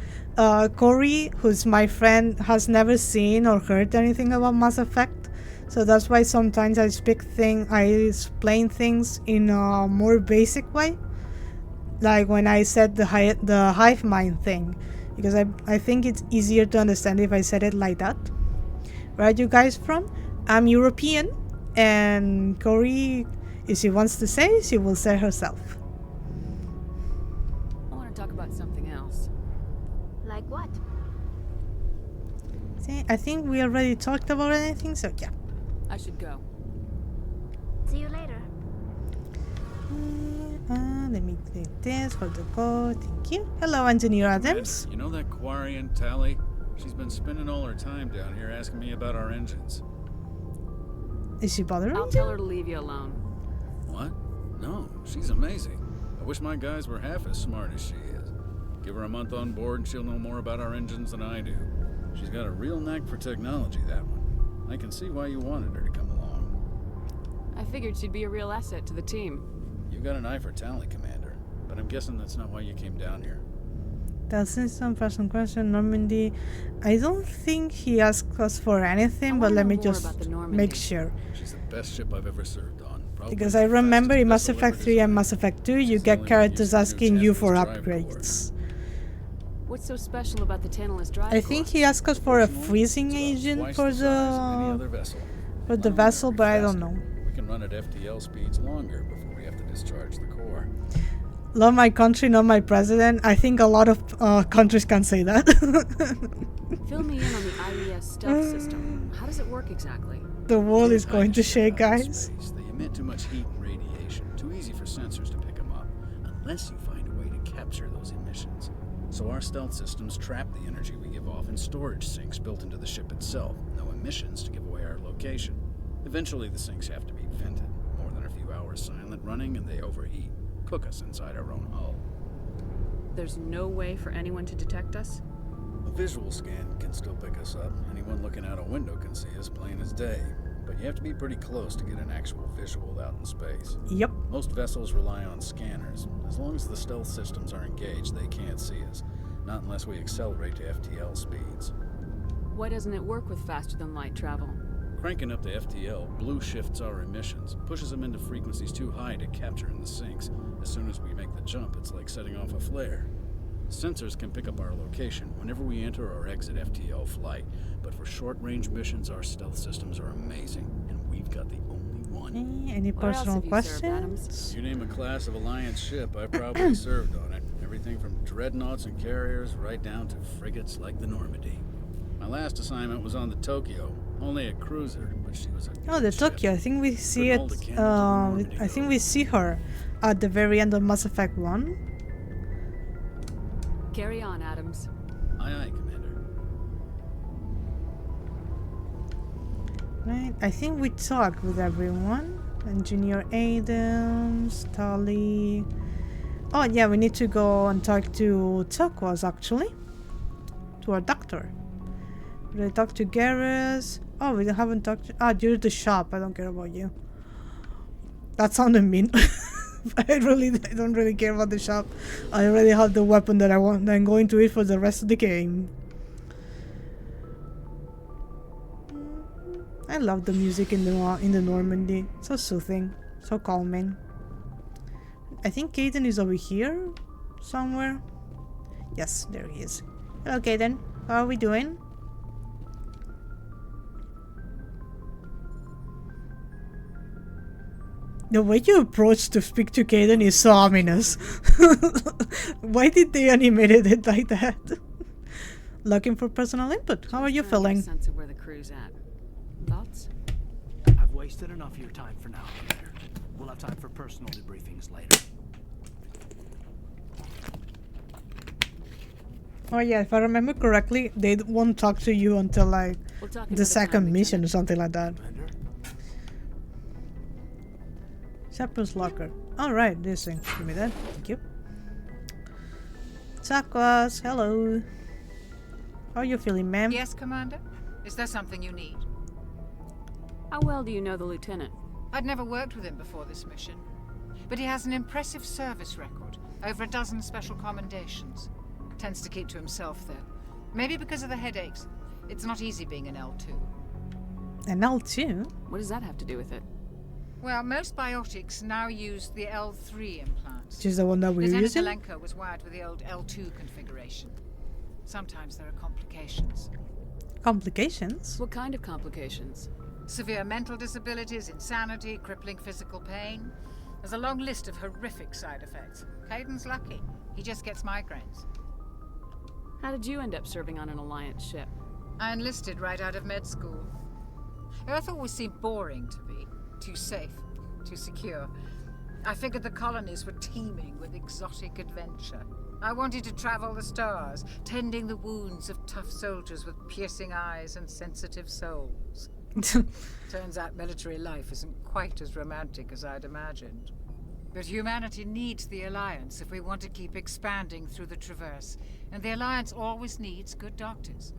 Corey, who's my friend, has never seen or heard anything about Mass Effect, so that's why sometimes I explain things in a more basic way. Like when I said the hive mind thing, because I think it's easier to understand if I said it like that. Where are you guys from? I'm European, and Corey, if she wants to say, she will say herself. I want to talk about something else. Like what? See, I think we already talked about anything, so yeah. I should go. See you later. Let me take this for the code. Thank you. Hello, Engineer Adams. You know that Quarian, Tally? She's been spending all her time down here asking me about our engines. Is she bothering I'll tell her to leave you alone. What? No, she's amazing. I wish my guys were half as smart as she is. Give her a month on board and she'll know more about our engines than I do. She's got a real knack for technology, that one. I can see why you wanted her to come along. I figured she'd be a real asset to the team. You got an eye for Tally, Commander, but I'm guessing that's not why you came down here. That's some person question. Normandy. I don't think he asked us for anything, but let me just make sure. She's the best ship I've ever served on. Because I remember in Mass Effect 3 and Mass Effect 2, you get characters asking you for upgrades. What's so special about the Tantalus drive? I think he asked us for a freezing agent for the vessel, but I don't know. We can run at FTL speeds longer before we have to discharge the core. Love my country, not my president. I think a lot of countries can say that. Fill me in on the IES stealth system. How does it work exactly? The world is going to shake, guys. They emit too much heat and radiation. Too easy for sensors to pick them up, unless you find a way to capture those emissions. So our stealth systems trap the energy we give off in storage sinks built into the ship itself. No emissions to give away our location. Eventually the sinks have to be vented. More than a few hours silent running and they overheat. Cook us inside our own hull. There's no way for anyone to detect us? A visual scan can still pick us up. Anyone looking out a window can see us plain as day. But you have to be pretty close to get an actual visual out in space. Yep. Most vessels rely on scanners. As long as the stealth systems are engaged, they can't see us. Not unless we accelerate to FTL speeds. Why doesn't it work with faster-than-light travel? Cranking up to FTL blue shifts our emissions, pushes them into frequencies too high to capture in the sinks. As soon as we make the jump, it's like setting off a flare. Sensors can pick up our location whenever we enter or exit FTL flight, but for short-range missions, our stealth systems are amazing, and we've got the only one. Any personal questions? You name a class of Alliance ship, I've probably served on it. Everything from dreadnoughts and carriers right down to frigates like the Normandy. My last assignment was on the Tokyo, only a cruiser, but she was a Oh, the Tokyo. I think we see it. I think we see her at the very end of Mass Effect 1. Carry on, Adams. Aye, aye, Commander. Right. I think we talked with everyone. Engineer Adams, Tali. Oh yeah, we need to go and talk to Turquoise actually. To our doctor. We talked to Garrus. Oh, we haven't talked to... you're the shop. I don't care about you. That sounded mean. I don't really care about the shop. I already have the weapon that I want. I'm going to it for the rest of the game. I love the music in the Normandy. So soothing, so calming. I think Caden is over here somewhere. Yes, there he is. Okay then, how are we doing? The way you approach to speak to Kaden is so ominous. Why did they animated it like that? Looking for personal input. How are you feeling? Sense of where the crew's at. Thoughts? I've wasted enough of your time for now, Commander. We'll have time for personal debriefings later. Oh yeah, if I remember correctly, they won't talk to you until like the second mission or something like that. Chaplain's locker. Alright, this thing. Give me that. Thank you. Chakwas, hello. How are you feeling, ma'am? Yes, Commander? Is there something you need? How well do you know the lieutenant? I'd never worked with him before this mission. But he has an impressive service record. Over a dozen special commendations. Tends to keep to himself, though. Maybe because of the headaches. It's not easy being an L2. An L2? What does that have to do with it? Well, most biotics now use the L3 implants. Which is the one that we're Lieutenant using? Zelenko was wired with the old L2 configuration. Sometimes there are complications. Complications? What kind of complications? Severe mental disabilities, insanity, crippling physical pain. There's a long list of horrific side effects. Caden's lucky. He just gets migraines. How did you end up serving on an Alliance ship? I enlisted right out of med school. Earth always seemed boring to me. Too safe, too secure. I figured the colonies were teeming with exotic adventure. I wanted to travel the stars, tending the wounds of tough soldiers with piercing eyes and sensitive souls. Turns out military life isn't quite as romantic as I'd imagined. But humanity needs the Alliance if we want to keep expanding through the Traverse. And the Alliance always needs good doctors.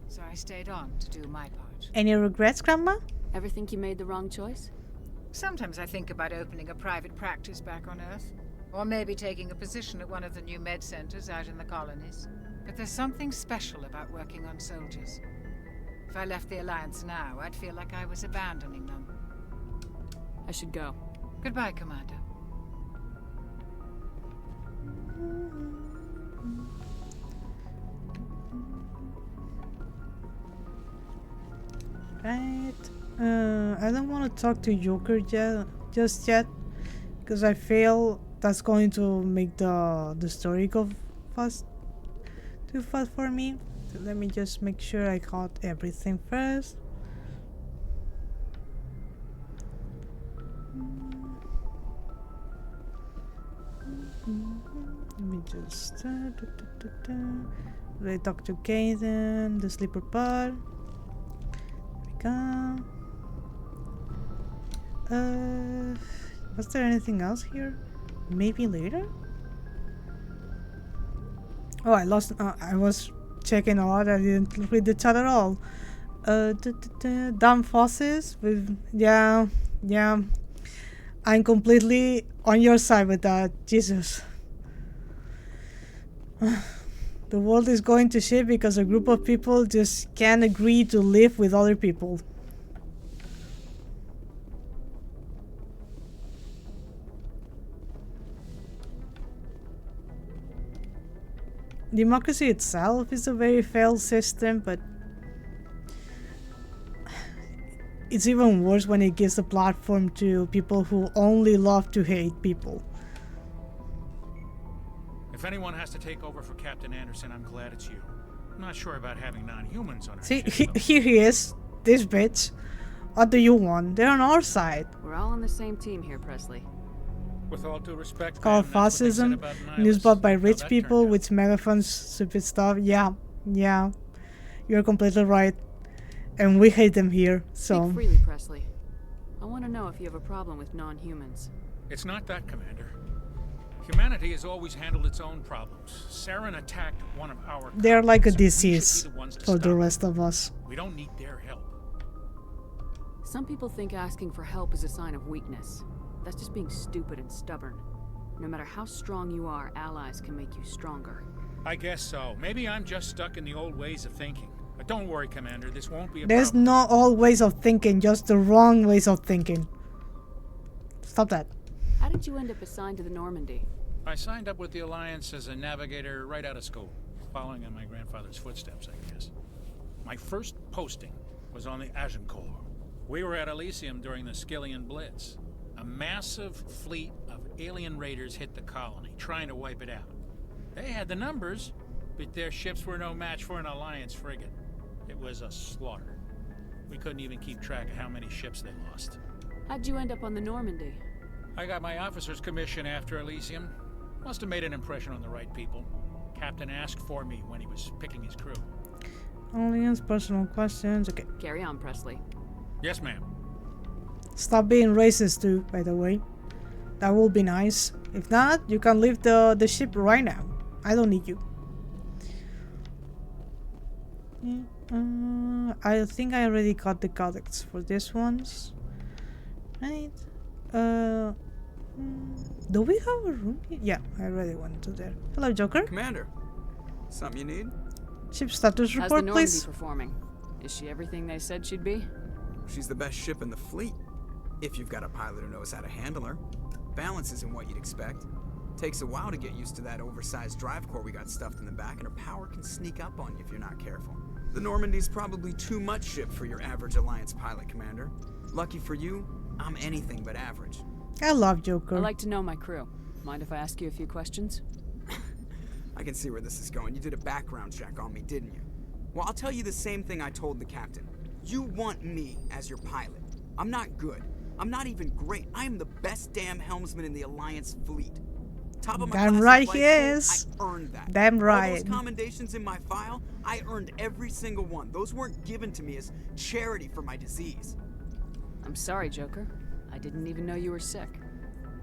So I stayed on to do my part. Any regrets, Grandma? Ever think you made the wrong choice? Sometimes I think about opening a private practice back on Earth. Or maybe taking a position at one of the new med centers out in the colonies. But there's something special about working on soldiers. If I left the Alliance now, I'd feel like I was abandoning them. I should go. Goodbye, Commander. Right. I don't want to talk to Joker just yet, because I feel that's going to make the story go too fast for me. So let me just make sure I got everything first. Let me just I talk to Kaden, the sleeper pod. There we go. Was there anything else here? Maybe later? Oh, I lost. I was checking a lot. I didn't read the chat at all. Damn fosses with yeah. I'm completely on your side with that. Jesus. The world is going to shit because a group of people just can't agree to live with other people. Democracy itself is a very failed system, but it's even worse when it gives a platform to people who only love to hate people. If anyone has to take over for Captain Anderson, I'm glad it's you. I'm not sure about having non-humans on our See, ship. here he is, this bitch. What do you want? They're on our side. We're all on the same team here, Presley. With all due respect, Called ma'am, that's what they said fascism, about news nihilists. bought by How rich that people turned out. with megaphones, stupid stuff. Yeah. You're completely right. And we hate them here, so. Speak freely, Presley. I want to know if you have a problem with non-humans. It's not that, Commander. Humanity has always handled its own problems. Saren attacked one of our They're like a colonies, and we should disease be the ones to for the stop rest of us. it. We don't need their help. Some people think asking for help is a sign of weakness. That's just being stupid and stubborn. No matter how strong you are, allies can make you stronger. I guess so. Maybe I'm just stuck in the old ways of thinking. But don't worry, Commander. This won't be a There's problem. no all ways of thinking, just the wrong ways of thinking. Stop that. How did you end up assigned to the Normandy? I signed up with the Alliance as a navigator right out of school. following in my grandfather's footsteps, I guess. My first posting was on the Agincourt. We were at Elysium during the Skillian Blitz. A massive fleet of alien raiders hit the colony, trying to wipe it out. They had the numbers, but their ships were no match for an Alliance frigate. It was a slaughter. We couldn't even keep track of how many ships they lost. How'd you end up on the Normandy? I got my officer's commission after Elysium. Must have made an impression on the right people. Captain asked for me when he was picking his crew. Only answer personal questions. Okay. Carry on, Presley. Yes, ma'am. Stop being racist too, by the way. That will be nice. If not, you can leave the ship right now. I don't need you. I think I already got the codex for this ones. Right? Do we have a room here? Yeah, I already went to there. Hello, Joker. Commander, something you need? Ship status report, How's the Normandy please. performing? Is she everything they said she'd be? She's the best ship in the fleet. If you've got a pilot who knows how to handle her. Balance isn't what you'd expect. Takes a while to get used to that oversized drive core we got stuffed in the back, and her power can sneak up on you if you're not careful. The Normandy's probably too much ship for your average Alliance pilot, Commander. Lucky for you, I'm anything but average. I love Joker. I'd like to know my crew. Mind if I ask you a few questions? I can see where this is going. You did a background check on me, didn't you? Well, I'll tell you the same thing I told the captain. You want me as your pilot. I'm not good. I'm not even great. I am the best damn helmsman in the Alliance fleet. Top of my Damn class right at he flight school, is. I earned that. Damn All right. those commendations in my file, I earned every single one. Those weren't given to me as charity for my disease. I'm sorry, Joker. I didn't even know you were sick.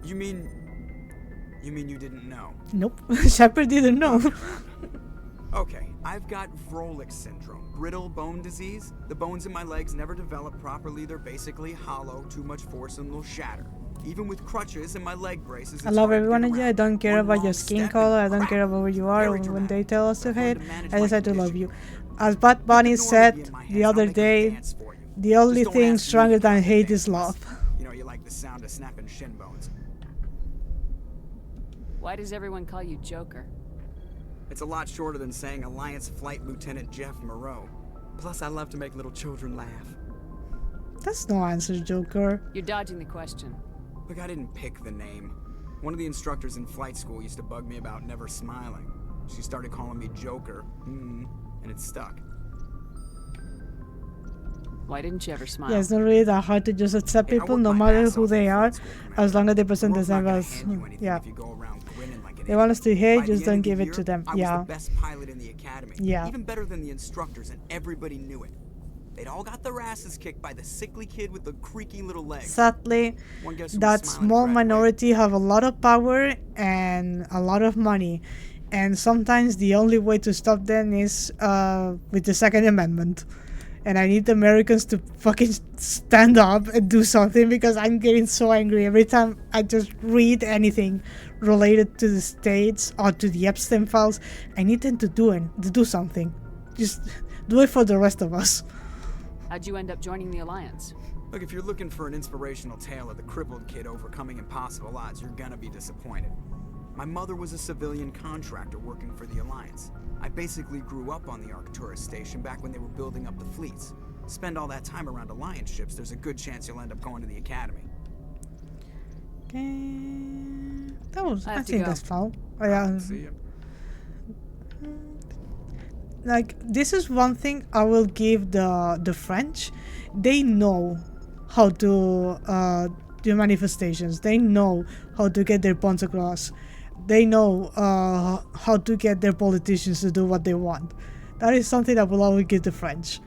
You mean you didn't know? Nope. Shepard didn't know. Okay, I've got Vrolik syndrome, brittle bone disease. The bones in my legs never develop properly. They're basically hollow, too much force and they'll shatter. Even with crutches and my leg braces, I love everyone in here. I don't care about your skin color. I don't care about where you are. When they tell us to hate, I decide to love you. As Bad Bunny said the other day, the only thing stronger than hate is love. You know, you like the sound of snapping shin bones. Why does everyone call you Joker? It's a lot shorter than saying Alliance Flight Lieutenant Jeff Moreau. Plus, I love to make little children laugh. That's no answer, Joker. You're dodging the question. Look, I didn't pick the name. One of the instructors in flight school used to bug me about never smiling. She started calling me Joker, and it stuck. Why didn't you ever smile? Yeah, it's not really that hard to just accept people, no matter who they are, as long as they present themselves as, yeah. They want us to hate, just don't give it to them. I Yeah. was the best pilot in the academy. Yeah. Even better than the instructors, and everybody knew it. They'd all got their asses kicked by the sickly kid with the creaky little legs. Sadly, One guess who that was smiling small right away? minority have a lot of power and a lot of money. And sometimes the only way to stop them is with the Second Amendment. And I need the Americans to fucking stand up and do something, because I'm getting so angry every time I just read anything related to the States or to the Epstein files. I need them to do something. Just do it for the rest of us. How'd you end up joining the Alliance? Look, if you're looking for an inspirational tale of the crippled kid overcoming impossible odds, you're gonna be disappointed. My mother was a civilian contractor working for the Alliance. I basically grew up on the Arcturus station back when they were building up the fleets. Spend all that time around Alliance ships, there's a good chance you'll end up going to the Academy. Okay. That was, I have to think go. that's fine. Oh, yeah. See ya. Like, this is one thing I will give the French. They know how to do manifestations. They know how to get their points across. They know how to get their politicians to do what they want. That is something I will always give the French.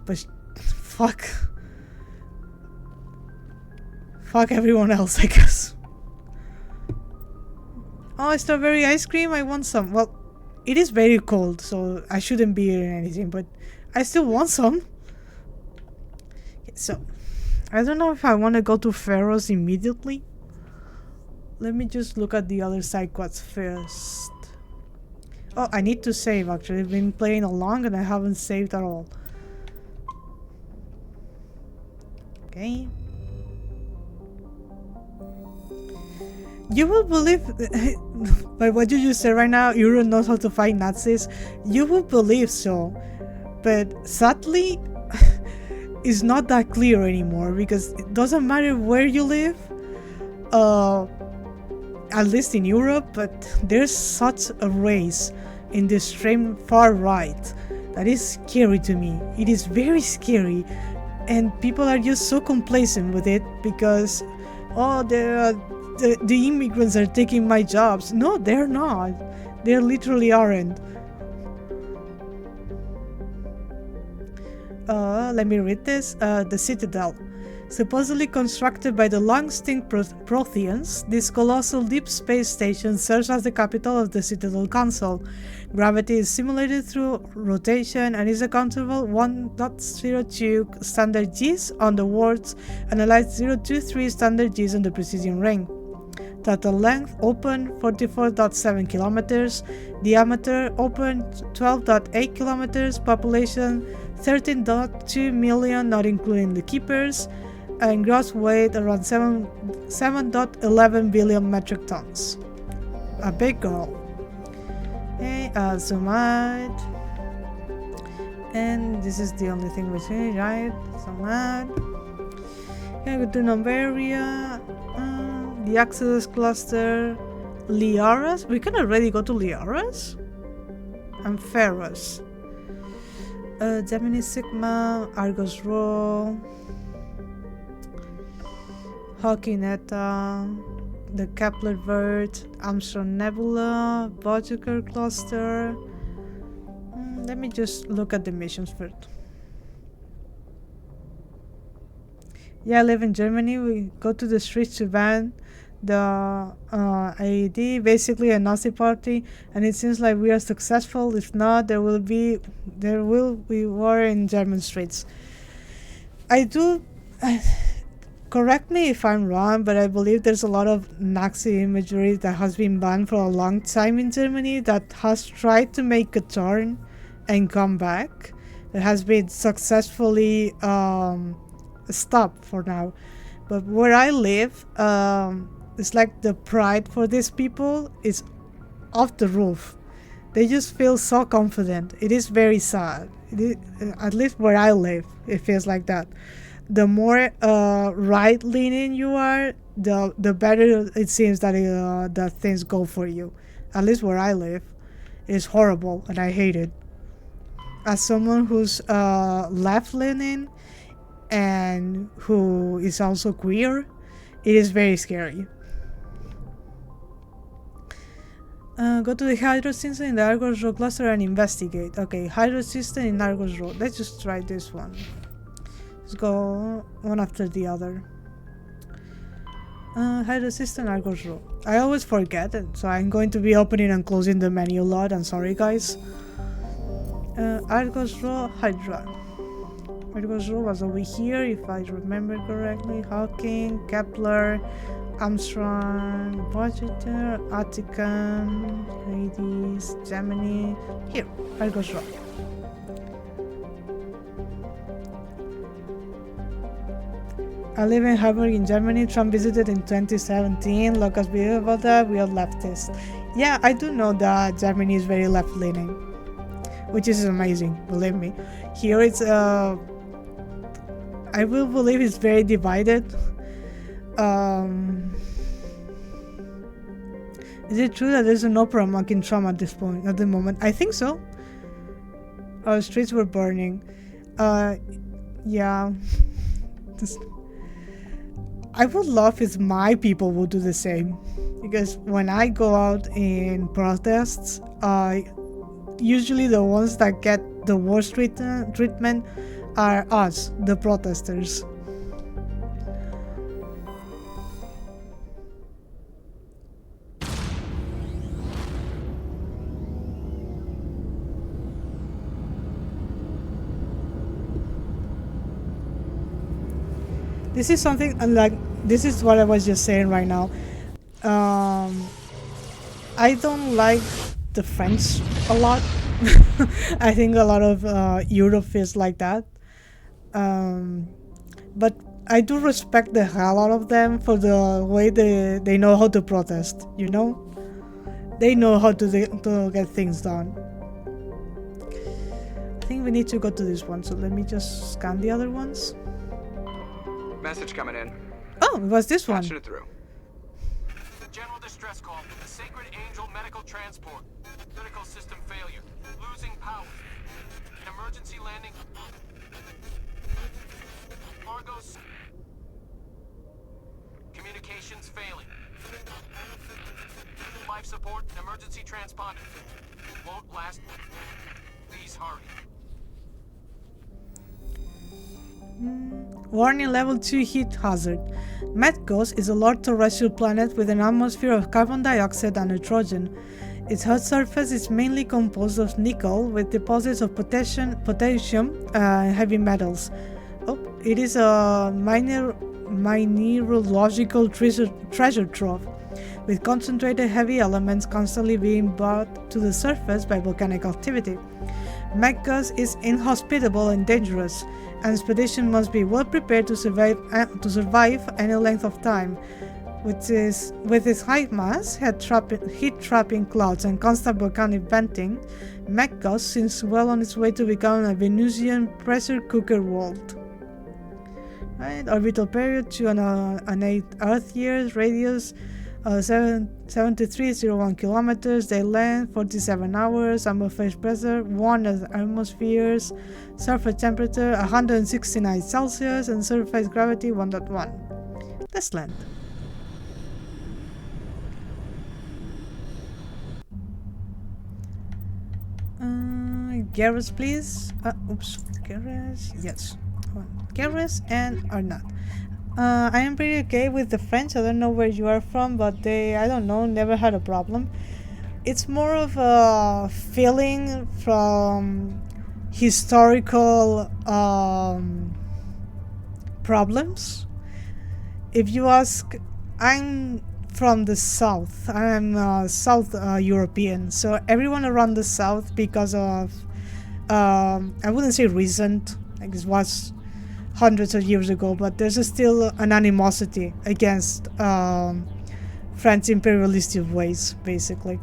But fuck everyone else, I guess. Oh, strawberry ice cream, I want some. Well, it is very cold, so I shouldn't be eating anything, but I still want some. So, I don't know if I want to go to Pharaoh's immediately. Let me just look at the other side quests first. Oh, I need to save, actually. I've been playing along and I haven't saved at all. Okay. You will believe, by what you just said right now, Europe knows how to fight Nazis. You will believe so. But sadly, it's not that clear anymore because it doesn't matter where you live, at least in Europe, but there's such a race in the extreme far right that is scary to me. It is very scary, and people are just so complacent with it because, oh, the immigrants are taking my jobs. No, they're not. They literally aren't. Let me read this. The Citadel. Supposedly constructed by the long-extinct Protheans, this colossal deep space station serves as the capital of the Citadel Council. Gravity is simulated through rotation and is accountable 1.02 standard Gs on the wards and allied 0.23 standard Gs on the precision ring. Total length open 44.7 kilometers, diameter open 12.8 kilometers, population 13.2 million not including the keepers, and gross weight around 7.11 billion metric tons. A big girl. Okay, zoom out. And this is the only thing we see, right? Zoom out. Okay, go to Novaria. The Exodus cluster. Liaras? We can already go to Liaras? And Ferros. Gemini Sigma, Argos Rho, Hawking Eta, the Kepler Vert, Armstrong Nebula, Voyager cluster. Let me just look at the missions first. Yeah, I live in Germany. We go to the streets to ban the AED, basically a Nazi party, and it seems like we are successful. If not, there will be war in German streets. I do. Correct me if I'm wrong, but I believe there's a lot of Nazi imagery that has been banned for a long time in Germany that has tried to make a turn and come back. It has been successfully stopped for now. But where I live, it's like the pride for these people is off the roof. They just feel so confident. It is very sad. At least where I live, it feels like that. The more right-leaning you are, the better it seems that things go for you. At least where I live, it's horrible and I hate it. As someone who's left-leaning and who is also queer, it is very scary. Go to the Hydro system in the Argos Road cluster and investigate. Okay, Hydro system in Argos Road. Let's just try this one. Let's go one after the other. Hydro system, Argos Road. I always forget it, so I'm going to be opening and closing the menu a lot. I'm sorry, guys. Argos Road, Hydra. Argos Road was over here, if I remember correctly. Hawking, Kepler, Armstrong, Voyager, Atticum, Hades, Gemini. Here, Argos Road. I live in Hamburg in Germany. Trump visited in 2017. Locals video about that. We are leftists. Yeah, I do know that Germany is very left-leaning, which is amazing. Believe me. Here it's I will believe it's very divided. Is it true that there's an opera mocking Trump at this point, at the moment? I think so. Our streets were burning. Yeah. I would love if my people would do the same. Because when I go out in protests, usually the ones that get the worst treatment are us, the protesters. This is something like, this is what I was just saying right now. I don't like the French a lot. I think a lot of Europe feels like that. But I do respect the hell out of them for the way they know how to protest, you know? They know how to get things done. I think we need to go to this one, so let me just scan the other ones. Message coming in. Oh, it was this one. Patching it through. General distress call. The Sacred Angel medical transport. Critical system failure. Losing power. Emergency landing. Argos. Communications failing. Life support. Emergency transponder. Won't last. Please hurry. Warning level 2 heat hazard. Metgos is a large terrestrial planet with an atmosphere of carbon dioxide and nitrogen. Its hot surface is mainly composed of nickel with deposits of potassium and heavy metals. It is a mineralogical treasure trove, with concentrated heavy elements constantly being brought to the surface by volcanic activity. Metgos is inhospitable and dangerous. An expedition must be well prepared to survive any length of time. With its high mass, heat-trapping clouds, and constant volcanic venting, Metgos seems well on its way to becoming a Venusian pressure cooker world. Right, orbital period 208 Earth years, radius 7301 kilometers, day length 47 hours, atmospheric pressure 1 atmospheres, surface temperature 169 Celsius, and surface gravity 1.1. Let's land. Garrus, please. Oops, Garrus. Yes, Garrus and Arnott. I am pretty okay with the French. I don't know where you are from, but I don't know, never had a problem. It's more of a feeling from historical problems. If you ask, I'm from the south. I'm South European, so everyone around the south, because of I wouldn't say recent, like it was hundreds of years ago, but there's still an animosity against French imperialistic ways, basically.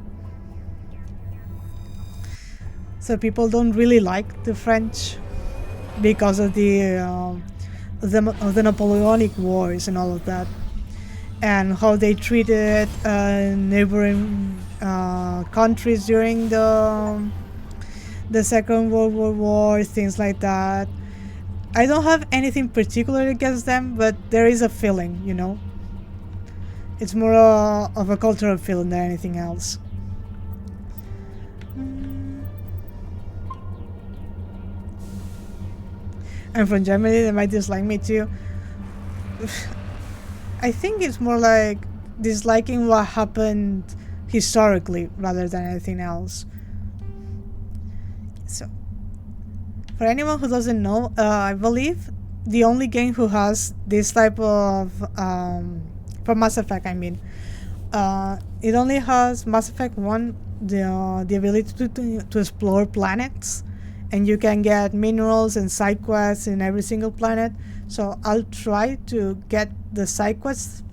So people don't really like the French because of the Napoleonic Wars and all of that, and how they treated neighboring countries during the Second World War, things like that. I don't have anything particular against them, but there is a feeling, you know. It's more of a cultural feeling than anything else. I'm from Germany, they might dislike me too. I think it's more like disliking what happened historically rather than anything else. So, for anyone who doesn't know, I believe the only game who has this type of for Mass Effect, I mean, it only has Mass Effect 1 the ability to explore planets, and you can get minerals and side quests in every single planet. So I'll try to get the side quest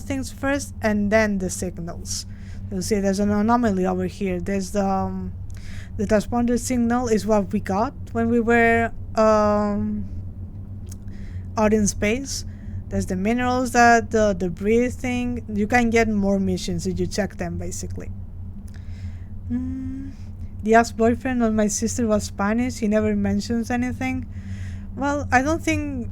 things first, and then the signals. You'll see there's an anomaly over here. There's the transponder signal is what we got when we were out in space. There's the minerals, that the debris thing. You can get more missions if you check them, basically. The ex-boyfriend of my sister was Spanish. He never mentions anything. Well, I don't think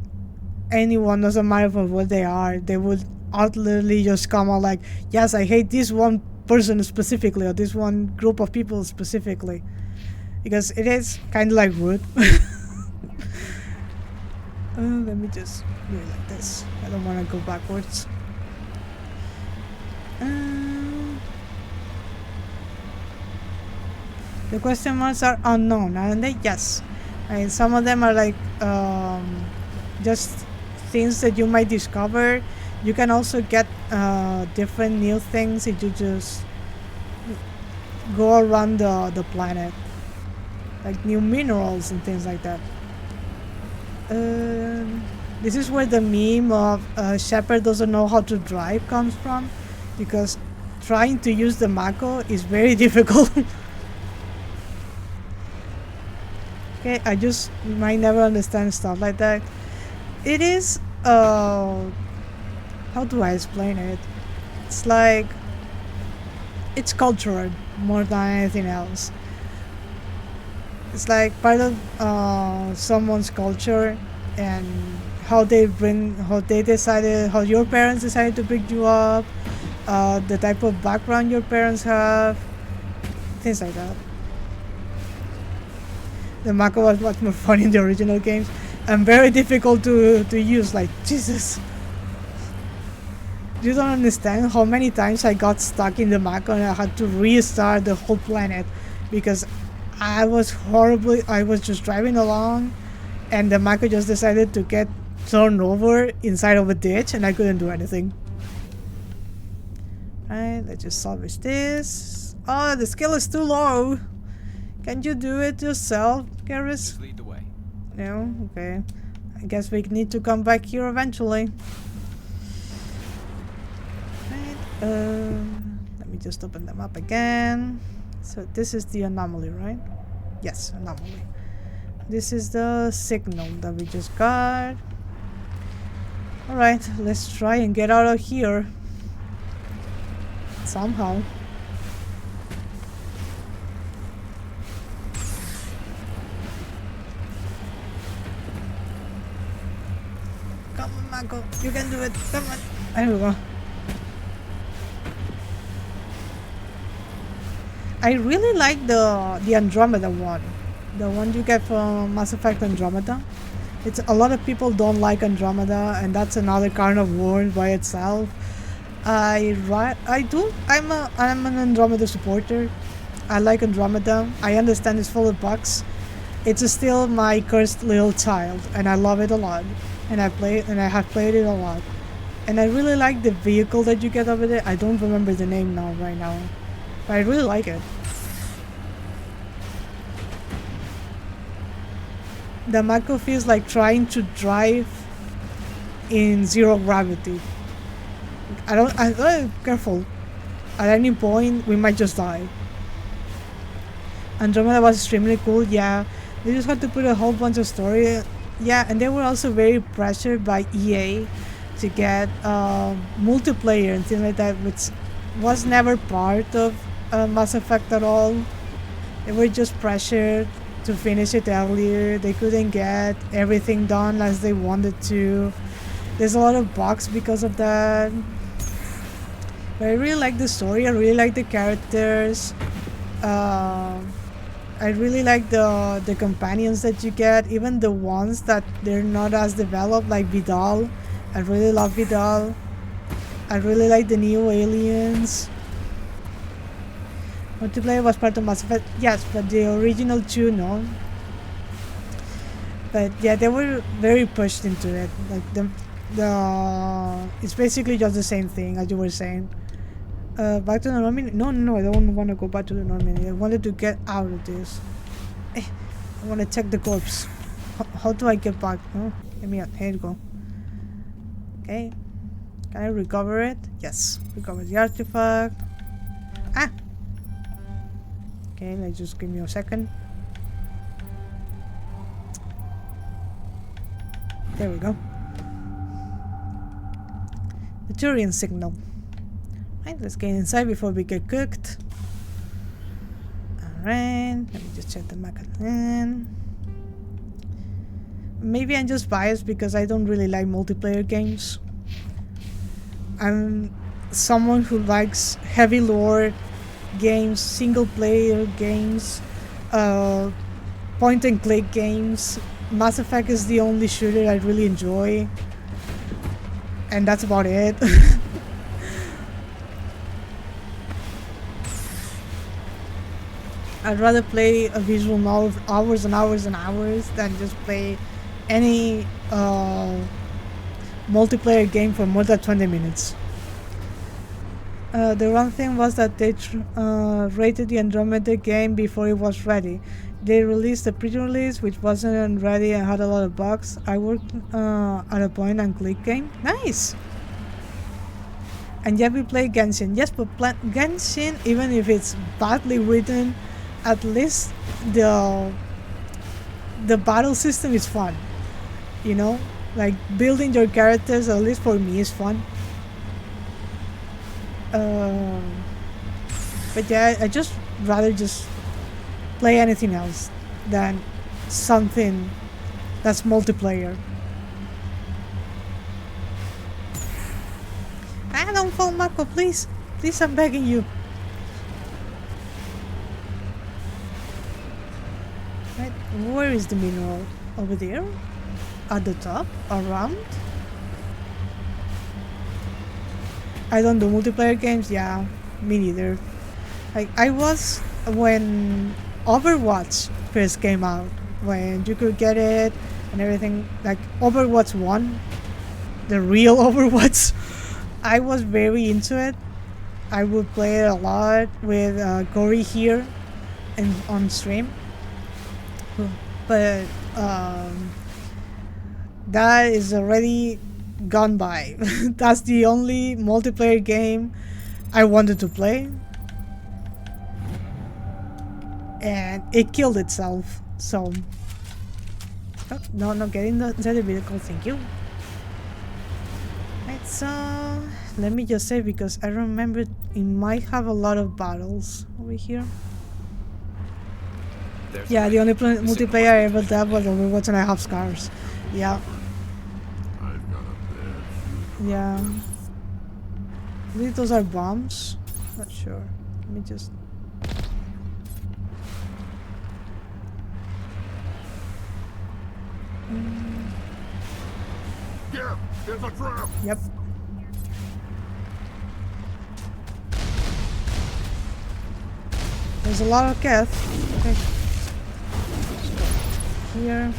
anyone, doesn't matter for what they are, they would outwardly just come out like, yes, I hate this one person specifically, or this one group of people specifically, because it is kind of like rude. Let me just do it like this. I don't want to go backwards. The question marks are unknown, aren't they? Yes. And some of them are like just things that you might discover. You can also get different new things if you just go around the planet, like new minerals and things like that. This is where the meme of Shepard doesn't know how to drive comes from, because trying to use the Mako is very difficult. Okay, I just might never understand stuff like that. It is, how do I explain it? It's like, it's cultural more than anything else. It's like part of someone's culture, and how your parents decided to bring you up, the type of background your parents have, things like that. The Mako was much more fun in the original games and very difficult to use, like, Jesus. You don't understand how many times I got stuck in the Mako and I had to restart the whole planet because I was just driving along and the Mako just decided to get thrown over inside of a ditch and I couldn't do anything. Alright, let's just salvage this. Oh, the skill is too low. Can you do it yourself, Garrus? Just lead the way. No? Okay. I guess we need to come back here eventually. Let me just open them up again. So this is the anomaly, right? Yes, anomaly. This is the signal that we just got. Alright, let's try and get out of here. Somehow. Come on, Mako. You can do it. Come on. There we go. I really like the Andromeda one. The one you get from Mass Effect Andromeda. It's a lot of people don't like Andromeda, and that's another kind of world by itself. I'm an Andromeda supporter. I like Andromeda. I understand it's full of bugs. It's still my cursed little child, and I love it a lot. And I have played it a lot. And I really like the vehicle that you get over there. I don't remember the name right now. But I really like it. The Mako feels like trying to drive in zero gravity. Careful. At any point, we might just die. Andromeda was extremely cool, yeah. They just had to put a whole bunch of story. Yeah, and they were also very pressured by EA to get multiplayer and things like that, which was never part of Mass Effect at all. They were just pressured to finish it earlier. They couldn't get everything done as they wanted to. There's a lot of bugs because of that. But I really like the story. I really like the characters. I really like the companions that you get, even the ones that they're not as developed, like Vidal. I really love Vidal. I really like the new aliens. Multiplayer was part of Mass Effect, yes, but the original two, no. But yeah, they were very pushed into it. Like it's basically just the same thing as you were saying. Back to the Normandy? No, I don't want to go back to the Normandy. I wanted to get out of this. I want to check the corpse. How do I get back? Oh, let me out. Here you go. Okay. Can I recover it? Yes. Recover the artifact. Ah! Okay, let's just give me a second. There we go. The Turian signal. Right, let's get inside before we get cooked. Alright, let me just check the map again. Maybe I'm just biased because I don't really like multiplayer games. I'm someone who likes heavy lore games, single player games, point and click games. Mass Effect is the only shooter I really enjoy, and that's about it. I'd rather play a visual novel for hours and hours and hours than just play any multiplayer game for more than 20 minutes. The wrong thing was that they rated the Andromeda game before it was ready. They released a pre-release which wasn't ready and had a lot of bugs. I worked at a point and click game. Nice. And yet we play Genshin. Yes, but Genshin, even if it's badly written, at least the battle system is fun. You know, like building your characters, at least for me, is fun. But yeah, I just rather just play anything else than something that's multiplayer. Don't fall, Mako, please. Please, I'm begging you. Right, where is the mineral? Over there? At the top? Around? I don't do multiplayer games? Yeah, me neither. Like, I was when Overwatch first came out, when you could get it and everything, like Overwatch 1, the real Overwatch. I was very into it. I would play it a lot with Gory here and on stream. But that is already gone by. That's the only multiplayer game I wanted to play. And it killed itself. So, oh, no, not getting inside the vehicle, thank you. Right, so let me just say, because I remember it might have a lot of battles over here. Yeah, the only multiplayer I ever did was Overwatch, and I have scars. Yeah. Yeah. I think those are bombs. Not sure. Let me just. Yeah, there's a trap. Yep. There's a lot of Keth. Okay. Here.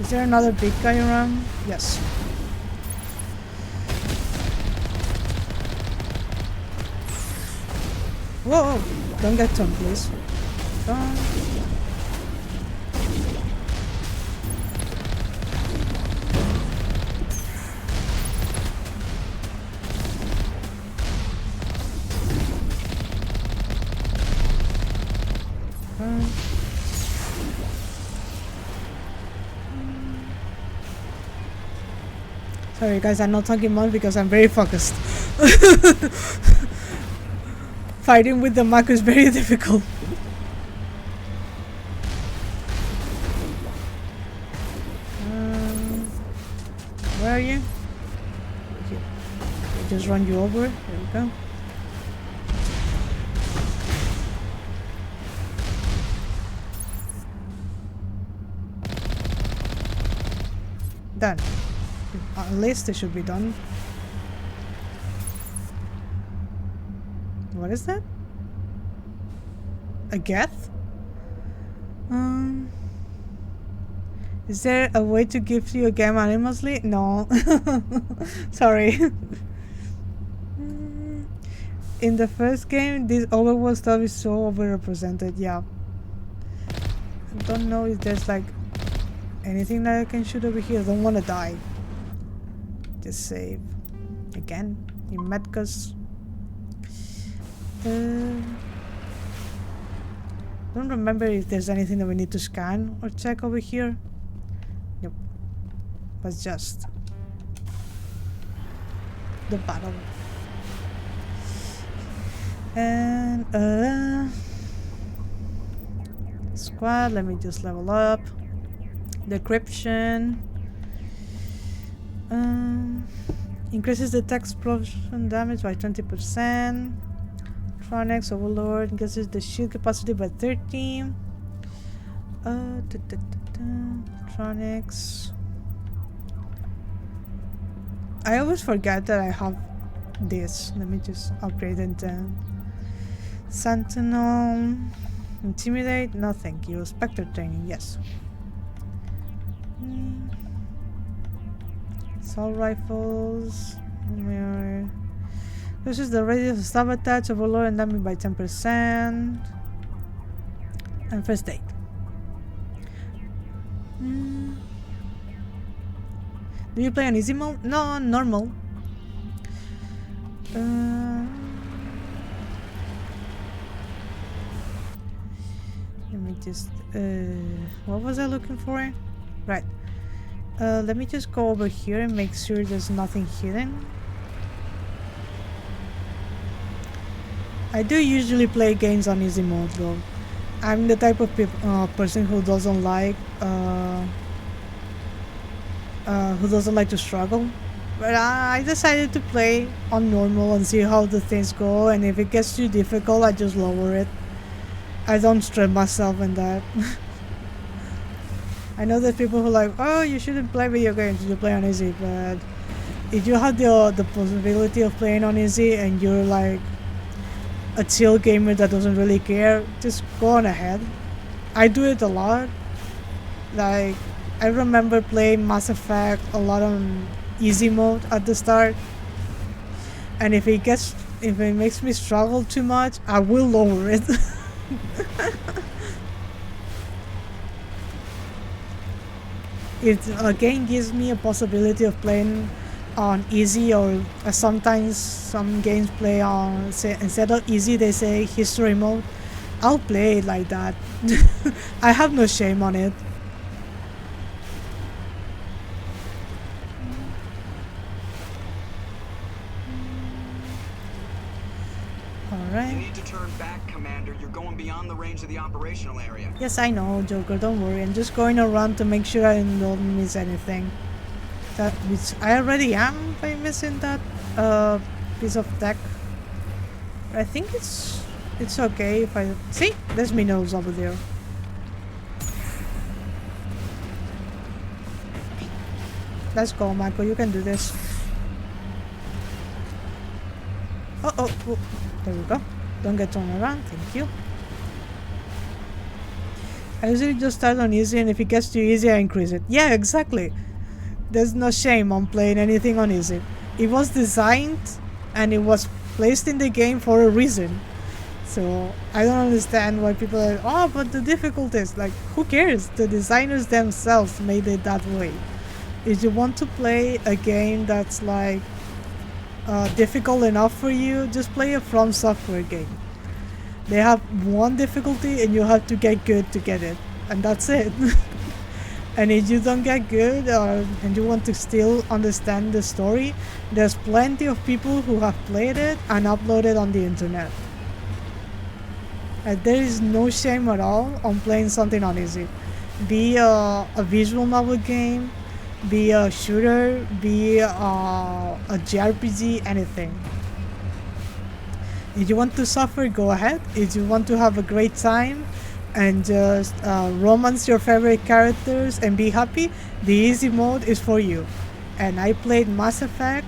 Is there another big guy around? Yes. Whoa! Don't get tongue, please. Don't. Sorry guys, I'm not talking much because I'm very focused. Fighting with the Mako is very difficult. Where are you? Here. I just run you over. There we go. Done. At least it should be done. What is that? A Geth? Is there a way to give you a game anonymously? No. Sorry. In the first game, this Overwatch stuff is so overrepresented, yeah. I don't know if there's like anything that I can shoot over here. I don't want to die. Just save. Again, in Medcas. Don't remember if there's anything that we need to scan or check over here. Yep. But just the battle. And squad, let me just level up. Decryption. Increases the tech explosion damage by 20%. Tronics Overlord increases the shield capacity by 13. Tronics. I always forget that I have this. Let me just upgrade it then. Sentinel. Intimidate? No, thank you. Spectre training, yes. Assault rifles. This is the radius of sabotage, overload and damage by 10%. And first aid. Do you play on easy mode? No, on normal. Let me just what was I looking for? Right. Let me just go over here and make sure there's nothing hidden. I do usually play games on easy mode though. I'm the type of person who doesn't like to struggle. But I decided to play on normal and see how the things go, and if it gets too difficult I just lower it. I don't stress myself in that. I know there's people who are like, oh, you shouldn't play video games, you play on easy, but if you have the possibility of playing on easy and you're like a chill gamer that doesn't really care, just go on ahead. I do it a lot. Like, I remember playing Mass Effect a lot on easy mode at the start, and if it makes me struggle too much, I will lower it. It again gives me a possibility of playing on easy, or sometimes some games play on, say, instead of easy they say history mode. I'll play it like that. I have no shame on it. Alright. You need to turn back, Commander. You're going beyond the range of the operational area. Yes, I know, Joker, don't worry. I'm just going around to make sure I don't miss anything. That which I already am by missing that piece of tech. I think it's okay if I see there's minerals over there. Let's go, Michael, you can do this. Oh, there we go. Don't get thrown around, thank you. I usually just start on easy, and if it gets too easy I increase it. Yeah, exactly. There's no shame on playing anything on easy. It was designed and it was placed in the game for a reason. So I don't understand why people are, oh, but the difficulties, like, who cares? The designers themselves made it that way. If you want to play a game that's like difficult enough for you, just play a From Software game. They have one difficulty and you have to get good to get it, and that's it. And if you don't get good, and you want to still understand the story, there's plenty of people who have played it and uploaded on the internet. There is no shame at all on playing something on easy. Be a visual novel game, be a shooter, be a JRPG, anything. If you want to suffer, go ahead. If you want to have a great time and just romance your favorite characters and be happy, the easy mode is for you. And I played Mass Effect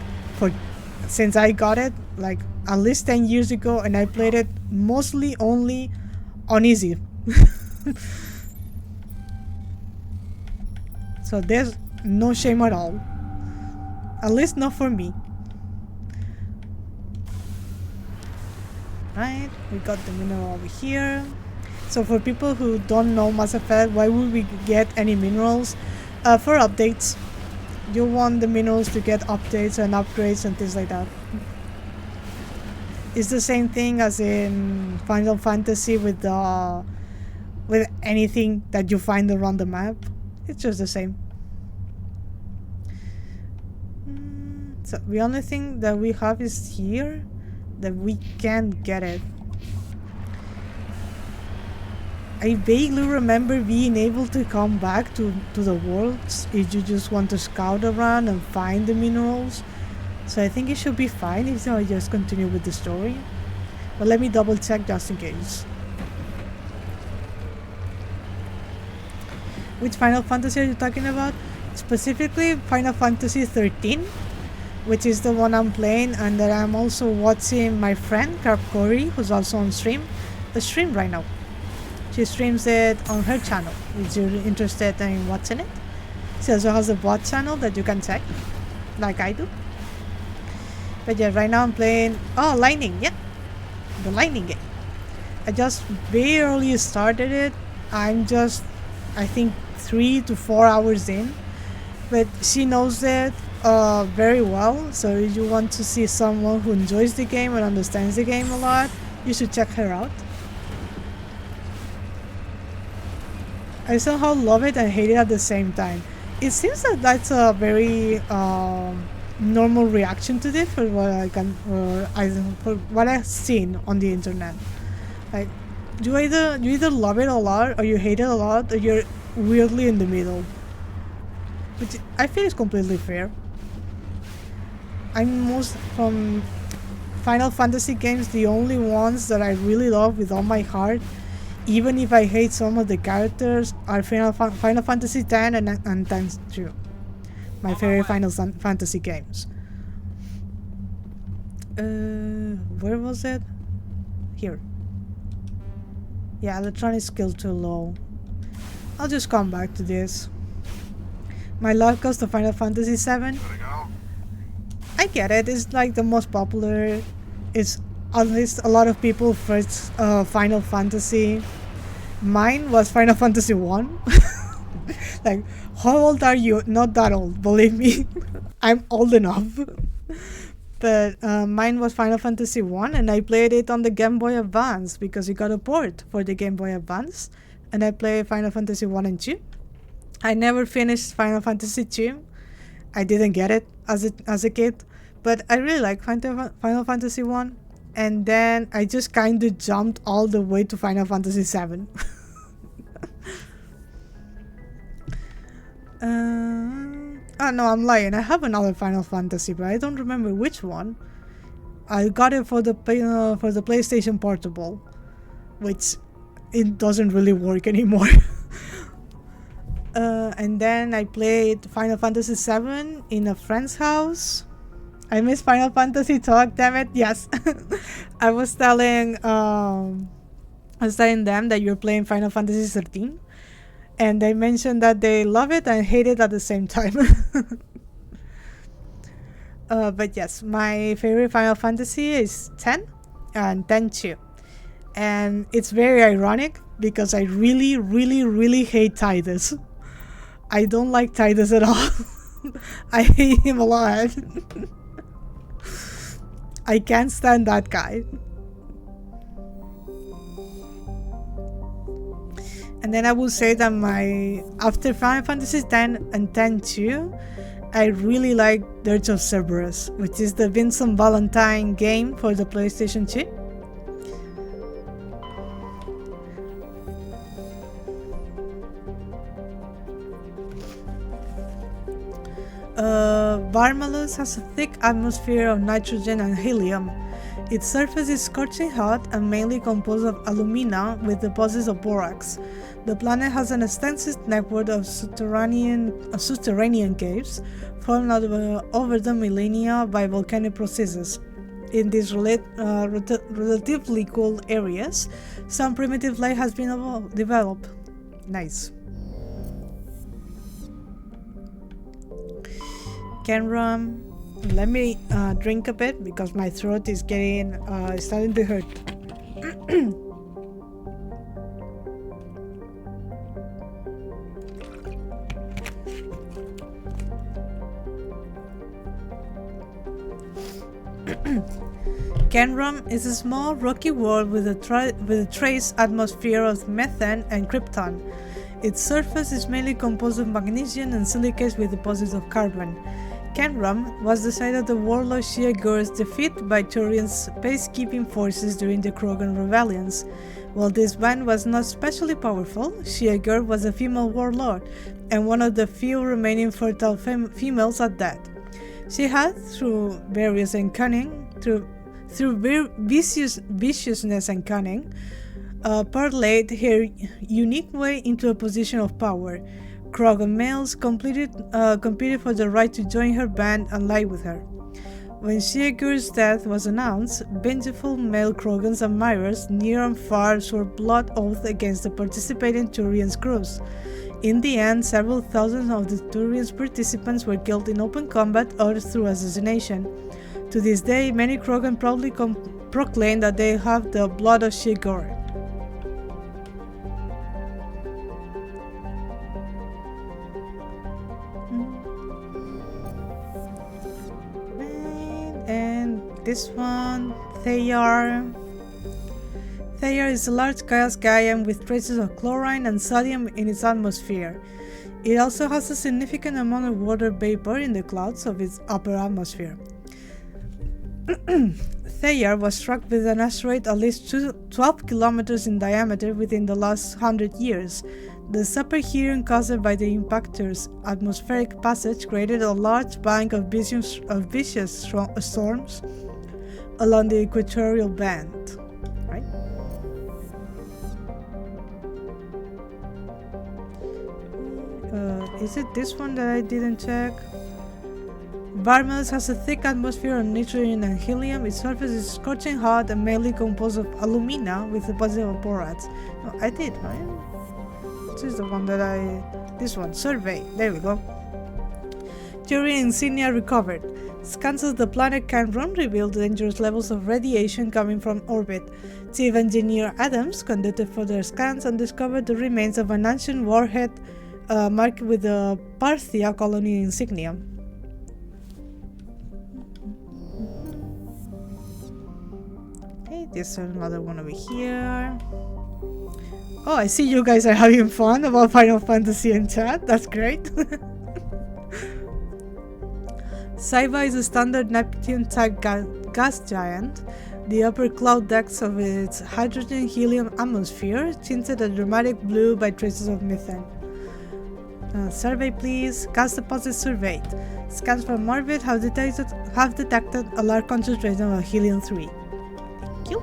since I got it like at least 10 years ago, and I played it mostly only on easy. So there's no shame at all, at least not for me. Right, we got the mineral over here. So for people who don't know Mass Effect, why would we get any minerals? For updates. You want the minerals to get updates and upgrades and things like that. It's the same thing as in Final Fantasy with anything that you find around the map. It's just the same. So the only thing that we have is here, that we can't get it. I vaguely remember being able to come back to the worlds if you just want to scout around and find the minerals. So I think it should be fine if I just continue with the story. But let me double check just in case. Which Final Fantasy are you talking about? Specifically Final Fantasy 13. which is the one I'm playing, and that I'm also watching my friend Carp Corey, who's also on stream right now. She streams it on her channel if you're interested in watching it. She also has a bot channel that you can check, like I do. But yeah, right now I'm playing Lightning, yeah, the Lightning game. I just barely started it. I'm just, I think, 3 to 4 hours in, but she knows it very well. So if you want to see someone who enjoys the game and understands the game a lot, you should check her out. I somehow love it and hate it at the same time. It seems that that's a very normal reaction to this for what I can, for what I've seen on the internet. Like, you either love it a lot or you hate it a lot, or you're weirdly in the middle. Which I feel is completely fair. I'm most from Final Fantasy games, the only ones that I really love with all my heart, even if I hate some of the characters, are Final Fantasy X and X-2. My favorite Final Fantasy games. Where was it? Here. Yeah, electronic skill too low. I'll just come back to this. My love goes to Final Fantasy VII. I get it, it's like the most popular. It's at least a lot of people first Final Fantasy. Mine was Final Fantasy 1. Like, how old are you? Not that old, believe me. I'm old enough. But mine was Final Fantasy 1, and I played it on the Game Boy Advance because it got a port for the Game Boy Advance. And I played Final Fantasy 1 and 2. I never finished Final Fantasy 2. I didn't get it as a kid, but I really like Final Fantasy 1. And then I just kind of jumped all the way to Final Fantasy 7. Oh no, I'm lying. I have another Final Fantasy, but I don't remember which one. I got it for the PlayStation Portable, which it doesn't really work anymore. And then I played Final Fantasy 7 in a friend's house. I miss Final Fantasy talk, damn it. Yes. I was telling them that you're playing Final Fantasy 13. And they mentioned that they love it and hate it at the same time. But yes, my favorite Final Fantasy is 10 and 10-2. And it's very ironic because I really, really, really hate Tidus. I don't like Tidus at all. I hate him a lot. I can't stand that guy. And then I will say that after Final Fantasy X and X-2, I really like Dirge of Cerberus, which is the Vincent Valentine game for the PlayStation 2. Barmalus has a thick atmosphere of nitrogen and helium. Its surface is scorching hot and mainly composed of alumina with deposits of borax. The planet has an extensive network of subterranean caves formed over the millennia by volcanic processes. In these relatively cool areas, some primitive life has been developed. Nice. Kenram, let me drink a bit because my throat is getting starting to hurt. Kenram is a small rocky world with a trace atmosphere of methane and krypton. Its surface is mainly composed of magnesium and silicates with deposits of carbon. Kenram was the site of the warlord Shiagur's defeat by Turian's peacekeeping forces during the Krogan rebellions. While this band was not especially powerful, Shiagur was a female warlord and one of the few remaining fertile females at that. She had, through viciousness and cunning, parlayed her unique way into a position of power. Krogan males competed for the right to join her band and lie with her. When Shigeru's death was announced, vengeful male Krogans and admirers near and far swore blood oath against the participating Turians crews. In the end, several thousand of the Turians participants were killed in open combat or through assassination. To this day, many Krogan proudly proclaim that they have the blood of Shigeru. And this one, Thayar. Thayar is a large gas giant with traces of chlorine and sodium in its atmosphere. It also has a significant amount of water vapor in the clouds of its upper atmosphere. Thayar was struck with an asteroid at least 12 kilometers in diameter within the last 100 years. The superheating caused by the impactor's atmospheric passage created a large bank of vicious storms along the equatorial band. Right? Is it this one that I didn't check? Barmels has a thick atmosphere of nitrogen and helium. Its surface is scorching hot and mainly composed of alumina with deposit of borax. No, I did, right? This is the one that this one, survey. There we go. Turian insignia recovered. Scans of the planet Cameron revealed dangerous levels of radiation coming from orbit. Chief Engineer Adams conducted further scans and discovered the remains of an ancient warhead marked with the Parthia colony insignia. Okay, there's another one over here. Oh, I see you guys are having fun about Final Fantasy in chat. That's great. Saiba is a standard Neptune-type gas giant. The upper cloud decks of its hydrogen-helium atmosphere tinted a dramatic blue by traces of methane. Survey, please. Gas deposit surveyed. Scans from orbit have detected a large concentration of helium-3. Thank you.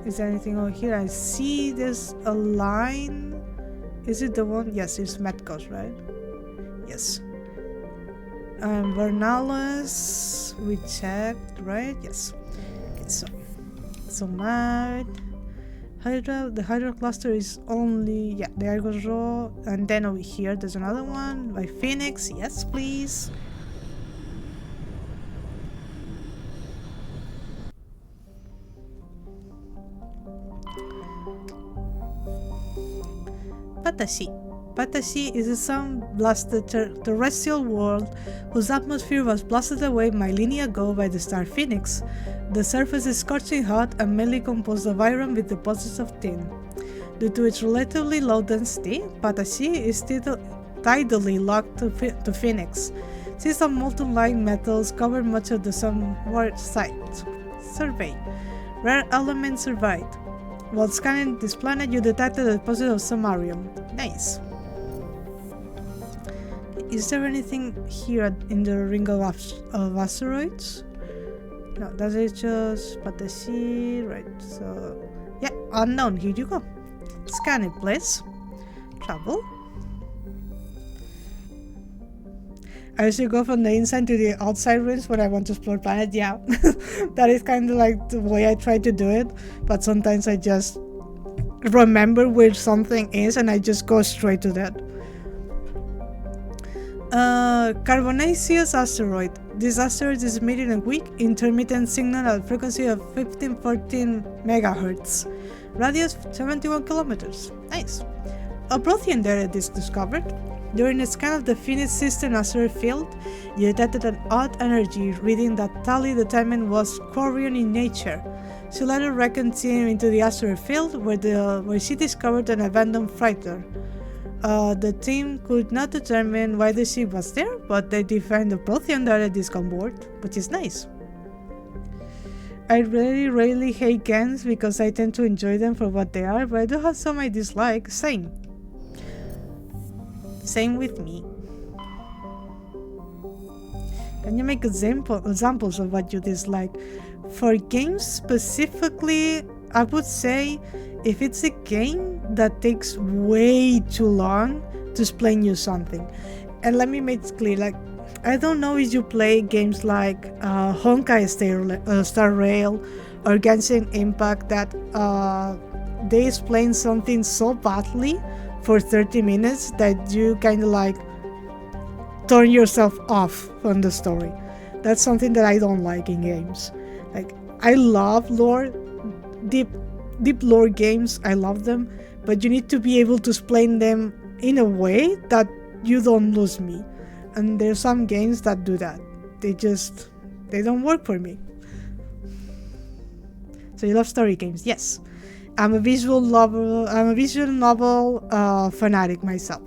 Is there anything over here? I see there's a line. Is it the one? Yes, it's Metcos, right? Yes. Vernalis, we checked, right? Yes. Okay, so Mad. Hydra, the Hydra cluster is only, yeah, the Argos Raw. And then over here, there's another one by Phoenix. Yes, please. Patashi. Patashi is a sun-blasted terrestrial world whose atmosphere was blasted away millennia ago by the star Phoenix. The surface is scorching hot and mainly composed of iron with deposits of tin. Due to its relatively low density, Patashi is still tidally locked to Phoenix. Seas of molten light metals cover much of the sunward site. Survey. Rare elements survived. While scanning this planet, you detected a deposit of samarium. Nice. Is there anything here in the ring of asteroids? No, that is just Patashi, right? So, yeah, unknown. Here you go. Scan it, please. Travel. I usually go from the inside to the outside rings when I want to explore planet. Yeah, that is kind of like the way I try to do it. But sometimes I just remember where something is and I just go straight to that. Carbonaceous asteroid. This asteroid is emitting a weak intermittent signal at a frequency of 1514 megahertz. Radius 71 kilometers. Nice. A Prothean derelict is discovered. During a scan of the Phoenix System asteroid field, you detected an odd energy reading that Tali determined was Quarian in nature. She later reckoned team into the asteroid field where she discovered an abandoned freighter. The team could not determine why the ship was there, but they did find the Prothean derelict disc on board, which is nice. I really hate games because I tend to enjoy them for what they are, but I do have some I dislike. Same with me. Can you make examples of what you dislike? For games specifically, I would say if it's a game that takes way too long to explain you something. and let me make it clear, like, I don't know if you play games like Honkai Star Rail or Genshin Impact that they explain something so badly for 30 minutes that you kind of like turn yourself off from the story. That's something that I don't like in games. Like, I love lore, deep lore games, I love them, but you need to be able to explain them in a way that you don't lose me. And there's some games that do that. They don't work for me. So you love story games? Yes. I'm a visual novel fanatic myself.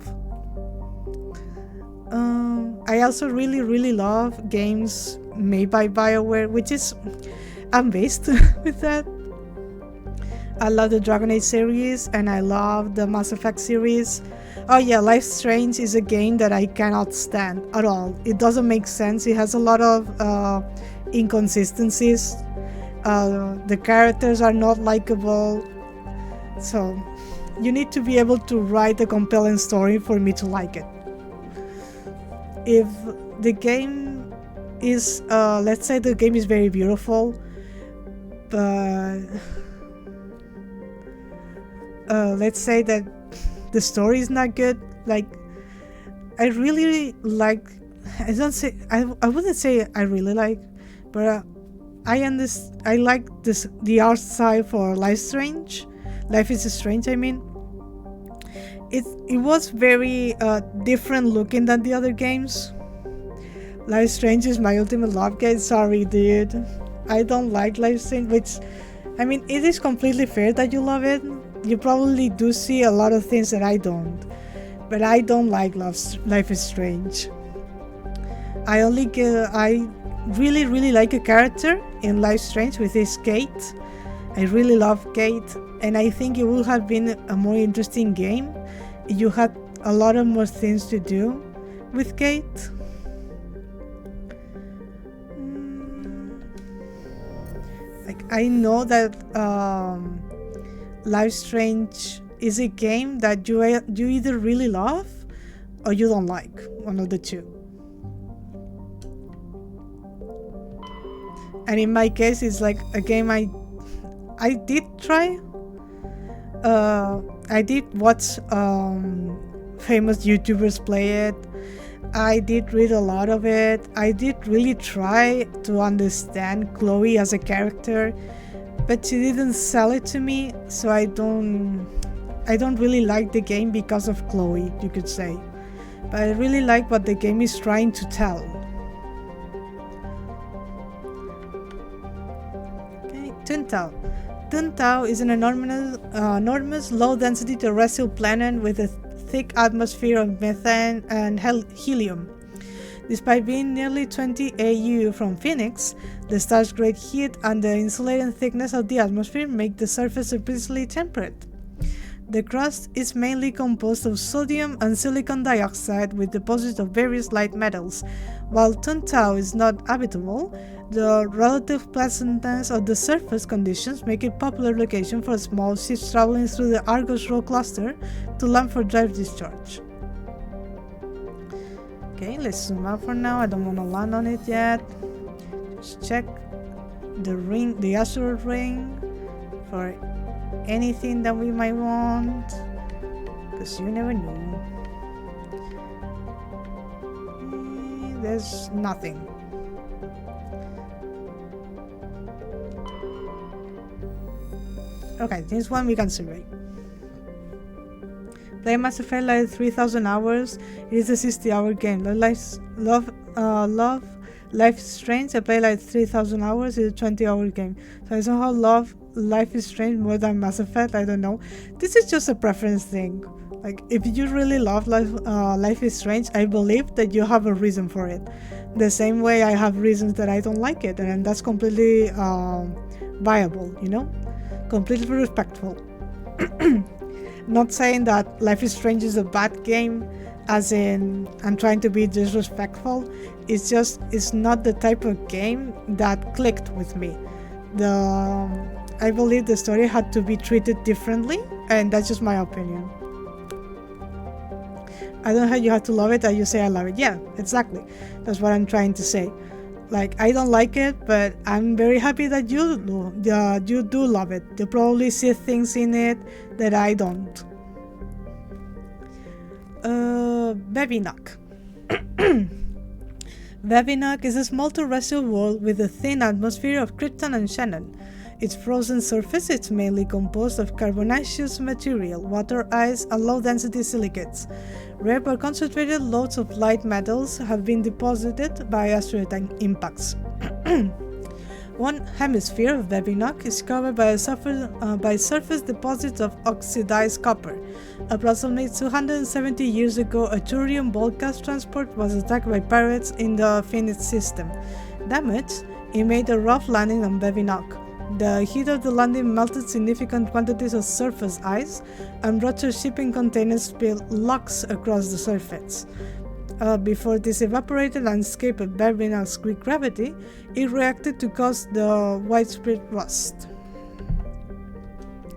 I also really love games made by BioWare, which is I'm based with that. I love the Dragon Age series and I love the Mass Effect series. Oh yeah, Life is Strange is a game that I cannot stand at all. It doesn't make sense. It has a lot of inconsistencies. The characters are not likable. So you need to be able to write a compelling story for me to like it. If the game is, let's say the game is very beautiful, but let's say that the story is not good. Like, I really like. I wouldn't say I really like, but I like the art style for Life is Strange. I mean, it was very different looking than the other games. Life is Strange is my ultimate love game. Sorry, dude. I don't like Life is Strange, which, I mean, it is completely fair that you love it. You probably do see a lot of things that I don't, but I don't like Life is Strange. I really like a character in Life is Strange, with his Kate. I really love Kate, and I think it would have been a more interesting game if you had a lot of more things to do with Kate. Like, I know that Life is Strange is a game that you either really love or you don't like, one of the two. And in my case, it's like a game I did try. I did watch famous YouTubers play it. I did read a lot of it. I did really try to understand Chloe as a character, but she didn't sell it to me, so I don't really like the game because of Chloe, you could say. But I really like what the game is trying to tell. Okay, Tuntao. Tuntao is an enormous low-density terrestrial planet with a thick atmosphere of methane and helium. Despite being nearly 20 AU from Phoenix, the star's great heat and the insulating thickness of the atmosphere make the surface surprisingly temperate. The crust is mainly composed of sodium and silicon dioxide with deposits of various light metals. While Tuntao is not habitable, the relative pleasantness of the surface conditions make it a popular location for small ships traveling through the Argos Row cluster to land for drive discharge. Okay, let's zoom out for now. I don't want to land on it yet. Just check the asteroid ring for anything that we might want, because you never know. There's nothing. Okay, this one we can survey. Play Mass Effect like 3,000 hours. It is a 60-hour game. Love Life is Strange. I play like 3,000 hours. It's a 20-hour game. So I somehow love Life is Strange more than Mass Effect. I don't know. This is just a preference thing. Like, if you really love Life is Strange, I believe that you have a reason for it. The same way I have reasons that I don't like it, and that's completely viable, you know? Completely respectful. Not saying that Life is Strange is a bad game, as in I'm trying to be disrespectful. It's just, it's not the type of game that clicked with me. I believe the story had to be treated differently, and that's just my opinion. I don't have you have to love it, and you say I love it. Yeah, exactly. That's what I'm trying to say. Like, I don't like it, but I'm very happy that you do love it. You probably see things in it that I don't. Vevinock. Vevinock is a small terrestrial world with a thin atmosphere of krypton and xenon. Its frozen surface is mainly composed of carbonaceous material, water, ice, and low-density silicates. Rare but concentrated loads of light metals have been deposited by asteroid impacts. One hemisphere of Vevinock is covered by surface deposits of oxidized copper. Approximately 270 years ago, a Turian bulk transport was attacked by pirates in the Phoenix system. Damaged, it made a rough landing on Vevinock. The heat of the landing melted significant quantities of surface ice, and Roger shipping containers spilled logs across the surface. Before this evaporated and escaped Vevinock's Greek gravity, it reacted to cause the widespread rust.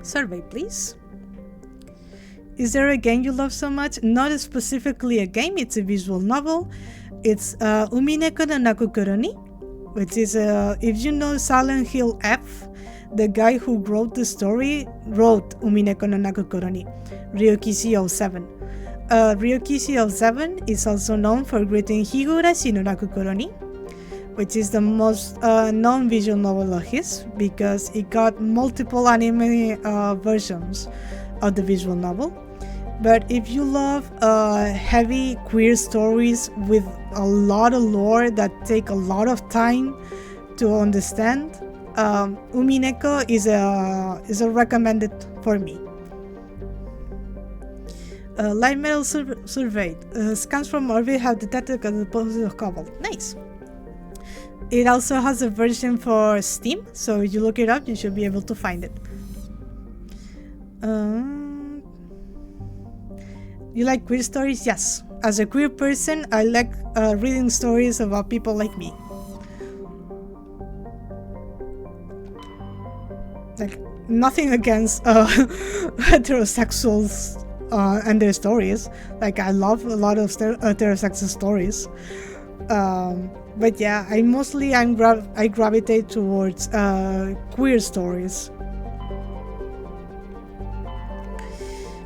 Survey, please. Is there a game you love so much? Not specifically a game, it's a visual novel. It's Umineko no Nakukuroni, which is, if you know Silent Hill F, the guy who wrote the story wrote Umineko no Nakukuroni, Ryokishi07. Ryokishi07 is also known for writing Higurashi no Nakukuroni, which is the most known visual novel of his because it got multiple anime versions of the visual novel. But if you love heavy queer stories with a lot of lore that take a lot of time to understand, Umineko is a recommended for me. Light metal surveyed. Scans from orbit have detected a deposit of cobalt. Nice. It also has a version for Steam, so if you look it up, you should be able to find it. You like queer stories? Yes. As a queer person, I like reading stories about people like me. Like, nothing against heterosexuals and their stories. Like, I love a lot of heterosexual stories. But yeah, I gravitate towards queer stories.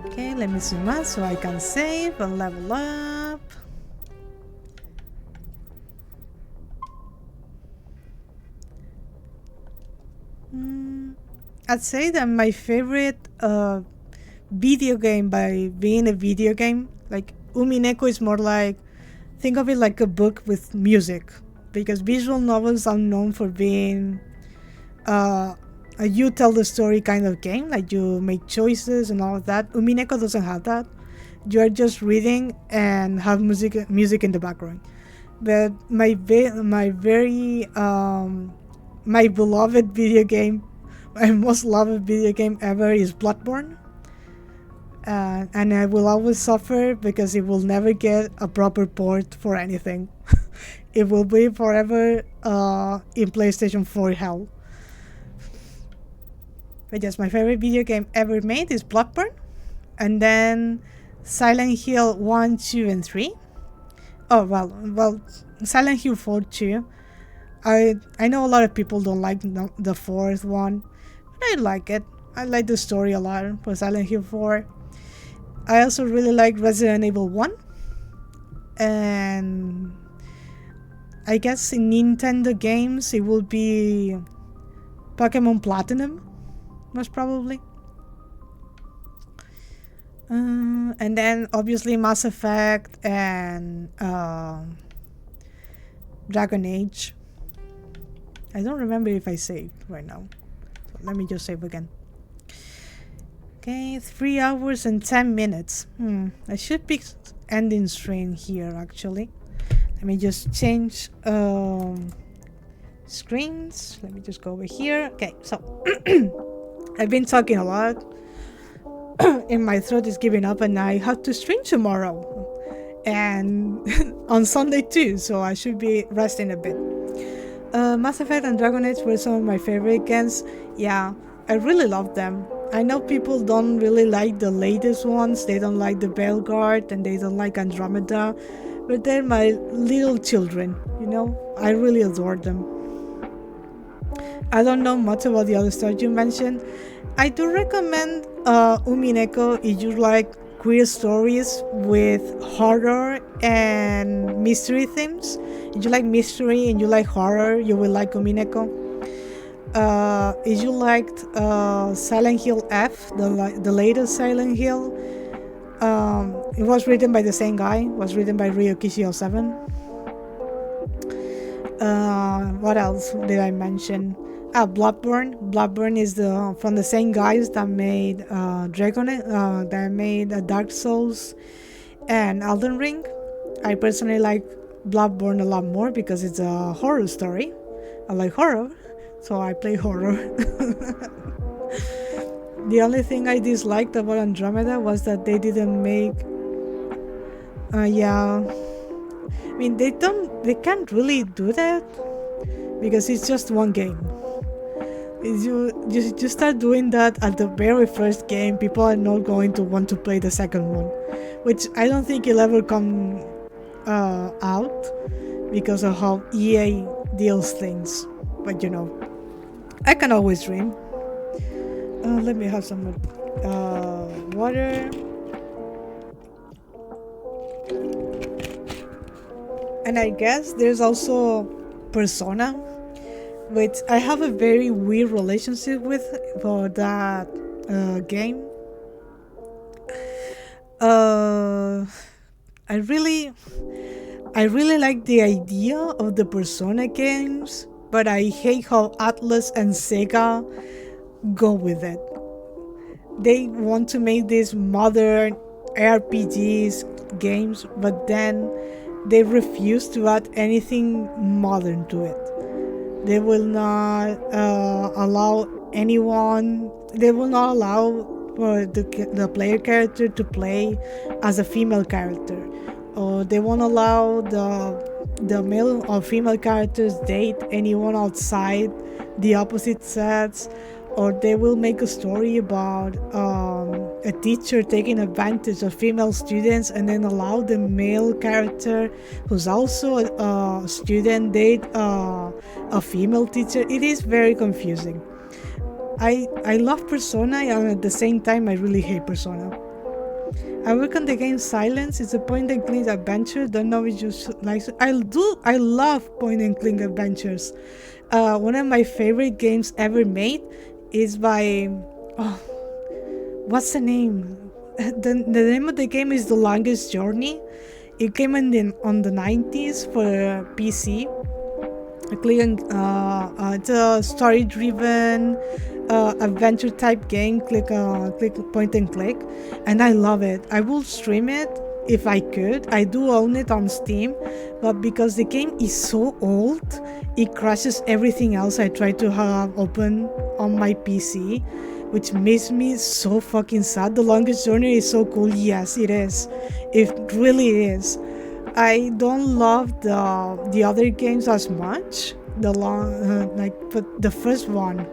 Okay, let me zoom out so I can save and level up. I'd say that my favorite video game, by being a video game, like Umineko is more like, think of it like a book with music, because visual novels are known for being a you tell the story kind of game, like you make choices and all of that. Umineko doesn't have that. You are just reading and have music in the background. But my beloved video game, my most loved video game ever is Bloodborne. And I will always suffer because it will never get a proper port for anything. It will be forever in PlayStation 4 hell. But yes, my favorite video game ever made is Bloodborne. And then Silent Hill 1, 2, and 3. Oh, well, Silent Hill 4 too. I know a lot of people don't like the fourth one, but I like it. I like the story a lot for Silent Hill 4. I also really like Resident Evil 1. And I guess in Nintendo games it will be Pokemon Platinum, most probably. And then obviously Mass Effect and Dragon Age. I don't remember if I saved right now. So let me just save again. Okay, 3 hours and 10 minutes. I should be ending stream here actually. Let me just change screens. Let me just go over here. Okay, so I've been talking a lot and my throat is giving up, and I have to stream tomorrow and on Sunday too, so I should be resting a bit. Mass Effect and Dragon Age were some of my favorite games. Yeah, I really love them. I know people don't really like the latest ones. They don't like the Belguard and they don't like Andromeda, but they're my little children, you know? I really adore them. I don't know much about the other stars you mentioned. I do recommend Umineko if you like queer stories with horror and mystery themes. If you like mystery and you like horror, you will like Umineko. If you liked Silent Hill F, the latest Silent Hill, it was written by the same guy. It was written by Ryokishi07. What else did I mention? Bloodborne. Bloodborne is from the same guys that made that made Dark Souls and Elden Ring. I personally like Bloodborne a lot more because it's a horror story. I like horror, so I play horror. The only thing I disliked about Andromeda was that they didn't make. Yeah. I mean, they can't really do that because it's just one game. You start doing that at the very first game, people are not going to want to play the second one, which I don't think it'll ever come out because of how EA deals things. But you know, I can always dream. Let me have some water. And I guess there's also Persona, which I have a very weird relationship with for that game. I really like the idea of the Persona games, but I hate how Atlas and Sega go with it. They want to make these modern RPGs games, but then they refuse to add anything modern to it. They will not allow anyone. They will not allow for the player character to play as a female character, or they won't allow the male or female characters date anyone outside the opposite sex, or they will make a story about a teacher taking advantage of female students and then allow the male character who's also a student date a female teacher. It is very confusing. I love Persona, and at the same time I really hate Persona. I work on the game Silence. It's a point-and-click adventure. Don't know if you like it. I love point-and-click adventures. One of my favorite games ever made is by what's the name? The name of the game is The Longest Journey. It came on the 90s for PC. It's a story-driven adventure type game, click point and click, and I love it. I will stream it if I could. I do own it on Steam, but because the game is so old, it crashes everything else I try to have open on my PC, which makes me so fucking sad. The Longest Journey is so cool. Yes, it is. It really is. I don't love the other games as much. But the first one,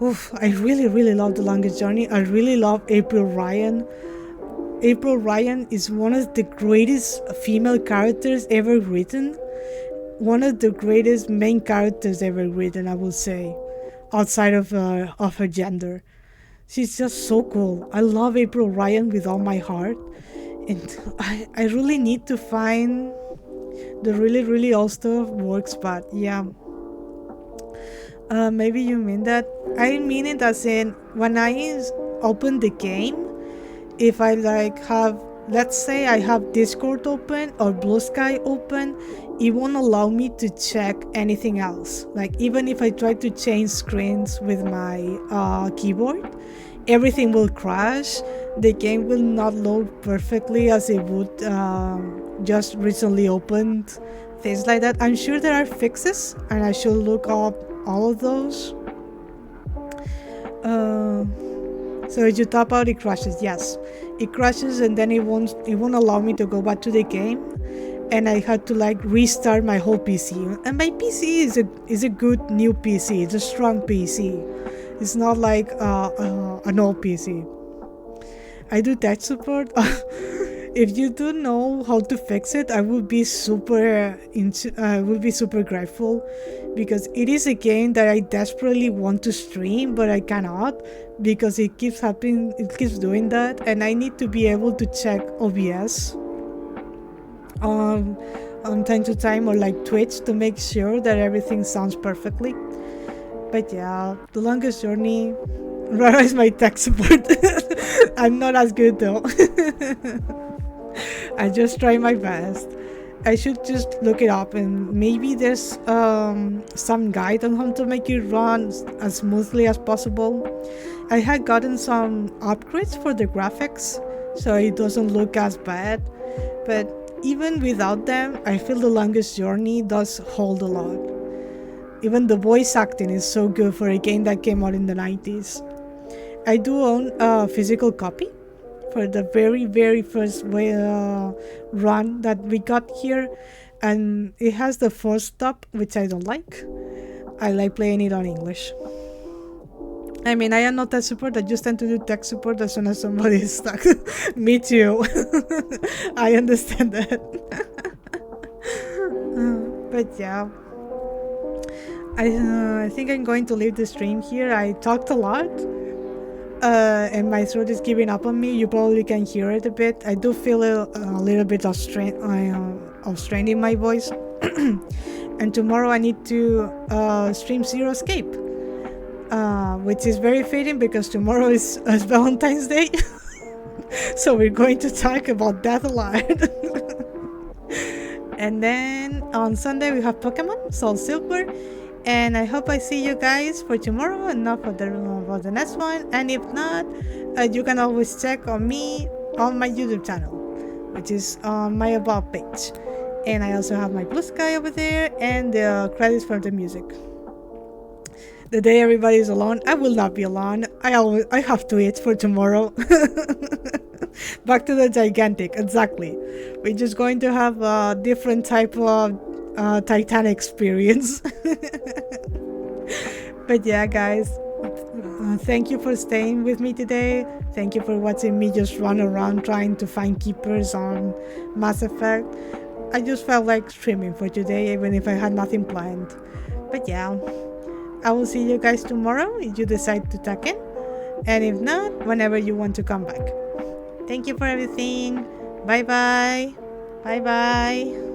oof, I really love The Longest Journey. I really love April Ryan. April Ryan is one of the greatest female characters ever written. One of the greatest main characters ever written, I would say, outside of her gender. She's just so cool. I love April Ryan with all my heart. And I really need to find the really old stuff works, but yeah. Maybe you mean that. I mean it as in when I open the game, if I let's say I have Discord open or Blue Sky open, it won't allow me to check anything else. Like even if I try to change screens with my keyboard, everything will crash. The game will not load perfectly as it would just recently opened, things like that. I'm sure there are fixes, and I should look up all of those. So if you tap out, it crashes. Yes, it crashes, and then it won't allow me to go back to the game, and I had to restart my whole PC. And my PC is a good new PC. It's a strong PC. It's not like an old PC. I do tech support. If you do know how to fix it, I would be super grateful, because it is a game that I desperately want to stream, but I cannot because it keeps happening. It keeps doing that, and I need to be able to check OBS on time to time, or like Twitch, to make sure that everything sounds perfectly. But yeah, The Longest Journey. Rara is my tech support. I'm not as good though. I just try my best. I should just look it up, and maybe there's some guide on how to make it run as smoothly as possible. I had gotten some upgrades for the graphics, so it doesn't look as bad. But even without them, I feel The Longest Journey does hold a lot. Even the voice acting is so good for a game that came out in the 90s. I do own a physical copy for the very first run that we got here, and it has the force stop, which I don't like. I like playing it on English. I mean, I am not tech support. I just tend to do tech support as soon as somebody is stuck. Me too. I understand that. But yeah, I think I'm going to leave the stream here. I talked a lot. And my throat is giving up on me. You probably can hear it a bit. I do feel a little bit of strain in my voice. And tomorrow I need to stream Zero Escape, which is very fitting because tomorrow is Valentine's Day. So we're going to talk about that a lot. And then on Sunday we have Pokemon Soul Silver. And I hope I see you guys for tomorrow and not for the next one. And if not, you can always check on me on my YouTube channel, which is on my About page. And I also have my Blue Sky over there and the credits for the music. The day everybody is alone, I will not be alone. I have to eat for tomorrow. Back to the gigantic, exactly. We're just going to have a different type of Titanic experience. But yeah, guys, thank you for staying with me today. Thank you for watching me just run around trying to find keepers on Mass Effect. I just felt like streaming for today, even if I had nothing planned. But yeah, I will see you guys tomorrow if you decide to tuck in, and if not, whenever you want to come back. Thank you for everything. Bye bye. Bye bye.